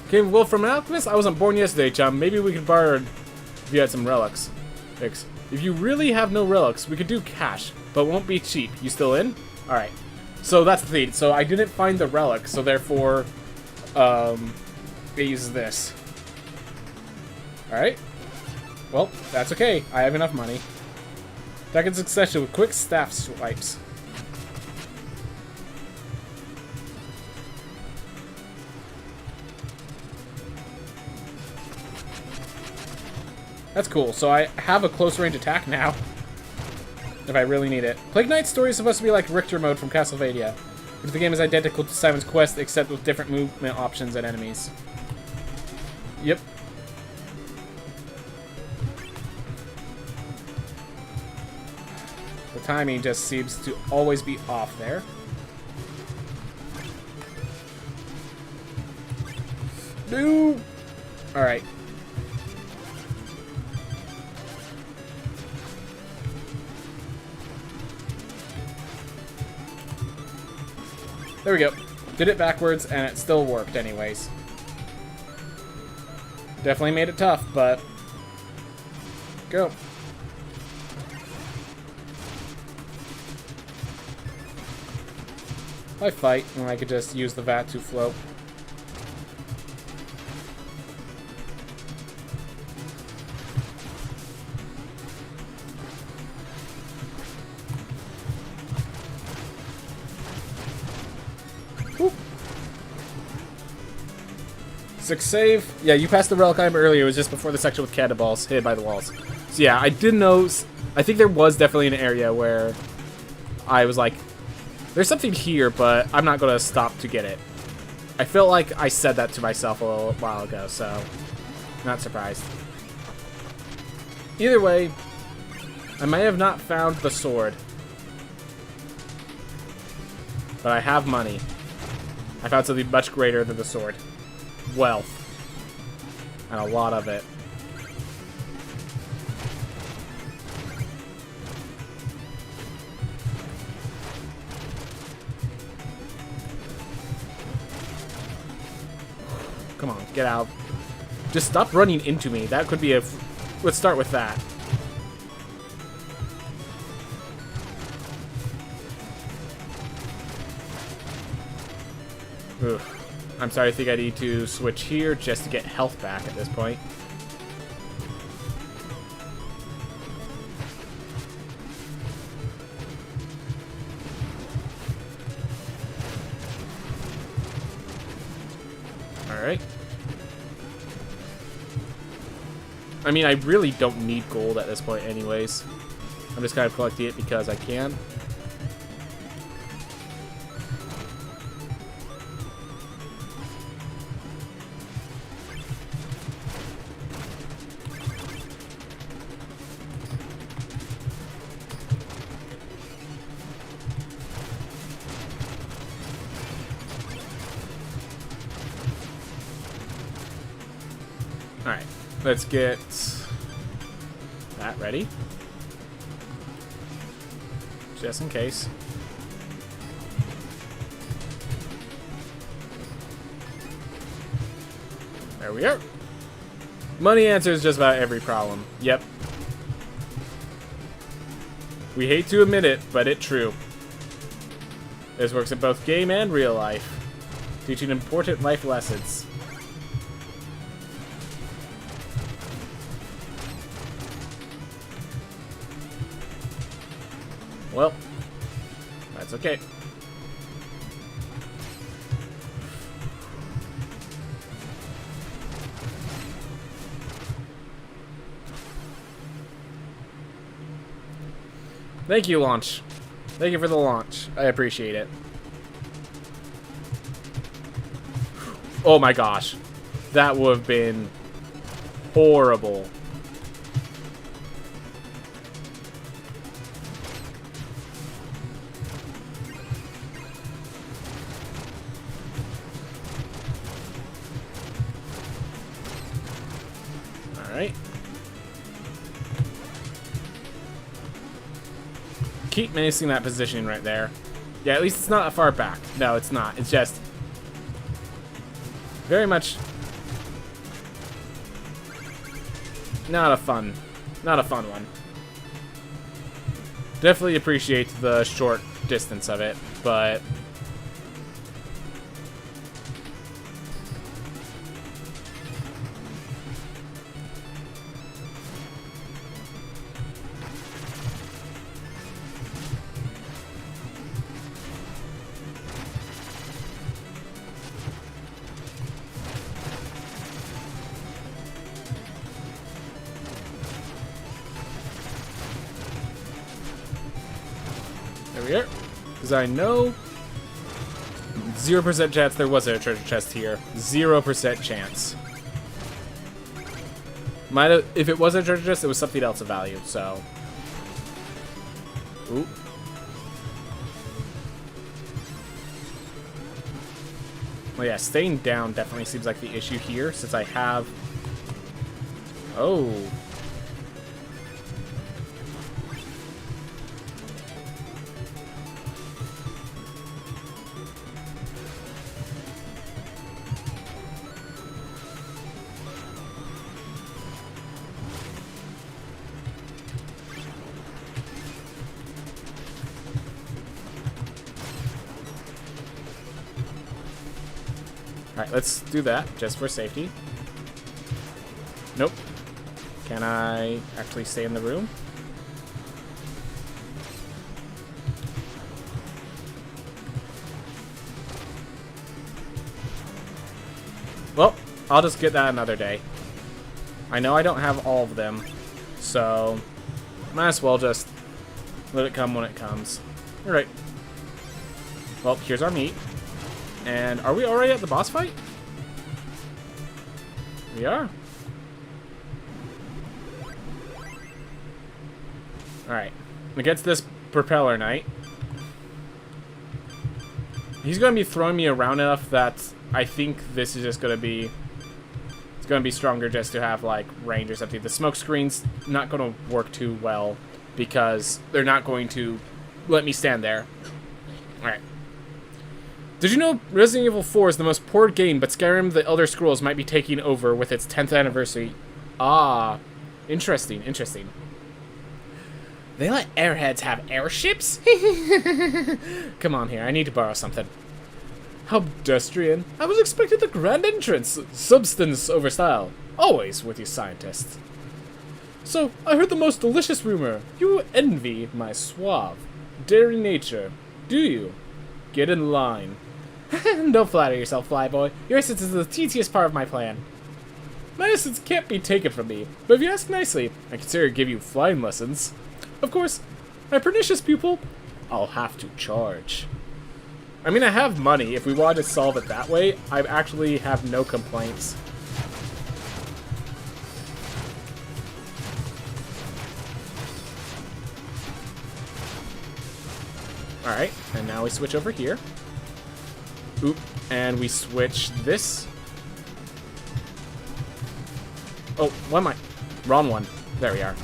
Came Wolf from an Alchemist? I wasn't born yesterday, chum. Maybe we could borrow if you had some relics. Fix. If you really have no relics, we could do cash, but won't be cheap. You still in? Alright. So that's the thing. So I didn't find the relic, so therefore, it uses this. Alright. Well, that's okay. I have enough money. Attack in succession with quick staff swipes. That's cool. So I have a close range attack now. If I really need it. Plague Knight's story is supposed to be like Richter mode from Castlevania. Which the game is identical to Simon's Quest, except with different movement options and enemies. Yep. The timing just seems to always be off there. No! Alright. There we go. Did it backwards, and it still worked anyways. Definitely made it tough, but... Go. I fight, and I could just use the vat to float. Six save. Yeah, you passed the relic item earlier. It was just before the section with cannonballs hid by the walls. So yeah, I did know. I think there was definitely an area where I was like, there's something here, but I'm not going to stop to get it. I felt like I said that to myself a little while ago, so not surprised. Either way, I may have not found the sword, but I have money. I found something much greater than the sword. Wealth. And a lot of it. Come on, get out. Just stop running into me. That could be a... Let's start with that. Ugh. I'm sorry, I think I need to switch here just to get health back at this point. Alright. I mean, I really don't need gold at this point anyways. I'm just kind of collecting it because I can. Alright, let's get that ready. Just in case. There we are. Money answers just about every problem. Yep. We hate to admit it, but it's true. This works in both game and real life, teaching important life lessons. Well, that's okay. Thank you, launch. Thank you for the launch. I appreciate it. Oh my gosh. That would have been horrible. Alright. Keep missing that positioning right there. Yeah, at least it's not that far back. No, it's not. It's just very much not a fun one. Definitely appreciate the short distance of it, but we are. Because I know 0% chance there was a treasure chest here. 0% chance. Might have, if it was a treasure chest, it was something else of value, so. Ooh. Well, yeah, staying down definitely seems like the issue here, since I have... Oh. Alright, let's do that, just for safety. Nope. Can I actually stay in the room? Well, I'll just get that another day. I know I don't have all of them, so might as well just let it come when it comes. Alright. Well, here's our meat. And are we already at the boss fight? We are. Alright. Against this propeller knight. He's going to be throwing me around enough that I think this is just going to be... It's going to be stronger just to have, like, range or something. The smoke screen's not going to work too well because they're not going to let me stand there. Alright. Did you know Resident Evil 4 is the most ported game, but Skyrim The Elder Scrolls might be taking over with its 10th anniversary? Ah, interesting, interesting. They let airheads have airships? Come on here, I need to borrow something. How pedestrian. I was expecting the grand entrance. Substance over style. Always with you scientists. So, I heard the most delicious rumor. You envy my suave, daring nature. Do you? Get in line. Don't flatter yourself, Flyboy. Your essence is the tedious part of my plan. My essence can't be taken from me, but if you ask nicely, I consider give you flying lessons. Of course, my pernicious pupil, I'll have to charge. I mean, I have money. If we wanted to solve it that way, I actually have no complaints. Alright, and now we switch over here. Oop, and we switch this. Oh, what am I? Wrong one. There we are.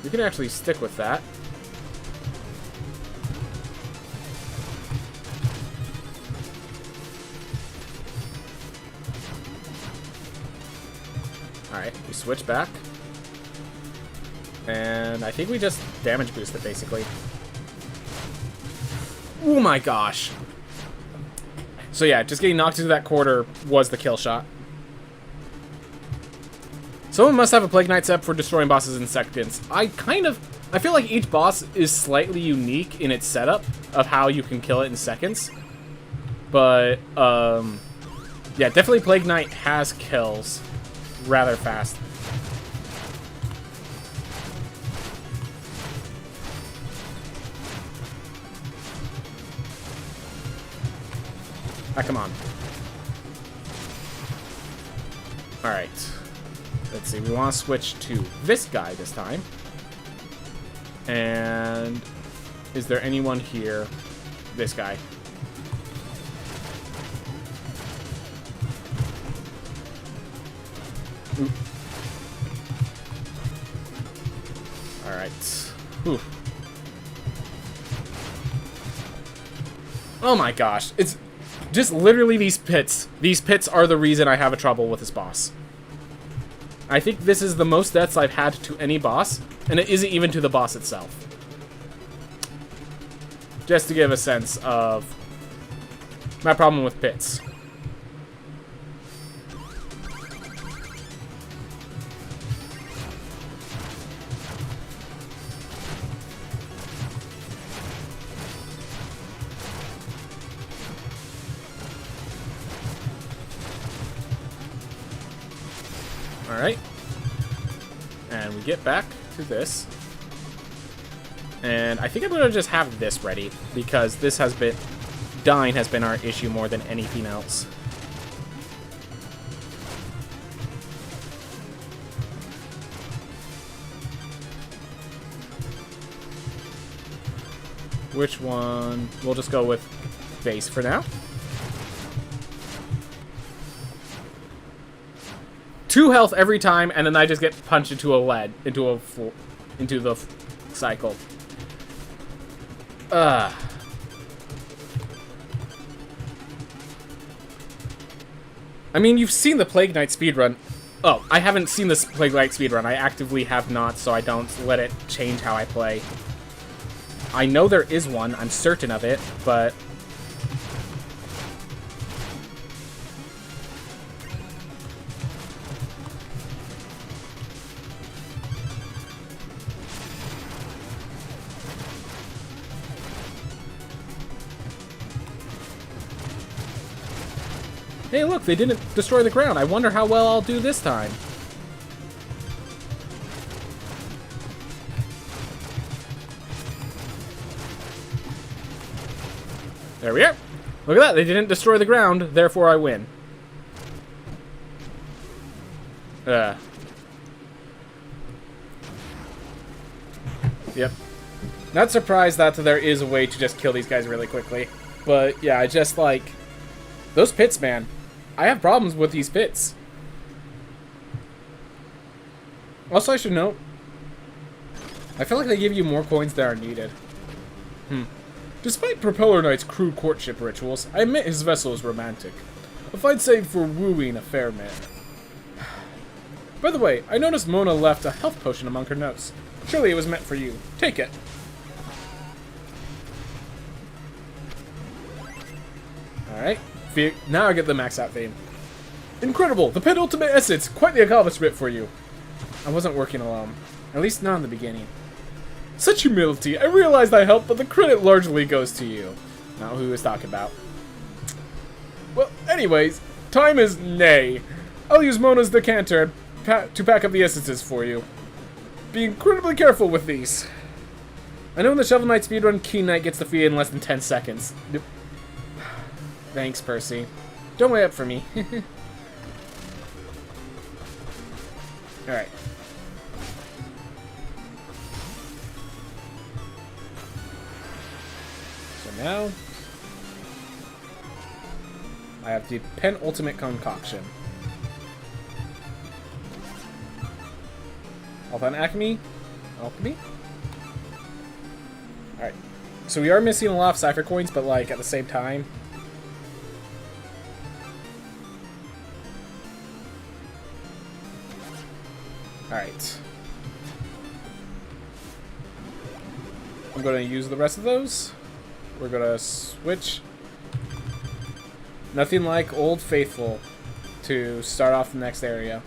We can actually stick with that. Alright, we switch back. And I think we just damage boost it, basically. Oh my gosh. So yeah, just getting knocked into that quarter was the kill shot. Someone must have a Plague Knight set for destroying bosses in seconds. I feel like each boss is slightly unique in its setup of how you can kill it in seconds. But, yeah, definitely Plague Knight has kills rather fast. Ah, come on. Alright. Let's see, we want to switch to this guy this time. And is there anyone here? This guy. Oop. Alright. Whew. Oh my gosh. It's just literally these pits. These pits are the reason I have a trouble with this boss. I think this is the most deaths I've had to any boss, and it isn't even to the boss itself. Just to give a sense of my problem with pits. Alright. And we get back to this. And I think I'm going to just have this ready, because this has been... dying has been our issue more than anything else. Which one? We'll just go with base for now. 2 health every time, and then I just get punched into a lead, into the cycle. I mean, you've seen the Plague Knight speedrun. Oh, I haven't seen this Plague Knight speedrun. I actively have not, so I don't let it change how I play. I know there is one. I'm certain of it, but... Hey, look, they didn't destroy the ground. I wonder how well I'll do this time. There we are. Look at that. They didn't destroy the ground, therefore I win. Yep. Not surprised that there is a way to just kill these guys really quickly. But, yeah, I just, like... Those pits, man. I have problems with these pits. Also, I should note, I feel like they give you more coins than are needed. Despite Propeller Knight's crude courtship rituals, I admit his vessel is romantic. A fine save for wooing a fair man. By the way, I noticed Mona left a health potion among her notes. Surely it was meant for you. Take it. Alright. Now I get the max out theme. Incredible! The penultimate essence! Quite the accomplishment for you! I wasn't working alone. At least not in the beginning. Such humility! I realized I helped, but the credit largely goes to you. Not who he was talking about. Well, anyways, time is nay. I'll use Mona's decanter to pack up the essences for you. Be incredibly careful with these. I know in the Shovel Knight speedrun, Keen Knight gets defeated in less than 10 seconds. Thanks, Percy. Don't wait up for me. Alright. So now... I have the penultimate concoction. Alpine Alchemy? Alright. So we are missing a lot of Cypher coins, but like at the same time... Alright. I'm going to use the rest of those. We're going to switch. Nothing like Old Faithful to start off the next area.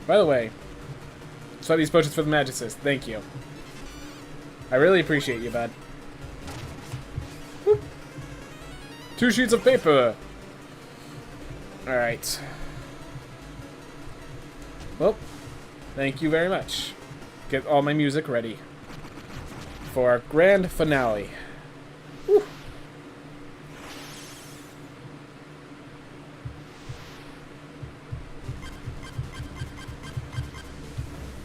By the way, swap these potions for the Magicist. Thank you. I really appreciate you, bud. Whoop. 2 sheets of paper. Alright. Well, thank you very much. Get all my music ready for our grand finale. Whew.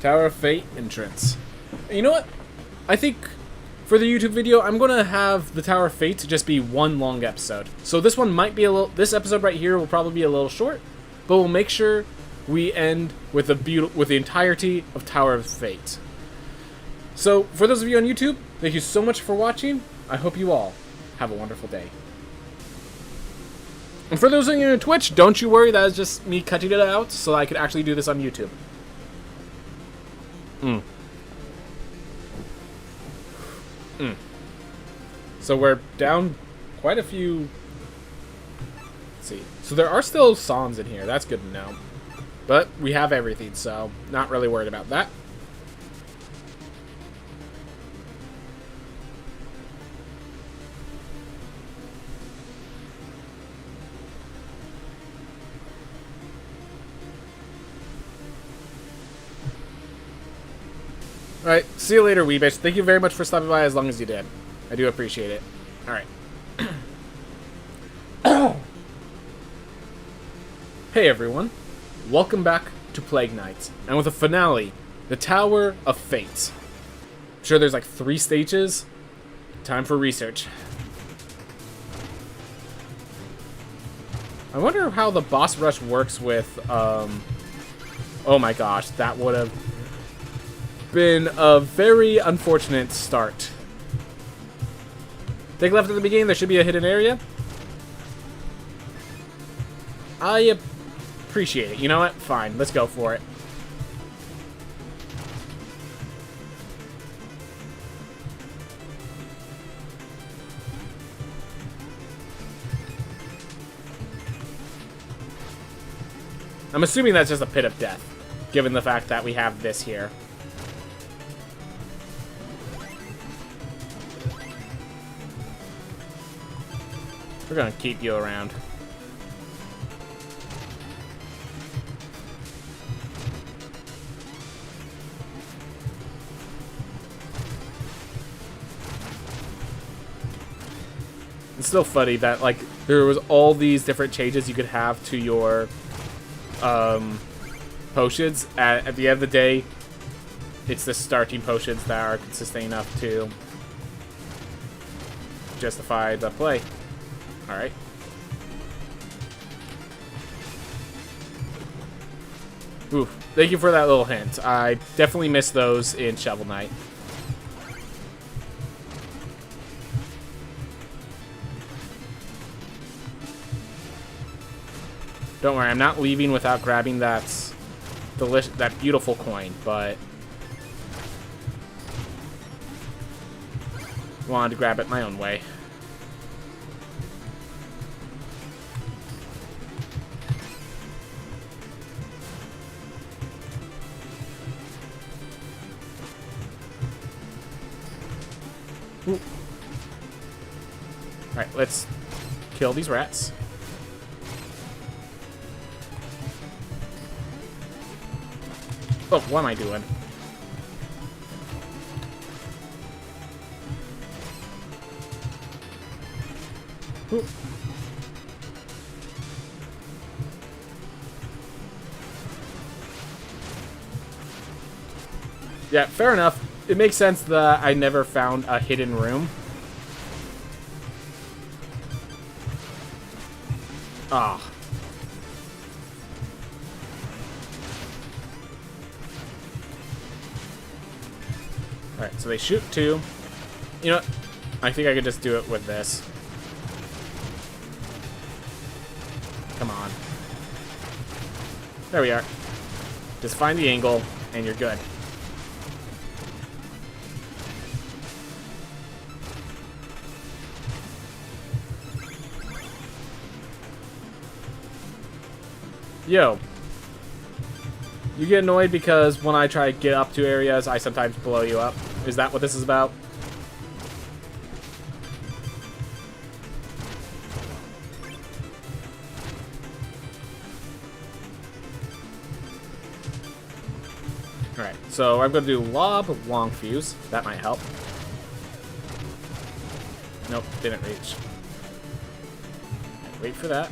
Tower of Fate entrance. You know what? I think for the YouTube video, I'm gonna have the Tower of Fate to just be one long episode. So this one might be a little. This episode right here will probably be a little short, but we'll make sure we end with the entirety of Tower of Fate. So, for those of you on YouTube, thank you so much for watching. I hope you all have a wonderful day. And for those of you on Twitch, don't you worry, that is just me cutting it out so I could actually do this on YouTube. So we're down quite a few... Let's see. So there are still songs in here, that's good to know. But we have everything, so not really worried about that. Alright, see you later, wee bitch. Thank you very much for stopping by as long as you did. I do appreciate it. Alright. Hey everyone. Welcome back to Plague Night. And with a finale, the Tower of Fate. I'm sure there's like 3 stages. Time for research. I wonder how the boss rush works with, oh my gosh, that would have been a very unfortunate start. Take left at the beginning, there should be a hidden area. I appreciate it. You know what? Fine, let's go for it. I'm assuming that's just a pit of death, given the fact that we have this here. We're gonna keep you around. It's still funny that, like, there was all these different changes you could have to your potions. At the end of the day, it's the starting potions that are consistent enough to justify the play. Alright. Ooh, thank you for that little hint. I definitely missed those in Shovel Knight. Don't worry, I'm not leaving without grabbing that beautiful coin, but wanted to grab it my own way. Ooh. Alright, let's kill these rats. Oh, what am I doing? Ooh. Yeah, fair enough. It makes sense that I never found a hidden room. Ah. Alright, so they shoot 2. You know what? I think I could just do it with this. Come on. There we are. Just find the angle, and you're good. Yo. You get annoyed because when I try to get up to areas, I sometimes blow you up. Is that what this is about? Alright, so I'm going to do lob, long fuse. That might help. Nope, didn't reach. Wait for that.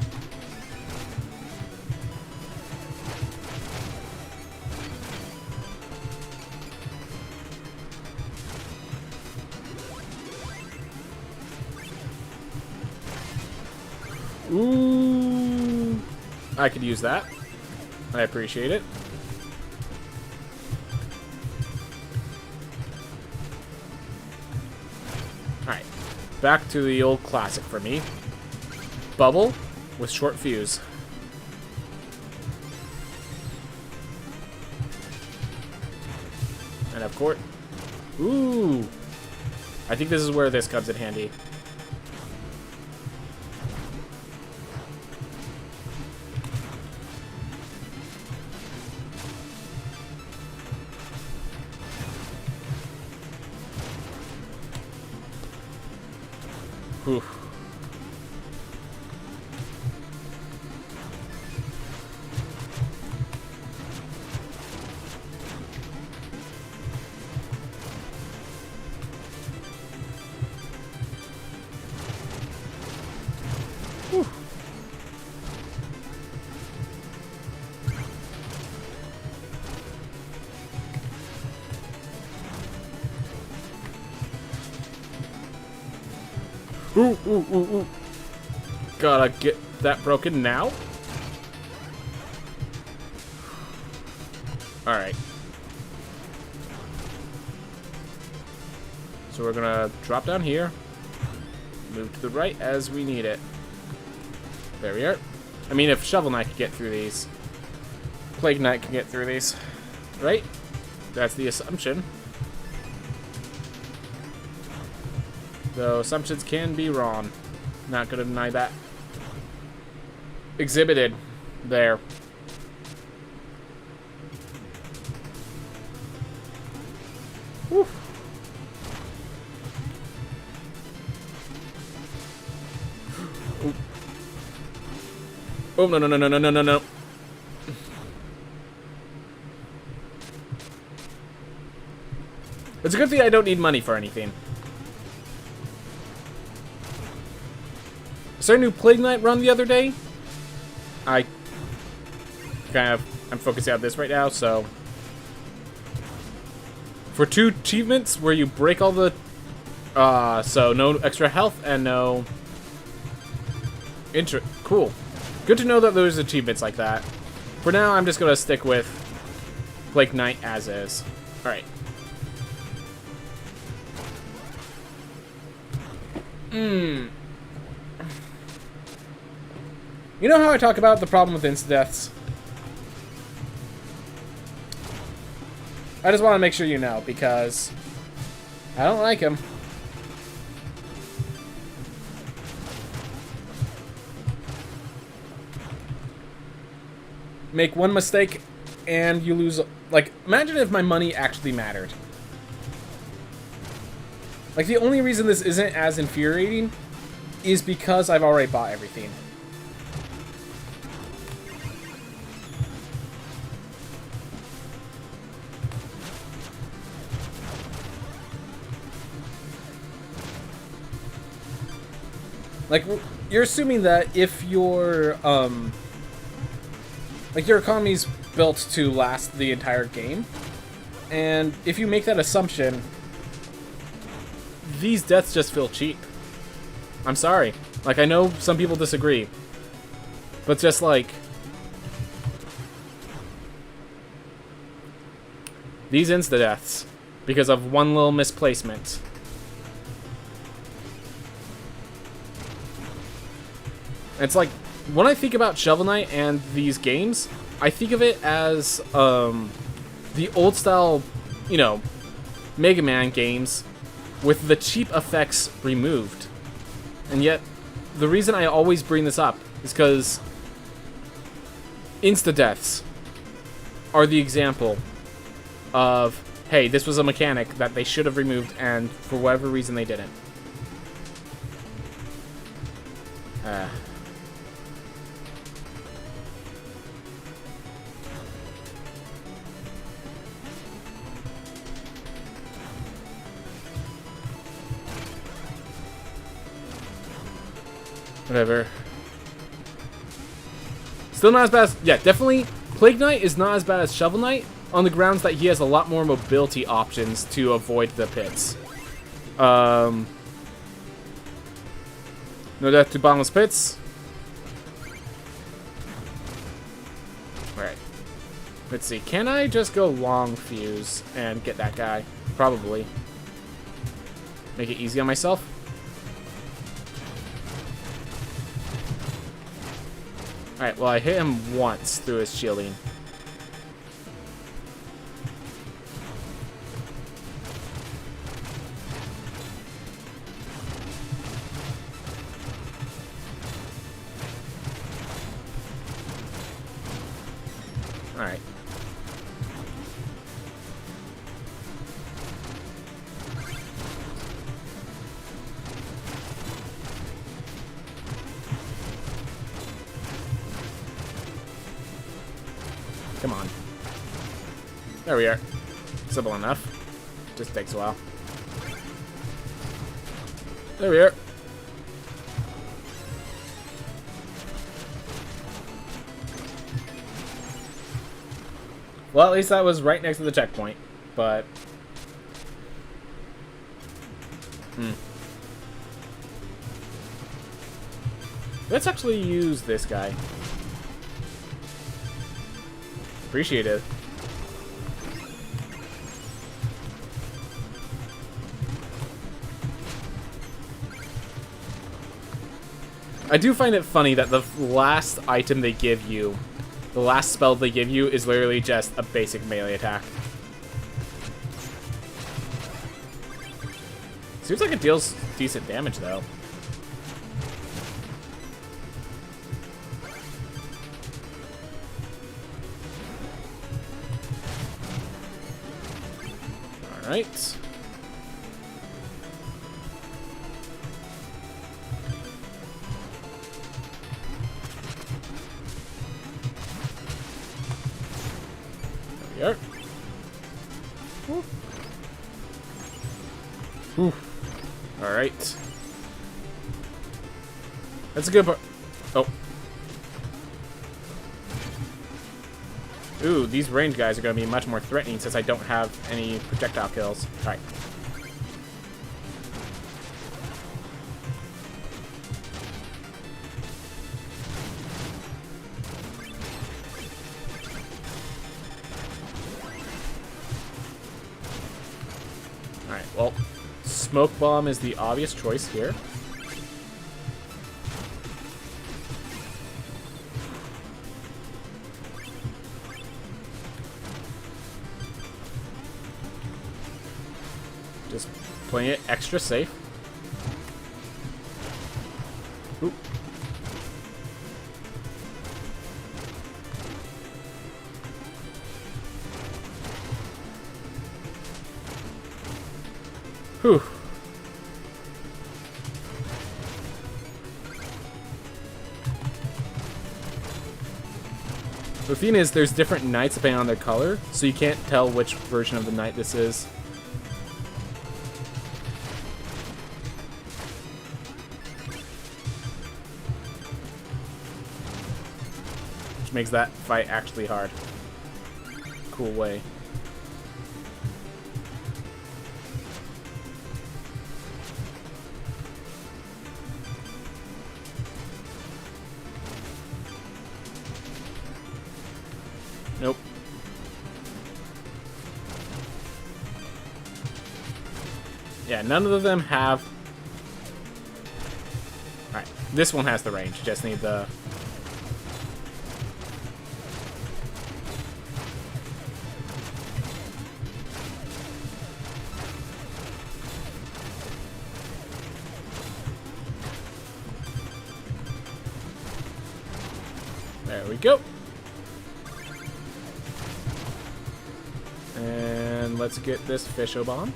Ooh, I could use that. I appreciate it. Alright, back to the old classic for me. Bubble with short fuse. And of course, ooh, I think this is where this comes in handy. Oof. Ooh, ooh, ooh, ooh. Gotta get that broken now. Alright. So we're gonna drop down here. Move to the right as we need it. There we are. I mean, if Shovel Knight could get through these, Plague Knight can get through these. Right? That's the assumption. Though assumptions can be wrong. Not gonna deny that. Exhibited. There. Woo. Oh, no, no, no, no, no, no, no, no. It's a good thing I don't need money for anything. Is there a new Plague Knight run the other day? I'm focusing on this right now, so. For 2 achievements where you break all the, so no extra health and no. Cool. Good to know that there's achievements like that. For now, I'm just gonna stick with Plague Knight as is. Alright. You know how I talk about the problem with insta-deaths? I just want to make sure you know, because I don't like them. Make one mistake and you lose. Like, imagine if my money actually mattered. Like, the only reason this isn't as infuriating is because I've already bought everything. Like, you're assuming that if your, like, your economy's built to last the entire game, and if you make that assumption, these deaths just feel cheap. I'm sorry. Like, I know some people disagree, but just, like, these insta-deaths, because of one little misplacement. It's like, when I think about Shovel Knight and these games, I think of it as the old style, you know, Mega Man games with the cheap effects removed. And yet, the reason I always bring this up is because insta-deaths are the example of, hey, this was a mechanic that they should have removed, and for whatever reason they didn't. Whatever. Still not as bad as... Yeah, definitely. Plague Knight is not as bad as Shovel Knight on the grounds that he has a lot more mobility options to avoid the pits. No death to bottomless pits. Alright. Let's see. Can I just go long fuse and get that guy? Probably. Make it easy on myself. Alright, well, I hit him once through his shielding. Alright. Come on. There we are. Simple enough. Just takes a while. There we are. Well, at least that was right next to the checkpoint, but... Let's actually use this guy. Appreciate it. I do find it funny that the last item they give you, the last spell they give you, is literally just a basic melee attack. Seems like it deals decent damage, though. Alright. There we are. Whew. Alright. That's a good part. Oh. Ooh, these range guys are going to be much more threatening since I don't have any projectile kills. Alright. Alright, well, Smoke Bomb is the obvious choice here. Just playing it extra safe. Oop. Whew. The thing is, there's different knights depending on their color, so you can't tell which version of the knight this is. Which makes that fight actually hard. Cool way. Nope. Yeah, none of them have... Alright, this one has the range. Just need the... There we go. And let's get this Fisho Bomb.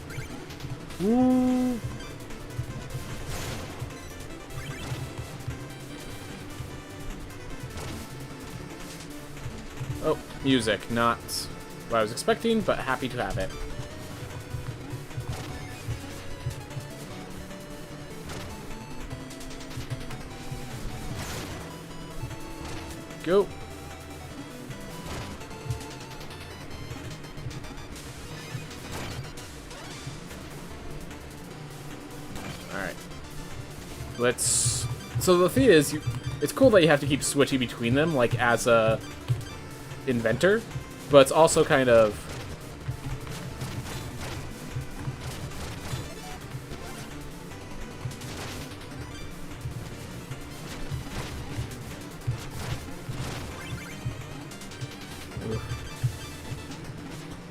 Woo! Oh, music. Not what I was expecting, but happy to have it. Go. Alright. Let's... So the thing is, it's cool that you have to keep switching between them, like, as a inventor, but it's also kind of...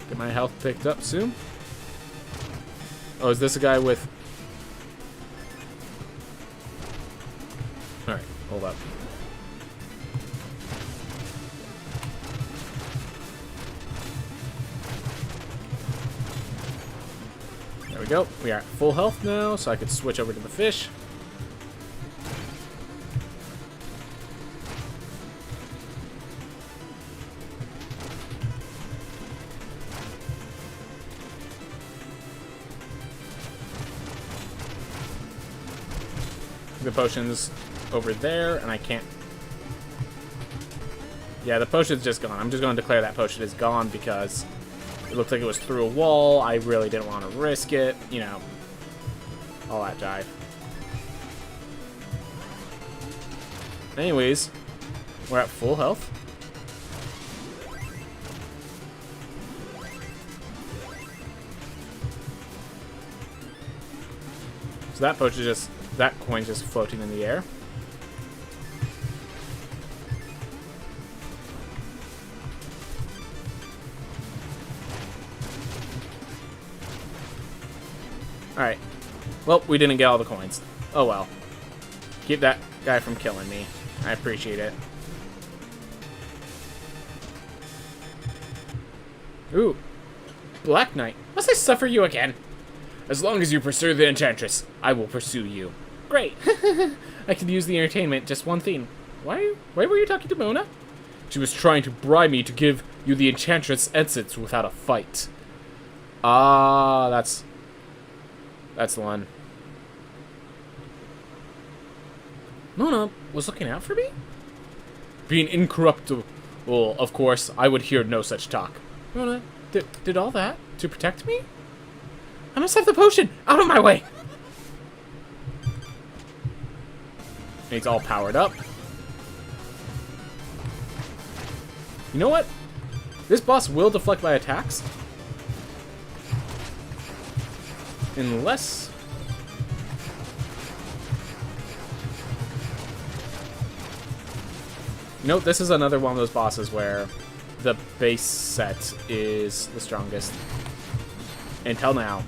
Get my health picked up soon. Oh, is this a guy with... Alright, hold up. There we go. We are at full health now, so I could switch over to the fish. The potion's over there, and I can't... Yeah, the potion's just gone. I'm just going to declare that potion is gone because it looked like it was through a wall. I really didn't want to risk it. You know, all that jive. Anyways, we're at full health. So that potion just, that coin's just floating in the air. Alright. Well, we didn't get all the coins. Oh well. Keep that guy from killing me. I appreciate it. Ooh. Black Knight. Must I suffer you again? As long as you pursue the Enchantress, I will pursue you. Great. I could use the entertainment, just one thing. Why were you talking to Mona? She was trying to bribe me to give you the Enchantress exits without a fight. Ah, that's the one. Mona was looking out for me? Being incorruptible, of course, I would hear no such talk. Mona, did all that to protect me? I must have the potion! Out of my way! It's all powered up. You know what? This boss will deflect my attacks. Unless... Nope, this is another one of those bosses where the base set is the strongest. Until now.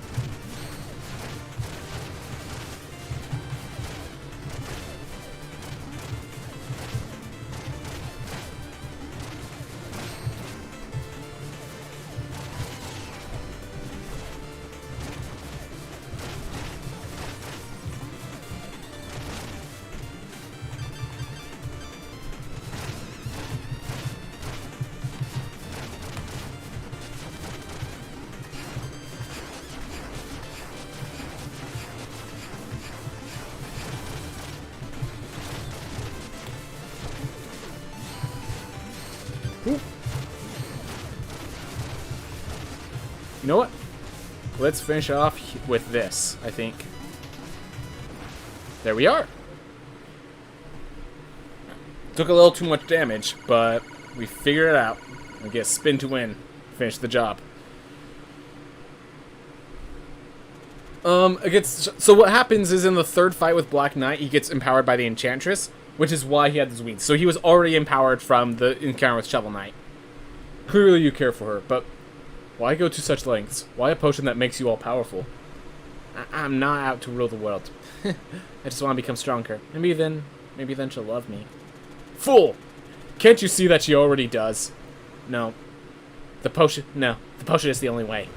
You know what? Let's finish off with this, I think. There we are. Took a little too much damage, but we figured it out. We get a spin to win. Finish the job. So what happens is in the third fight with Black Knight, he gets empowered by the Enchantress, which is why he had those wings. So he was already empowered from the encounter with Shovel Knight. Clearly you care for her, but why go to such lengths? Why a potion that makes you all powerful? I'm not out to rule the world. I just want to become stronger. Maybe then she'll love me. Fool! Can't you see that she already does? No. The potion is the only way.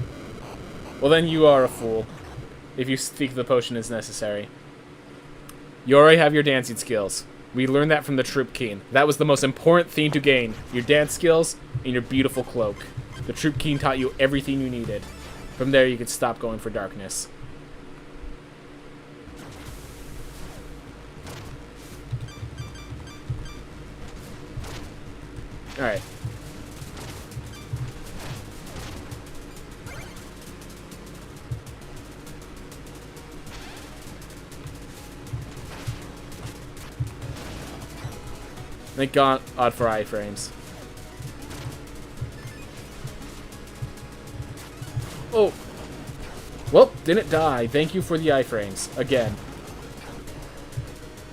Well then you are a fool. If you think the potion is necessary. You already have your dancing skills. We learned that from the Troop King. That was the most important thing to gain. Your dance skills and your beautiful cloak. The Troop King taught you everything you needed. From there, you could stop going for darkness. Alright. Thank God for iframes. Oh. Well, didn't die. Thank you for the iframes. Again.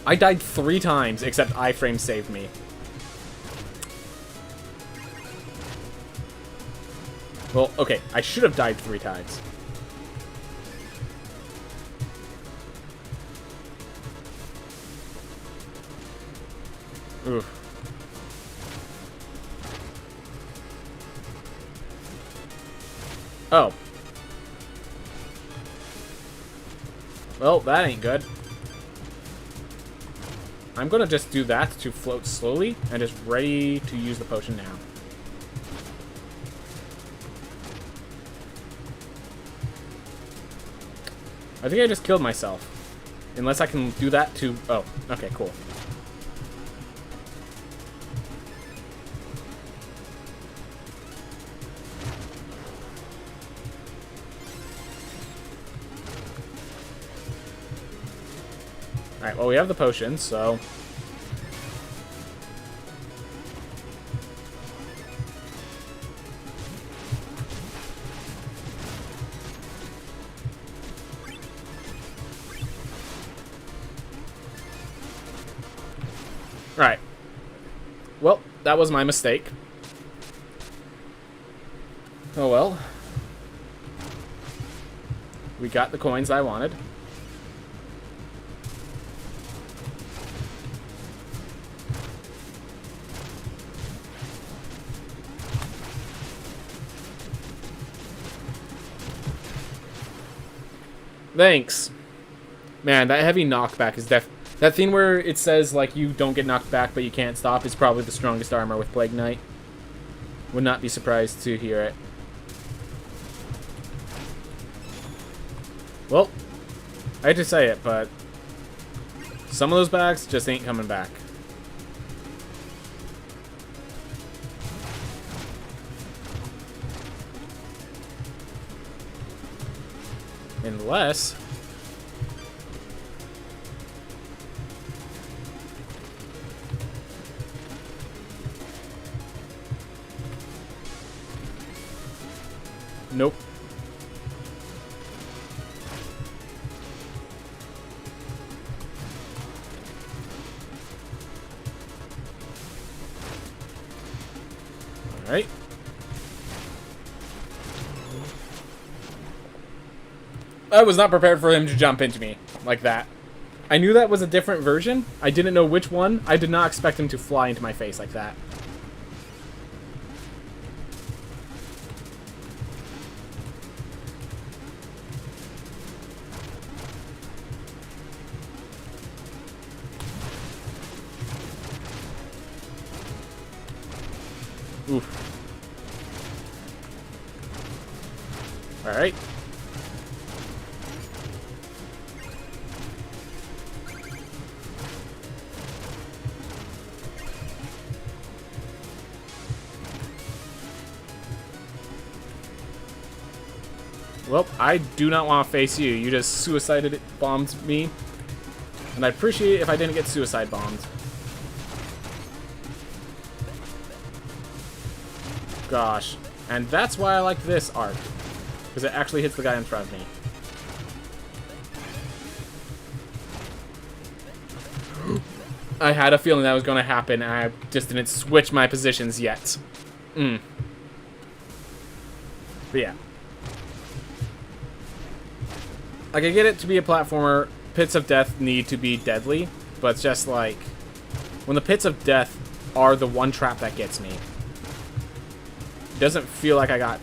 I died 3 times, except iframes saved me. Well, okay. I should have died 3 times. Oof. Oh. Well, that ain't good. I'm gonna just do that to float slowly and just ready to use the potion now. I think I just killed myself. Unless I can do that to... Oh, okay, cool. Alright, well, we have the potion, so... that was my mistake. Oh well. We got the coins I wanted. Thanks. Man, that heavy knockback is that thing where it says, like, you don't get knocked back but you can't stop is probably the strongest armor with Plague Knight. Would not be surprised to hear it. Well, I hate to say it, but some of those bags just ain't coming back. Unless... Nope. Alright. I was not prepared for him to jump into me like that. I knew that was a different version. I didn't know which one. I did not expect him to fly into my face like that. Oof. Alright. Well, I do not want to face you. You just suicided bombed me. And I'd appreciate it if I didn't get suicide bombed. Gosh. And that's why I like this arc. Because it actually hits the guy in front of me. I had a feeling that was going to happen, and I just didn't switch my positions yet. But yeah. Like, I get it to be a platformer, pits of death need to be deadly, but it's just like, when the pits of death are the one trap that gets me, it doesn't feel like I got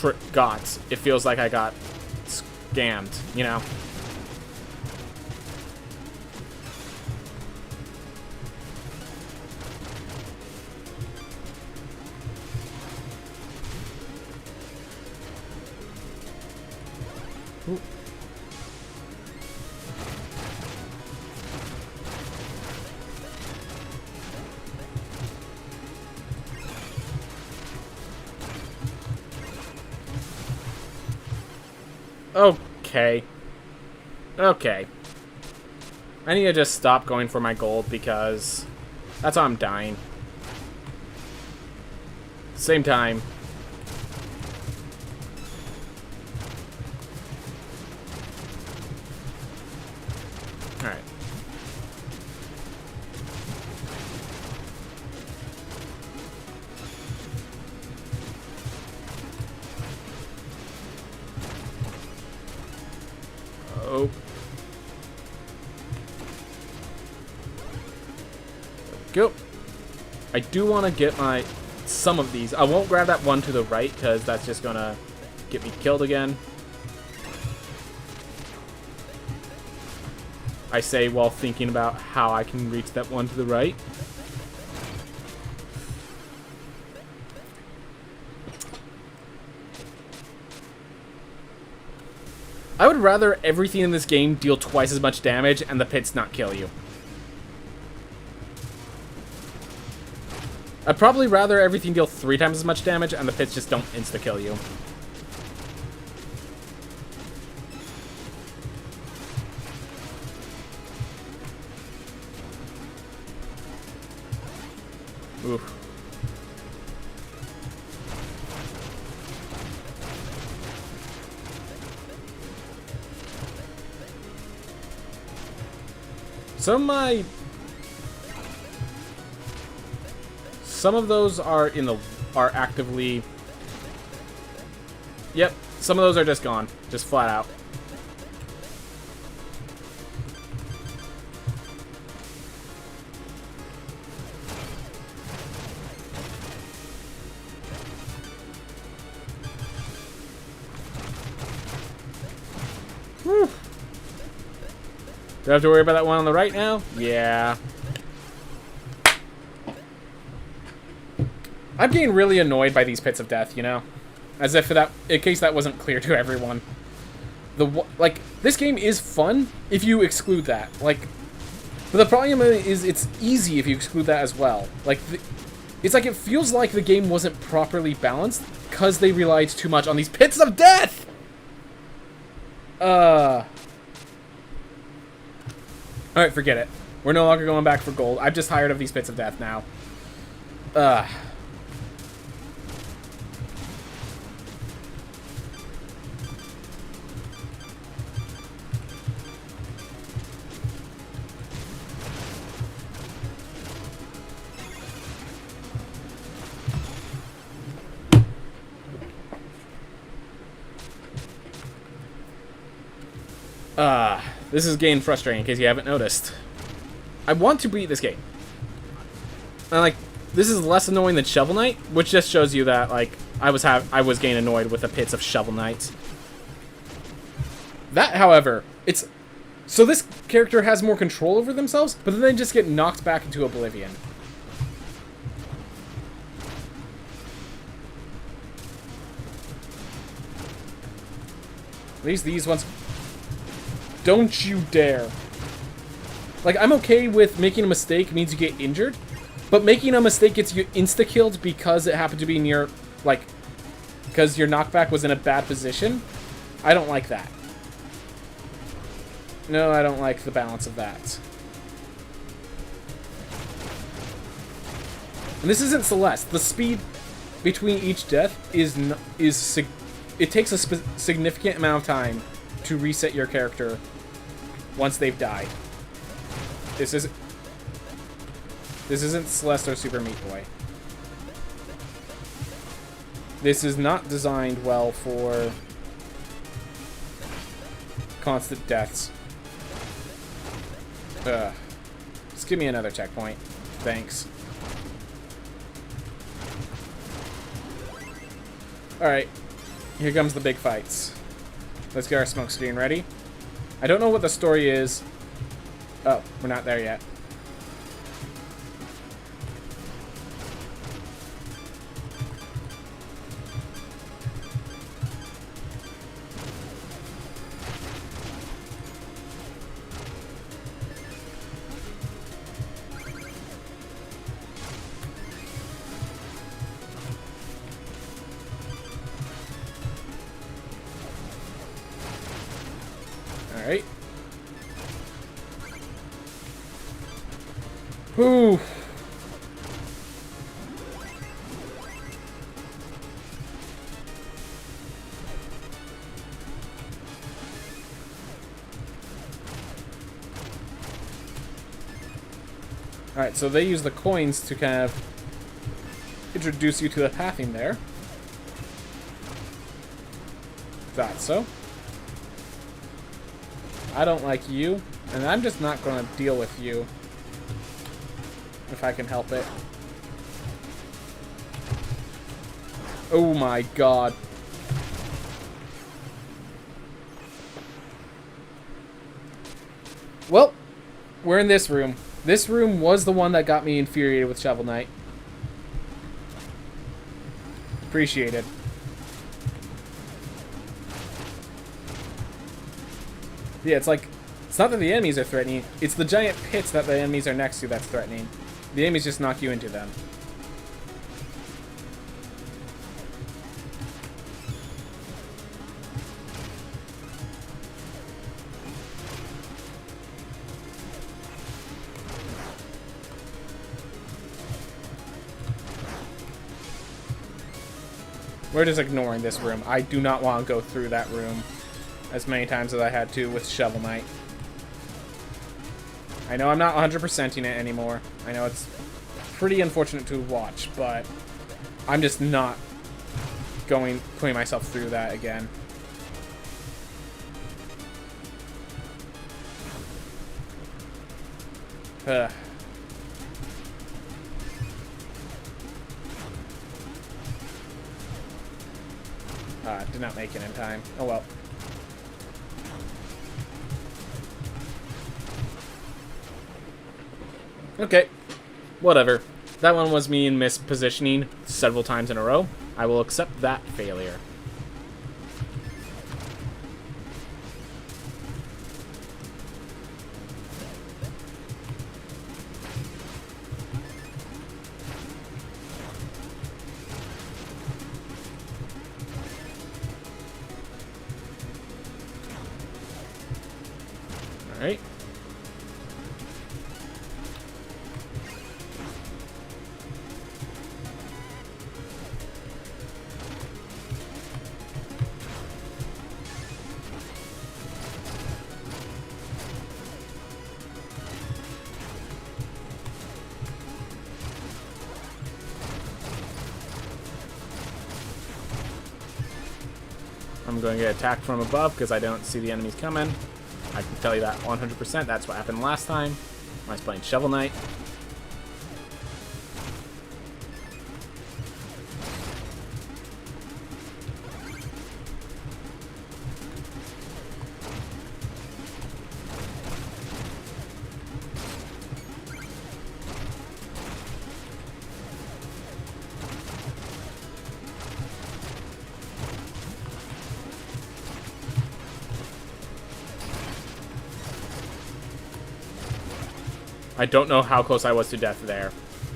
it feels like I got scammed, you know? Ooh. Okay. Okay. I need to just stop going for my gold because that's how I'm dying. Same time. Alright. Oh. Go. I do want to get some of these. I won't grab that one to the right because that's just gonna get me killed again. I say while thinking about how I can reach that one to the right. I would rather everything in this game deal twice as much damage and the pits not kill you. I'd probably rather everything deal 3 times as much damage and the pits just don't insta-kill you. Oof. some of those are are actively. Yep, some of those are just gone, just flat out. Whew. Do I have to worry about that one on the right now? Yeah. I'm getting really annoyed by these pits of death, you know? As if in case that wasn't clear to everyone. Like, this game is fun if you exclude that. Like, but the problem is it's easy if you exclude that as well. Like, it's like it feels like the game wasn't properly balanced because they relied too much on these pits of death! Alright, forget it. We're no longer going back for gold. I'm just tired of these pits of death now. This is getting frustrating in case you haven't noticed. I want to beat this game. And like, this is less annoying than Shovel Knight, which just shows you that like I was getting annoyed with the pits of Shovel Knight. That, however, so this character has more control over themselves, but then they just get knocked back into oblivion. At least these ones. Don't you dare. Like, I'm okay with making a mistake means you get injured, but making a mistake gets you insta-killed because it happened to be near, like, because your knockback was in a bad position. I don't like that. No, I don't like the balance of that. And this isn't Celeste. The speed between each death it takes a significant amount of time to reset your character once they've died. This isn't Celeste or Super Meat Boy. This is not designed well for constant deaths. Just give me another checkpoint. Thanks. Alright. Here comes the big fights. Let's get our smoke screen ready. I don't know what the story is. Oh, we're not there yet. Alright. Whew. Alright, so they use the coins to kind of introduce you to the pathing there. Thought so. I don't like you, and I'm just not going to deal with you. If I can help it. Oh my god. Well, we're in this room. This room was the one that got me infuriated with Shovel Knight. Appreciated. Yeah, it's like, it's not that the enemies are threatening, it's the giant pits that the enemies are next to that's threatening. The enemies just knock you into them. We're just ignoring this room. I do not want to go through that room as many times as I had to with Shovel Knight. I know I'm not 100%ing it anymore. I know it's pretty unfortunate to watch, but I'm just not putting myself through that again. Did not make it in time. Oh well. Okay, whatever. That one was me in mispositioning several times in a row. I will accept that failure. Alright. I'm going to get attacked from above because I don't see the enemies coming. I can tell you that 100%. That's what happened last time when I was playing Shovel Knight. I don't know how close I was to death there,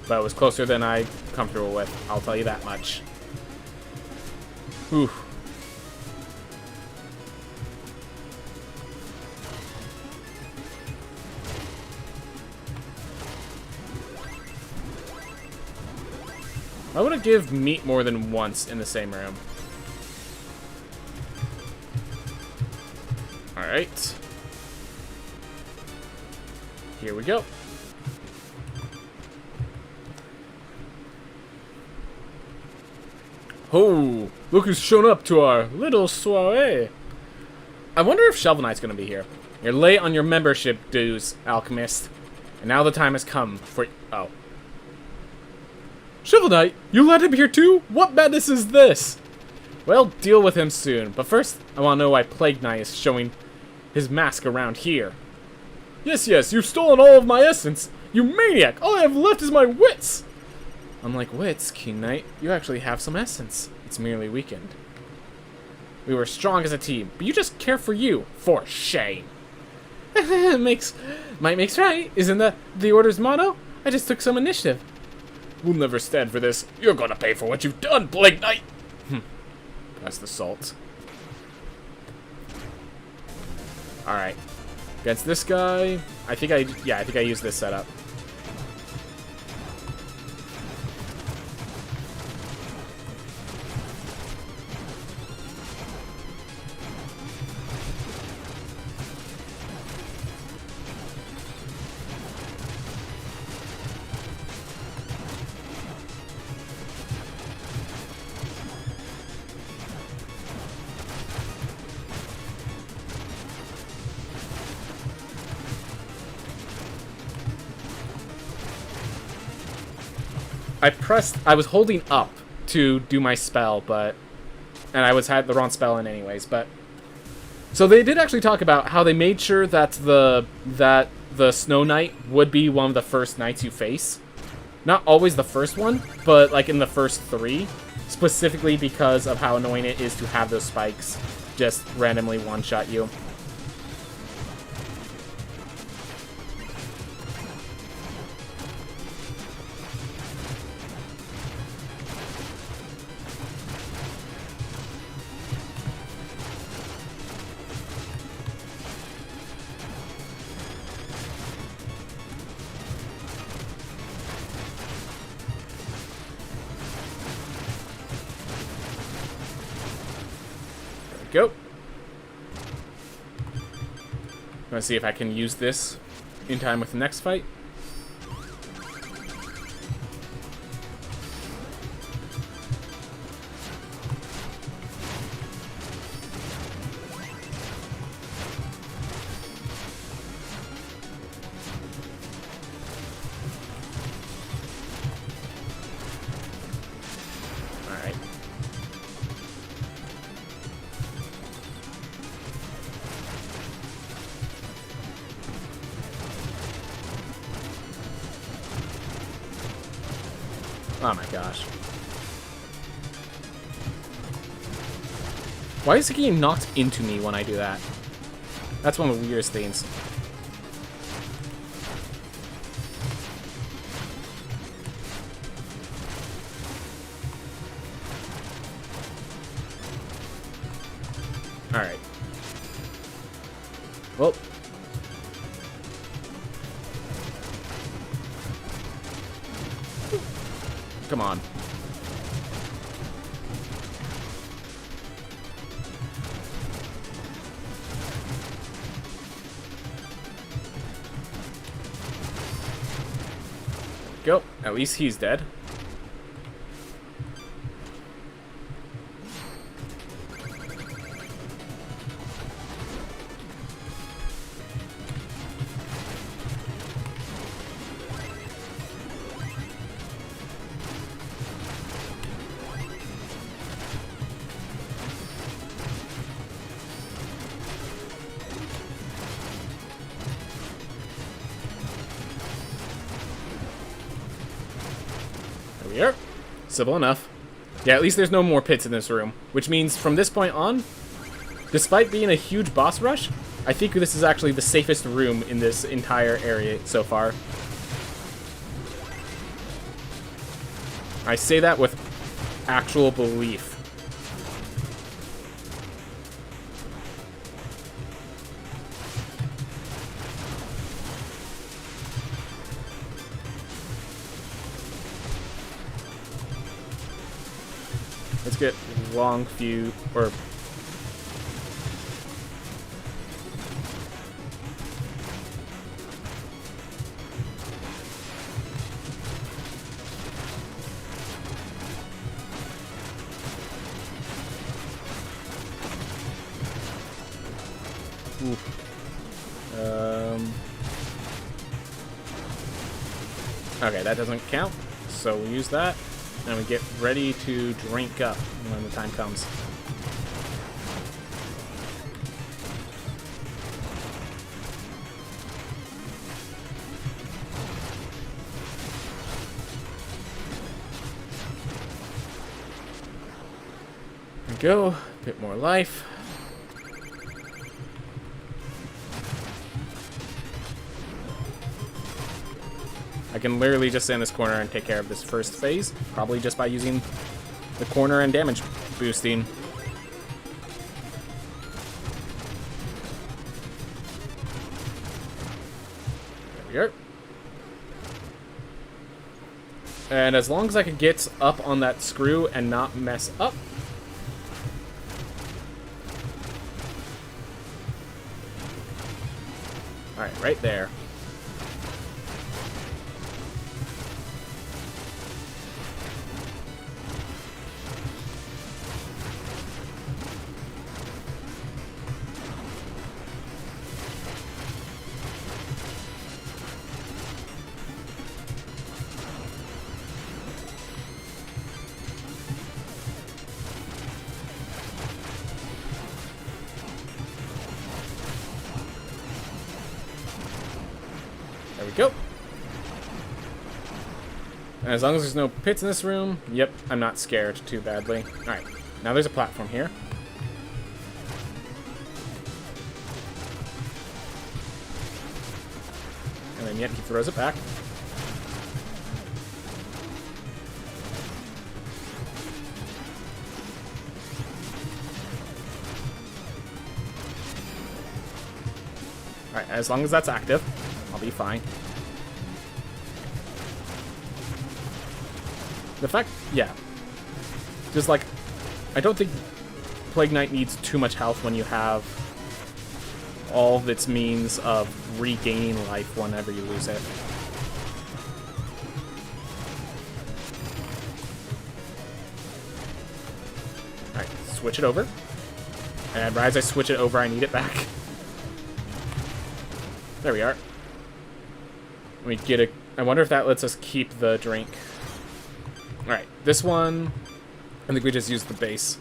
but it was closer than I'm comfortable with. I'll tell you that much. Whew. I want to give meat more than once in the same room. Alright. Here we go. Oh, look who's shown up to our little soiree. I wonder if Shovel Knight's going to be here. You're late on your membership dues, Alchemist. And now the time has come for... Oh. Shovel Knight? You let him here too? What madness is this? Well, deal with him soon. But first, I want to know why Plague Knight is showing his mask around here. Yes, you've stolen all of my essence. You maniac! All I have left is my wits! Unlike wits, King Knight, you actually have some essence. It's merely weakened. We were strong as a team, but you just care for you. For shame. Might makes right. Isn't that the Order's motto? I just took some initiative. We'll never stand for this. You're gonna pay for what you've done, Plague Knight! That's the salt. Alright. Against this guy, I think I used this setup. I was holding up to do my spell, and I had the wrong spell in anyways, but... So they did actually talk about how they made sure that the Snow Knight would be one of the first knights you face. Not always the first one, but like in the first 3, specifically because of how annoying it is to have those spikes just randomly one-shot you. Go. I'm gonna see if I can use this in time with the next fight. Oh my gosh. Why is he getting knocked into me when I do that? That's one of the weirdest things. Alright. Well. Come on. Go. At least he's dead. There we are. Simple enough. Yeah, at least there's no more pits in this room, which means from this point on, despite being a huge boss rush, I think this is actually the safest room in this entire area so far. I say that with actual belief. Let's get long few, or... Okay, that doesn't count, so we use that, and we get ready to drink up when the time comes. There we go, a bit more life. I can literally just stay in this corner and take care of this first phase, probably just by using the corner and damage boosting. There we are. And as long as I can get up on that screw and not mess up. Alright, right there. There we go. And as long as there's no pits in this room, yep, I'm not scared too badly. Alright, now there's a platform here. And then yet he throws it back. Alright, as long as that's active, I'll be fine. The fact, yeah. Just like, I don't think Plague Knight needs too much health when you have all of its means of regaining life whenever you lose it. Alright, switch it over. And right as I switch it over, I need it back. There we are. Let me get a... I wonder if that lets us keep the drink. Alright, this one... I think we just use the base.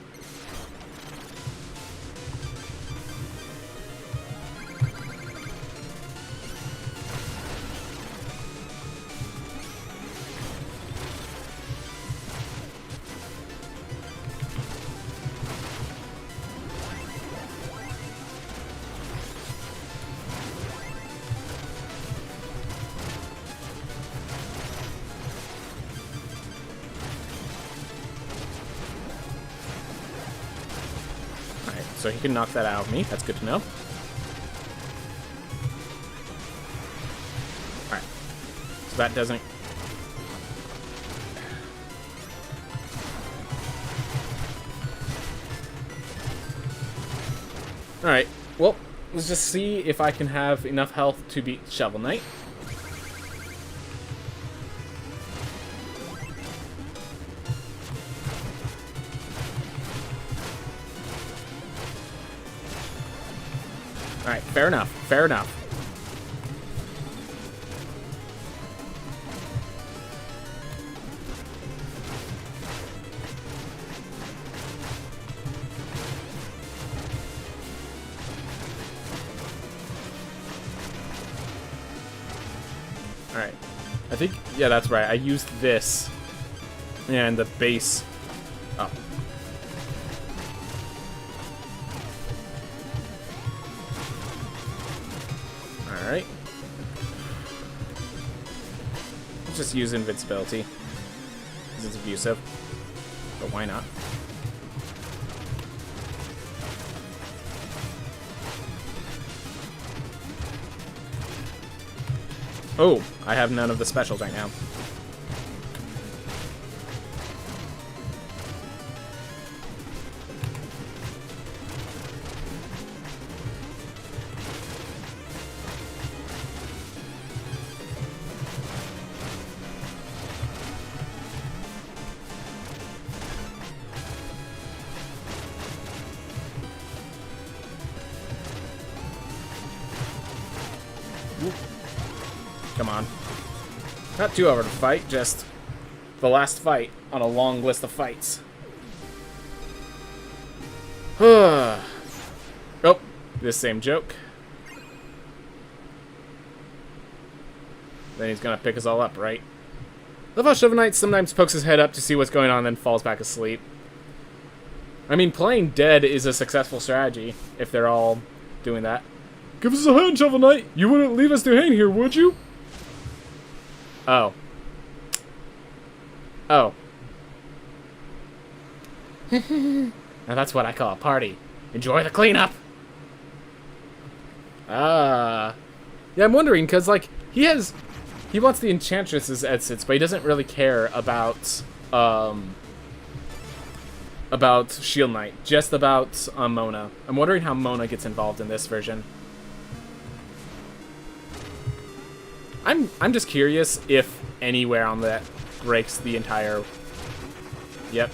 so he can knock that out of me. That's good to know. Alright. So that doesn't... Alright, well, let's just see if I can have enough health to beat Shovel Knight. Alright, fair enough, fair enough. Alright. I think, yeah, that's right. I used this and the base. Oh. Alright. Let's just use invincibility. Because it's abusive. But why not? Oh, I have none of the specials right now. Come on. Not too over to fight, just the last fight on a long list of fights. Oh, this same joke. Then he's gonna pick us all up, right? Love how Shovel Knight sometimes pokes his head up to see what's going on and then falls back asleep. I mean, playing dead is a successful strategy if they're all doing that. Give us a hand, Shovel Knight! You wouldn't leave us to hang here, would you? Oh. Oh. Now that's what I call a party. Enjoy the cleanup! Yeah, I'm wondering, because, like, he wants the Enchantress's exits, but he doesn't really care about Shield Knight. Just about, Mona. I'm wondering how Mona gets involved in this version. I'm just curious if anywhere on that breaks the entire... Yep.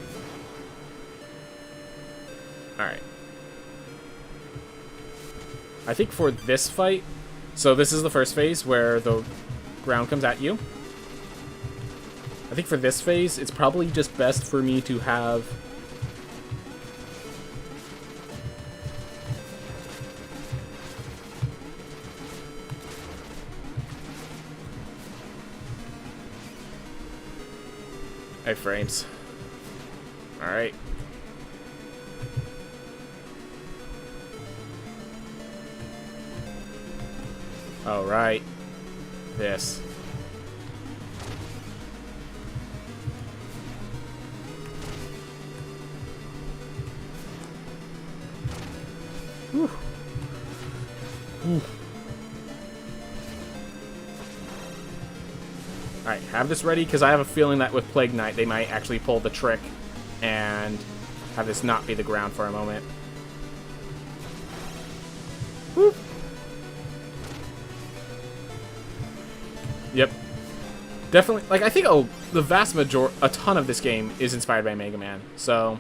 Alright. I think for this fight... So this is the first phase where the ground comes at you. I think for this phase, it's probably just best for me to have... frames. Alright. Alright. This. Whew. Whew. Alright, have this ready, because I have a feeling that with Plague Knight, they might actually pull the trick and have this not be the ground for a moment. Woo. Yep. Definitely, like, I think the vast majority, a ton of this game is inspired by Mega Man, so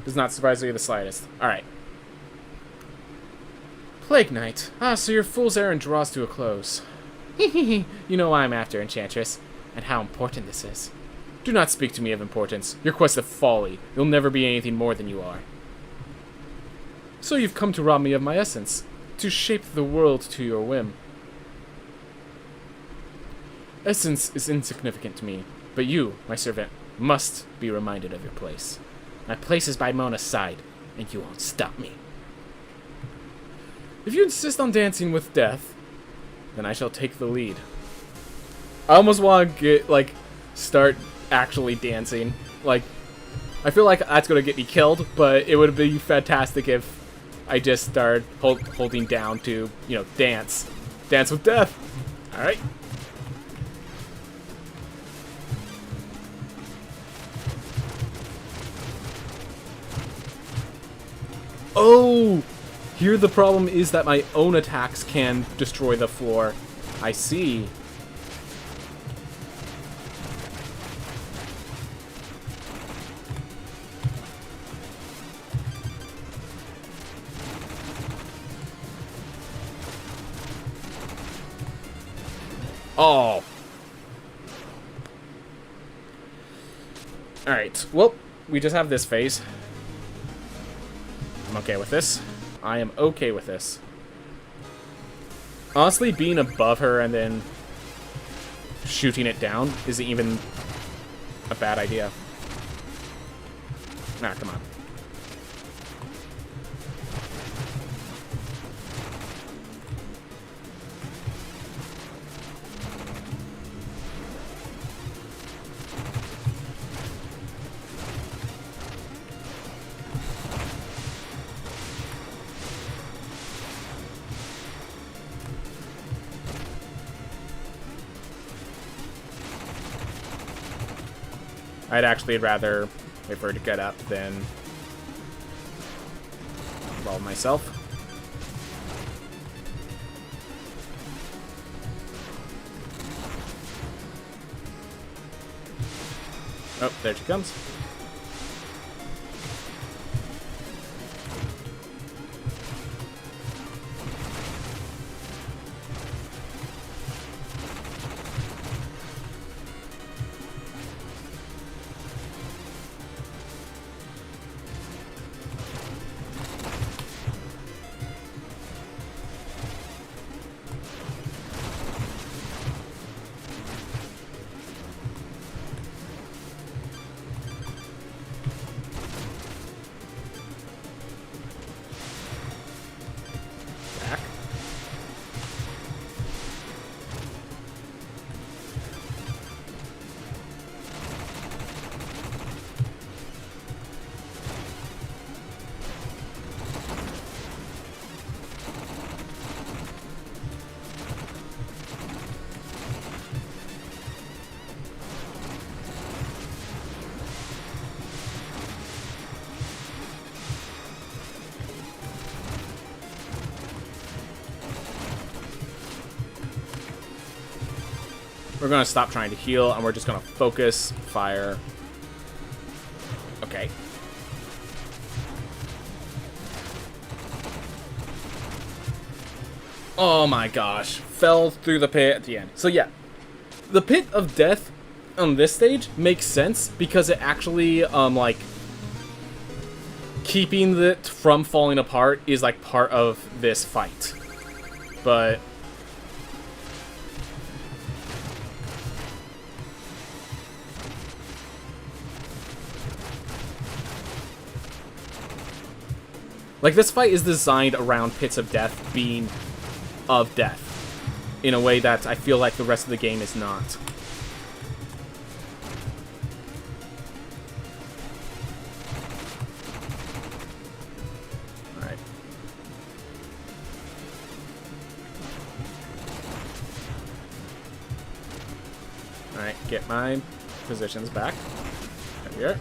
does not surprise me the slightest. Alright. Plague Knight. Ah, so your fool's errand draws to a close. You know why I'm after, Enchantress, and how important this is. Do not speak to me of importance. Your quest of folly. You'll never be anything more than you are. So you've come to rob me of my essence, to shape the world to your whim. Essence is insignificant to me, but you, my servant, must be reminded of your place. My place is by Mona's side, and you won't stop me. If you insist on dancing with death, then I shall take the lead. I almost want to get, like, start actually dancing. Like, I feel like that's going to get me killed, but it would be fantastic if I just started holding down to, you know, dance. Dance with death. Alright. Oh! Here the problem is that my own attacks can destroy the floor. I see. Oh. Alright, well, we just have this phase. I'm okay with this. I am okay with this. Honestly, being above her and then shooting it down isn't even a bad idea. Nah, come on. I'd actually rather wait for her to get up than roll myself. Oh, there she comes. We're going to stop trying to heal, and we're just going to focus, fire. Okay. Oh my gosh. Fell through the pit at the end. So yeah, the pit of death on this stage makes sense because it actually, like, keeping it from falling apart is, like, part of this fight. But like, this fight is designed around pits of death being of death in a way that I feel like the rest of the game is not. Alright. Alright, get my positions back. Right here.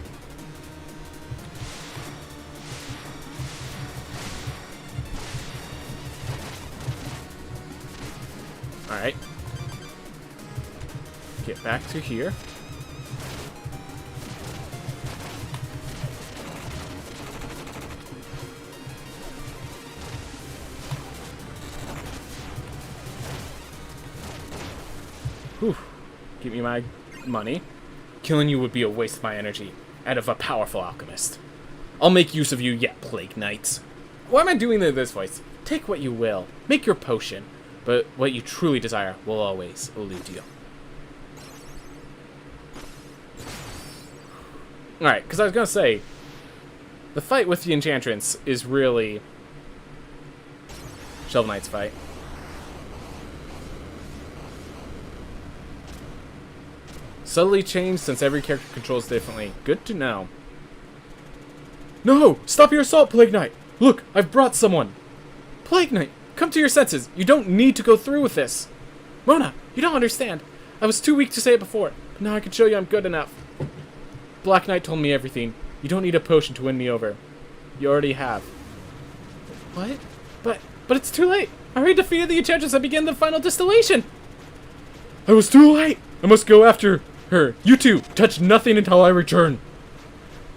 Alright. Get back to here. Whew. Give me my money. Killing you would be a waste of my energy, and of a powerful alchemist. I'll make use of you yet, Plague Knights. Why am I doing this voice? Take what you will. Make your potion. But what you truly desire will always elude you. Alright, because I was going to say, the fight with the Enchantress is really Shovel Knight's fight. Subtly changed since every character controls differently. Good to know. No! Stop your assault, Plague Knight! Look, I've brought someone! Plague Knight, come to your senses. You don't need to go through with this. Mona, you don't understand. I was too weak to say it before, but now I can show you I'm good enough. Black Knight told me everything. You don't need a potion to win me over. You already have. What? But it's too late. I already defeated the Enchantress and began the final distillation. I was too late. I must go after her. You two, touch nothing until I return.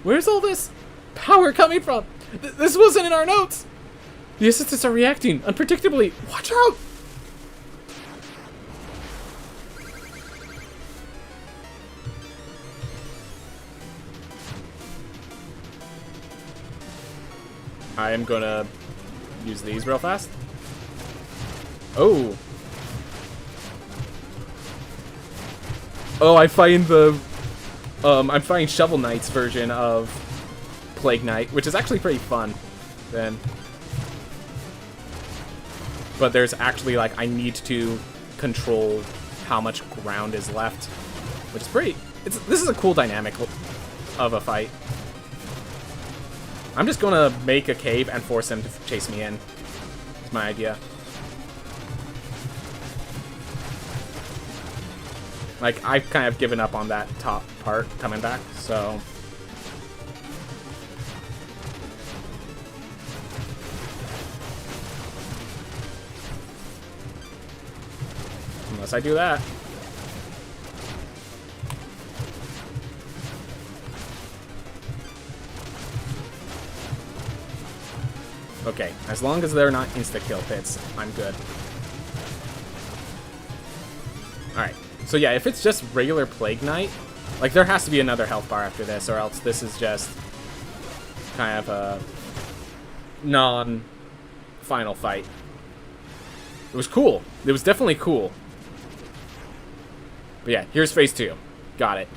Where's all this power coming from? This wasn't in our notes. The assistants are reacting unpredictably. Watch out! I am gonna use these real fast. Oh. Oh, I'm fighting the... I'm fighting Shovel Knight's version of Plague Knight, which is actually pretty fun, then. But there's actually, like, I need to control how much ground is left, which is pretty... This is a cool dynamic of a fight. I'm just gonna make a cave and force him to chase me in. That's my idea. Like, I've kind of given up on that top part coming back, so... Unless I do that. Okay, as long as they're not insta-kill pits, I'm good. Alright, so yeah, if it's just regular Plague Knight, like, there has to be another health bar after this, or else this is just kind of a non-final fight. It was cool. It was definitely cool. But yeah, here's phase 2. Got it.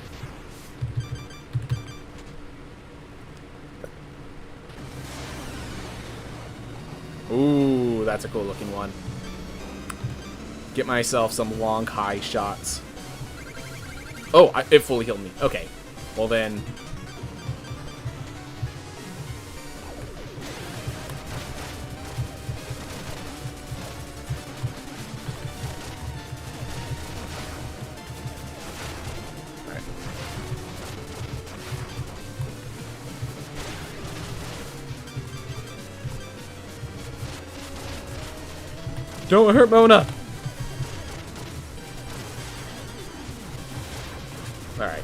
Ooh, that's a cool looking one. Get myself some long, high shots. Oh, it fully healed me. Okay. Well then... Alright. Don't hurt Mona! Alright.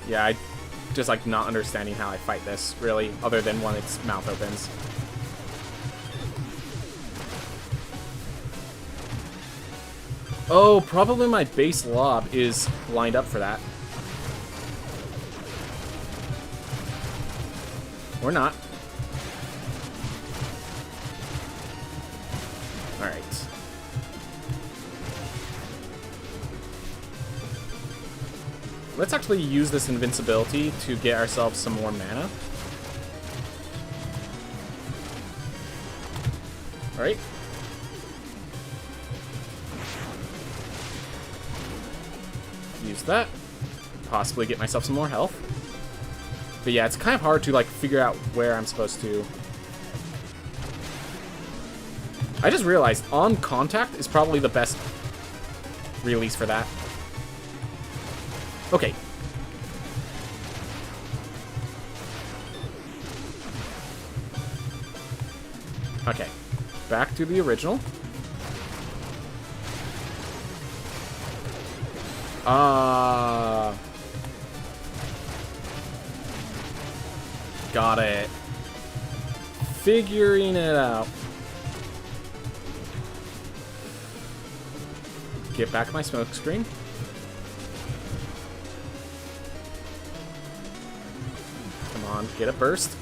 Yeah, I just like not understanding how I fight this, really, other than when its mouth opens. Oh, probably my base lob is lined up for that. Or not. Alright. Let's actually use this invincibility to get ourselves some more mana. Alright. Use that. Possibly get myself some more health. But yeah, it's kind of hard to like figure out where I'm supposed to. I just realized on contact is probably the best release for that. Okay. Okay. Back to the original. Got it. Figuring it out. Get back my smoke screen. Come on, get a burst.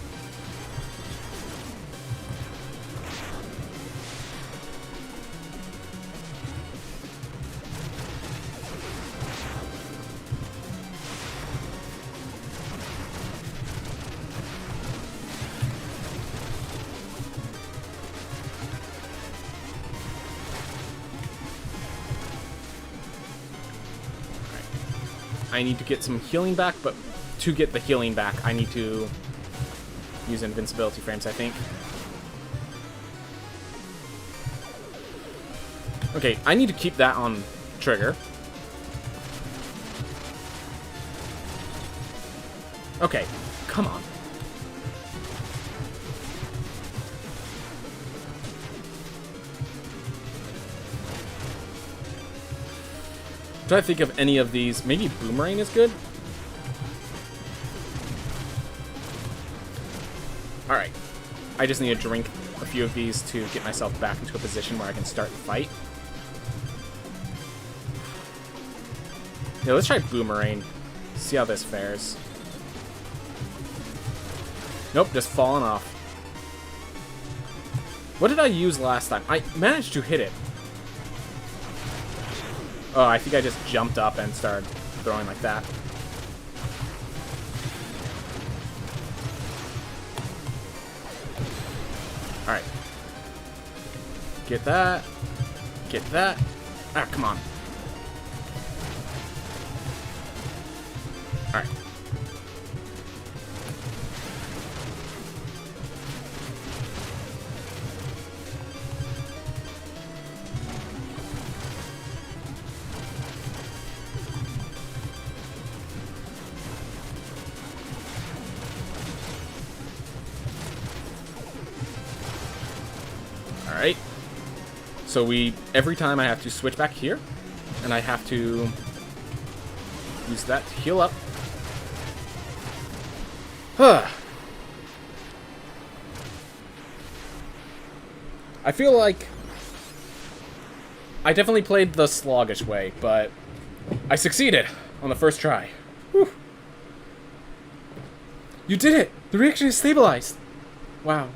I need to get some healing back, but to get the healing back, I need to use invincibility frames, I think. Okay, I need to keep that on trigger. Okay, come on. Try to think of any of these. Maybe Boomerang is good? Alright. I just need to drink a few of these to get myself back into a position where I can start the fight. Yeah, let's try Boomerang. See how this fares. Nope, just falling off. What did I use last time? I managed to hit it. Oh, I think I just jumped up and started throwing like that. Alright. Get that. Get that. Ah, come on. Alright. Alright. So every time I have to switch back here, and I have to use that to heal up. I feel like I definitely played the sluggish way, but I succeeded on the first try. Whew. You did it! The reaction is stabilized! Wow.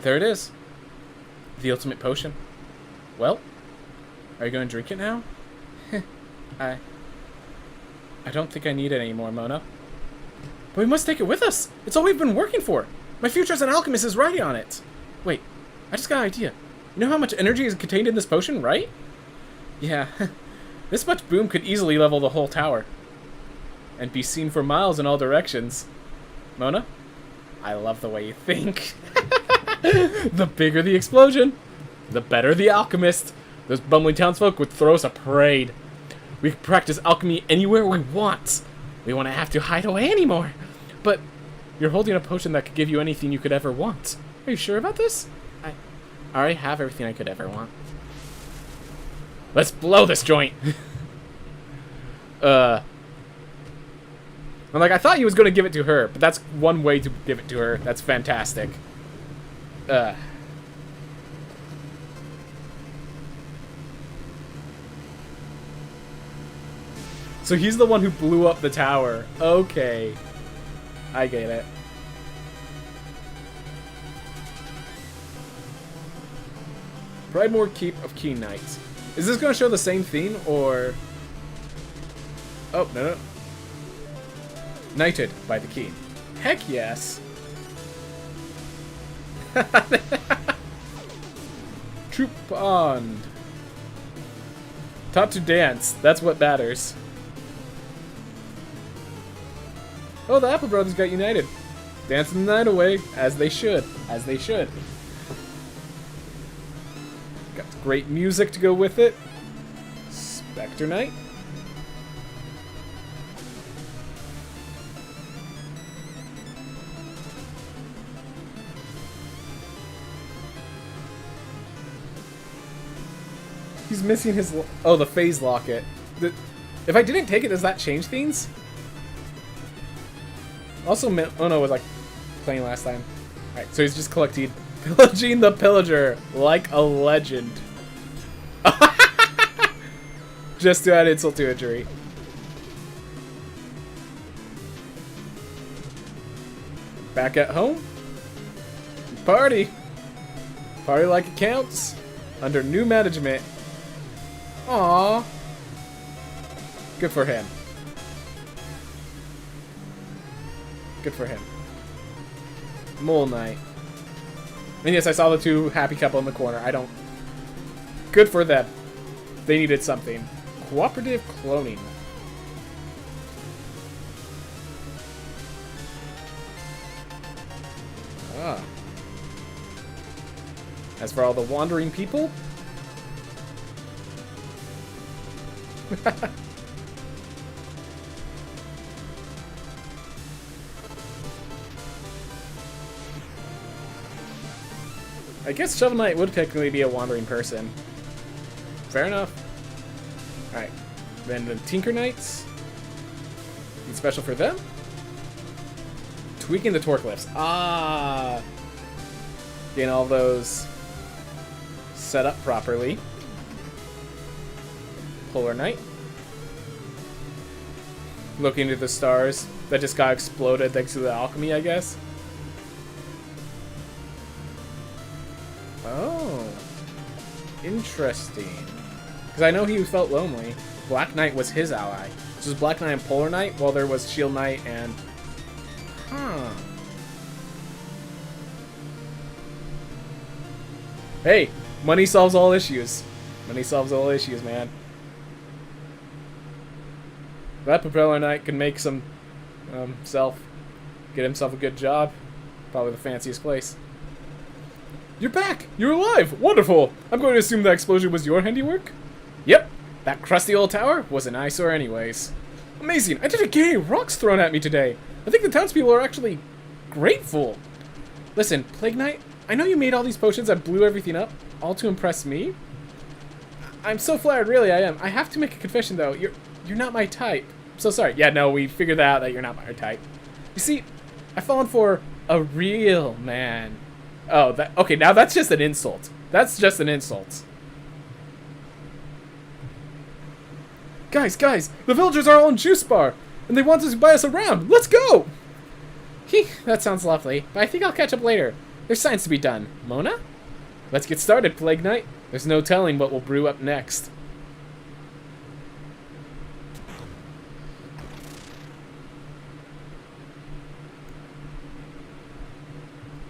There it is. The ultimate potion. Well, are you going to drink it now? I don't think I need it anymore, Mona. But we must take it with us. It's all we've been working for. My future as an alchemist is riding on it. Wait, I just got an idea. You know how much energy is contained in this potion, right? Yeah, this much boom could easily level the whole tower. And be seen for miles in all directions. Mona, I love the way you think. The bigger the explosion, the better the alchemist. Those bumbling townsfolk would throw us a parade. We can practice alchemy anywhere we want. We won't have to hide away anymore. But you're holding a potion that could give you anything you could ever want. Are you sure about this? I already have everything I could ever want. Let's blow this joint. I'm like, I thought he was going to give it to her, but that's one way to give it to her. That's fantastic. So he's the one who blew up the tower. Okay. I get it. Pridemore Keep of Keen Knights. Is this going to show the same theme, or... Oh, no. Knighted by the Keen. Heck yes. Troop Pond. Taught to dance. That's what matters. Oh, the Apple Brothers got united. Dancing the night away, as they should. As they should. Got great music to go with it. Spectre Knight. He's missing his... Oh, the phase locket. If I didn't take it, does that change things? Also, oh no, was like playing last time. Alright, so he's just pillaging the pillager like a legend. Just to add insult to injury. Back at home? Party! Party like it counts. Under new management. Aww. Good for him. Good for him. Mole Knight. And yes, I saw the two happy couple in the corner. I don't... Good for them. They needed something. Cooperative cloning. Ah. As for all the wandering people... I guess Shovel Knight would technically be a wandering person. Fair enough. Alright. Then the Tinker Knights. Anything special for them? Tweaking the torque lifts. Ah! Getting all those set up properly. Polar Knight. Looking at the stars that just got exploded thanks to the alchemy, I guess. Oh. Interesting. Because I know he felt lonely. Black Knight was his ally. This was Black Knight and Polar Knight, while there was Shield Knight and... Huh. Hey, money solves all issues. Money solves all issues, man. That Propeller Knight can make some get himself a good job. Probably the fanciest place. You're back! You're alive! Wonderful! I'm going to assume that explosion was your handiwork? Yep. That crusty old tower was an eyesore anyways. Amazing! I didn't get any rocks thrown at me today. I think the townspeople are actually grateful. Listen, Plague Knight, I know you made all these potions that blew everything up, all to impress me. I'm so flattered, really, I am. I have to make a confession, though. You're not my type. I'm so sorry. Yeah, no, we figured out that you're not my type. You see, I've fallen for a real man. Oh, okay, now that's just an insult. That's just an insult. Guys, the villagers are all in Juice Bar, and they want to buy us around. Let's go! That sounds lovely, but I think I'll catch up later. There's science to be done. Mona? Let's get started, Plague Knight. There's no telling what will brew up next.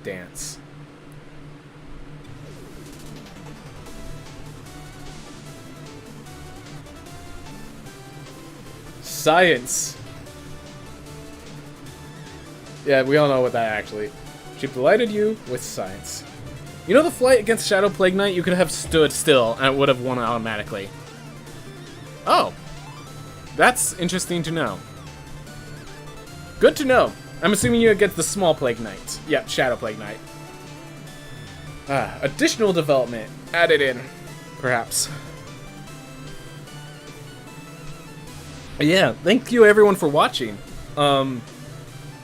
Dance. Science. Yeah, we all know what that actually. She delighted you with science. You know the fight against Shadow Plague Knight? You could have stood still and it would have won automatically. Oh. That's interesting to know. Good to know. I'm assuming you get the small Plague Knight. Yep, Shadow Plague Knight. Additional development added in, perhaps. Yeah, thank you everyone for watching.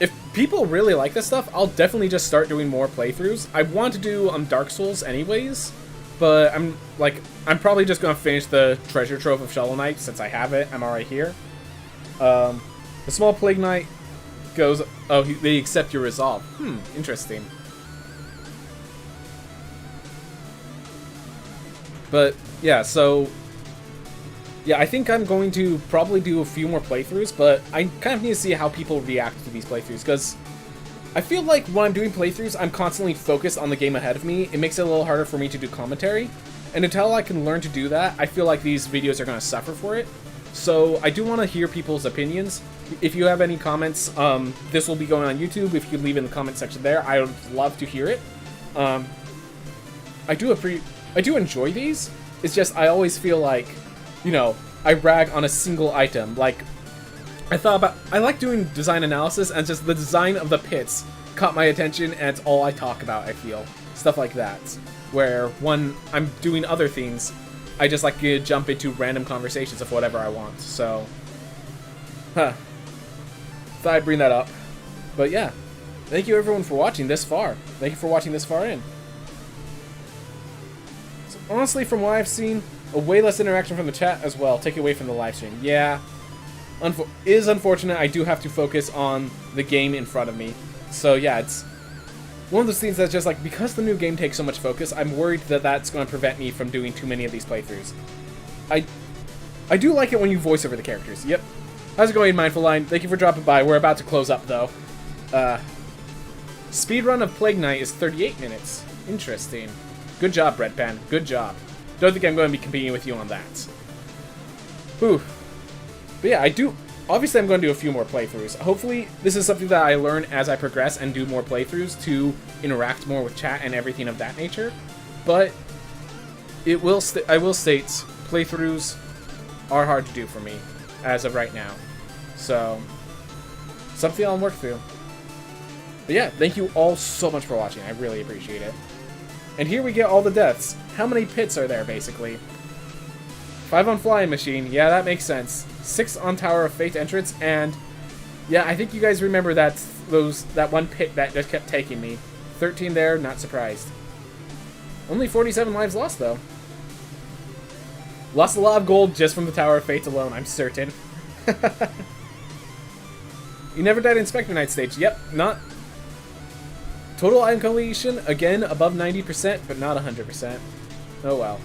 If people really like this stuff, I'll definitely just start doing more playthroughs. I want to do Dark Souls anyways, but I'm probably just gonna finish the treasure trove of Shovel Knight since I have it. I'm already here. The small Plague Knight goes, oh, they accept your resolve. Interesting. But yeah, so yeah, I think I'm going to probably do a few more playthroughs, but I kind of need to see how people react to these playthroughs, because I feel like when I'm doing playthroughs, I'm constantly focused on the game ahead of me. It makes it a little harder for me to do commentary, and until I can learn to do that, I feel like these videos are going to suffer for it. So I do want to hear people's opinions. If you have any comments, this will be going on YouTube. If you leave in the comment section there, I would love to hear it. I do enjoy these. It's just I always feel like, you know, I rag on a single item. Like, I like doing design analysis, and just the design of the pits caught my attention, and it's all I talk about, I feel. Stuff like that. Where when I'm doing other things, I just like to jump into random conversations of whatever I want. So, thought I'd bring that up. But yeah, thank you everyone for watching this far. Thank you for watching this far in. So honestly, from what I've seen, a way less interaction from the chat as well. Take away from the live stream. Yeah, is unfortunate. I do have to focus on the game in front of me. So yeah, it's one of those things that's just like, because the new game takes so much focus, I'm worried that that's going to prevent me from doing too many of these playthroughs. I do like it when you voice over the characters. Yep. How's it going, Mindful Line? Thank you for dropping by. We're about to close up, though. Speedrun of Plague Knight is 38 minutes. Interesting. Good job, Breadpan. Good job. Don't think I'm going to be competing with you on that. Whew. But yeah, obviously I'm going to do a few more playthroughs. Hopefully this is something that I learn as I progress and do more playthroughs to interact more with chat and everything of that nature. But it will I will state playthroughs are hard to do for me as of right now. So something I'll work through. But yeah, thank you all so much for watching. I really appreciate it. And here we get all the deaths. How many pits are there, basically? 5 on Flying Machine. Yeah, that makes sense. 6 on Tower of Fate entrance. And yeah, I think you guys remember that one pit that just kept taking me. 13 there, not surprised. Only 47 lives lost, though. Lost a lot of gold just from the Tower of Fate alone, I'm certain. You never died in Spectre Knight stage. Yep, not... Total item completion, again, above 90%, but not 100%. Oh well.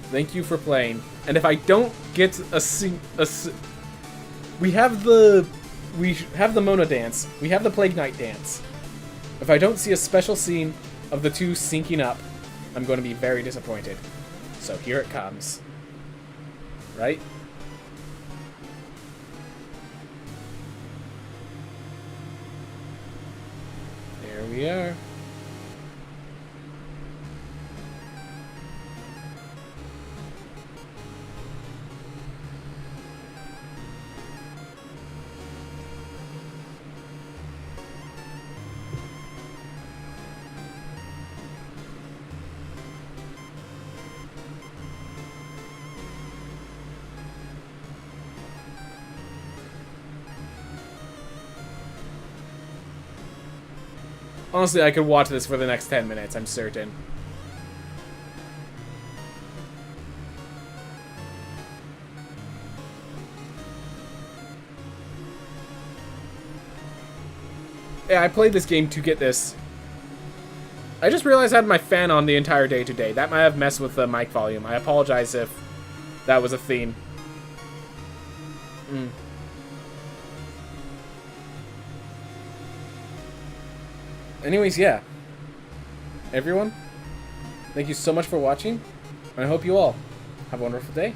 Thank you for playing. And if I don't get we have the Mona dance. We have the Plague Knight dance. If I don't see a special scene of the two syncing up, I'm going to be very disappointed. So here it comes. Right? There we are. Honestly, I could watch this for the next 10 minutes, I'm certain. Yeah, I played this game to get this. I just realized I had my fan on the entire day today. That might have messed with the mic volume. I apologize if that was a theme. Anyways, yeah. Everyone, thank you so much for watching. And I hope you all have a wonderful day.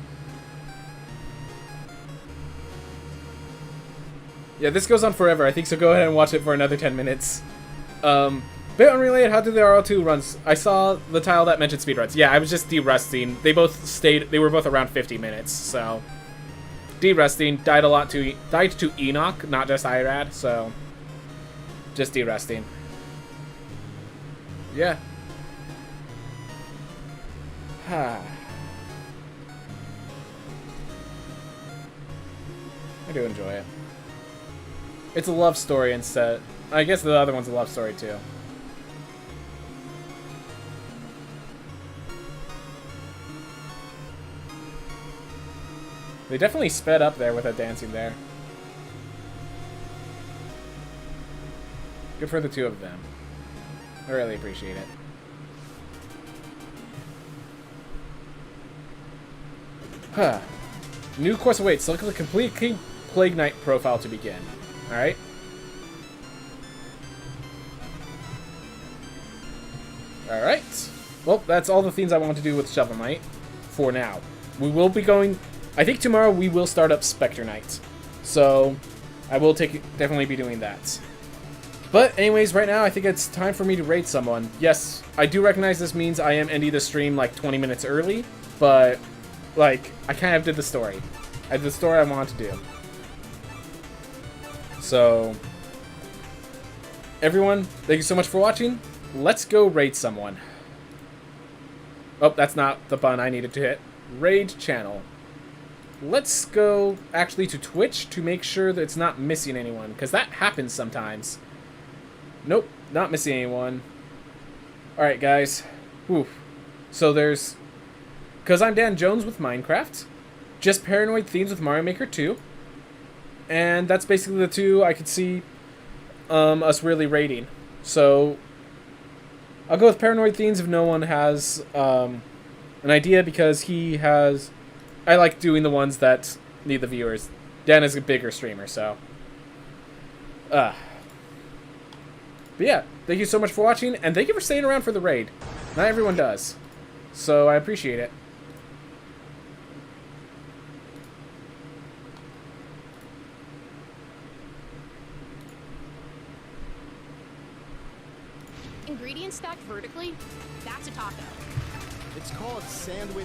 Yeah, this goes on forever, I think, so go ahead and watch it for another 10 minutes. Bit unrelated, how did the RL2 runs? I saw the tile that mentioned speedruns. Yeah, I was just de-rusting. They were both around 50 minutes, so... De-rusting, died to Enoch, not just Irad, so... Just de-rusting. Yeah. I do enjoy it. It's a love story instead. I guess the other one's a love story too. They definitely sped up there with that dancing there. Good for the two of them. I really appreciate it. Huh. New course awaits. Select the complete Plague Knight profile to begin. Alright. Alright. Well, that's all the things I want to do with Shovel Knight for now. We will be going... I think tomorrow we will start up Spectre Knight. So, I will definitely be doing that. But anyways, right now I think it's time for me to raid someone. Yes, I do recognize this means I am ending the stream like 20 minutes early, but like I kind of did the story. I did the story I wanted to do. So everyone, thank you so much for watching. Let's go raid someone. Oh, that's not the button I needed to hit. Raid channel. Let's go actually to Twitch to make sure that it's not missing anyone, because that happens sometimes. Nope, not missing anyone. Alright, guys. Whew. So there's... Because I'm Dan Jones with Minecraft. Just Paranoid Themes with Mario Maker 2. And that's basically the two I could see us really rating. So I'll go with Paranoid Themes if no one has an idea, because he has... I like doing the ones that need the viewers. Dan is a bigger streamer, so... But yeah, thank you so much for watching, and thank you for staying around for the raid. Not everyone does. So I appreciate it. Ingredients stacked vertically? That's a taco. It's called sandwich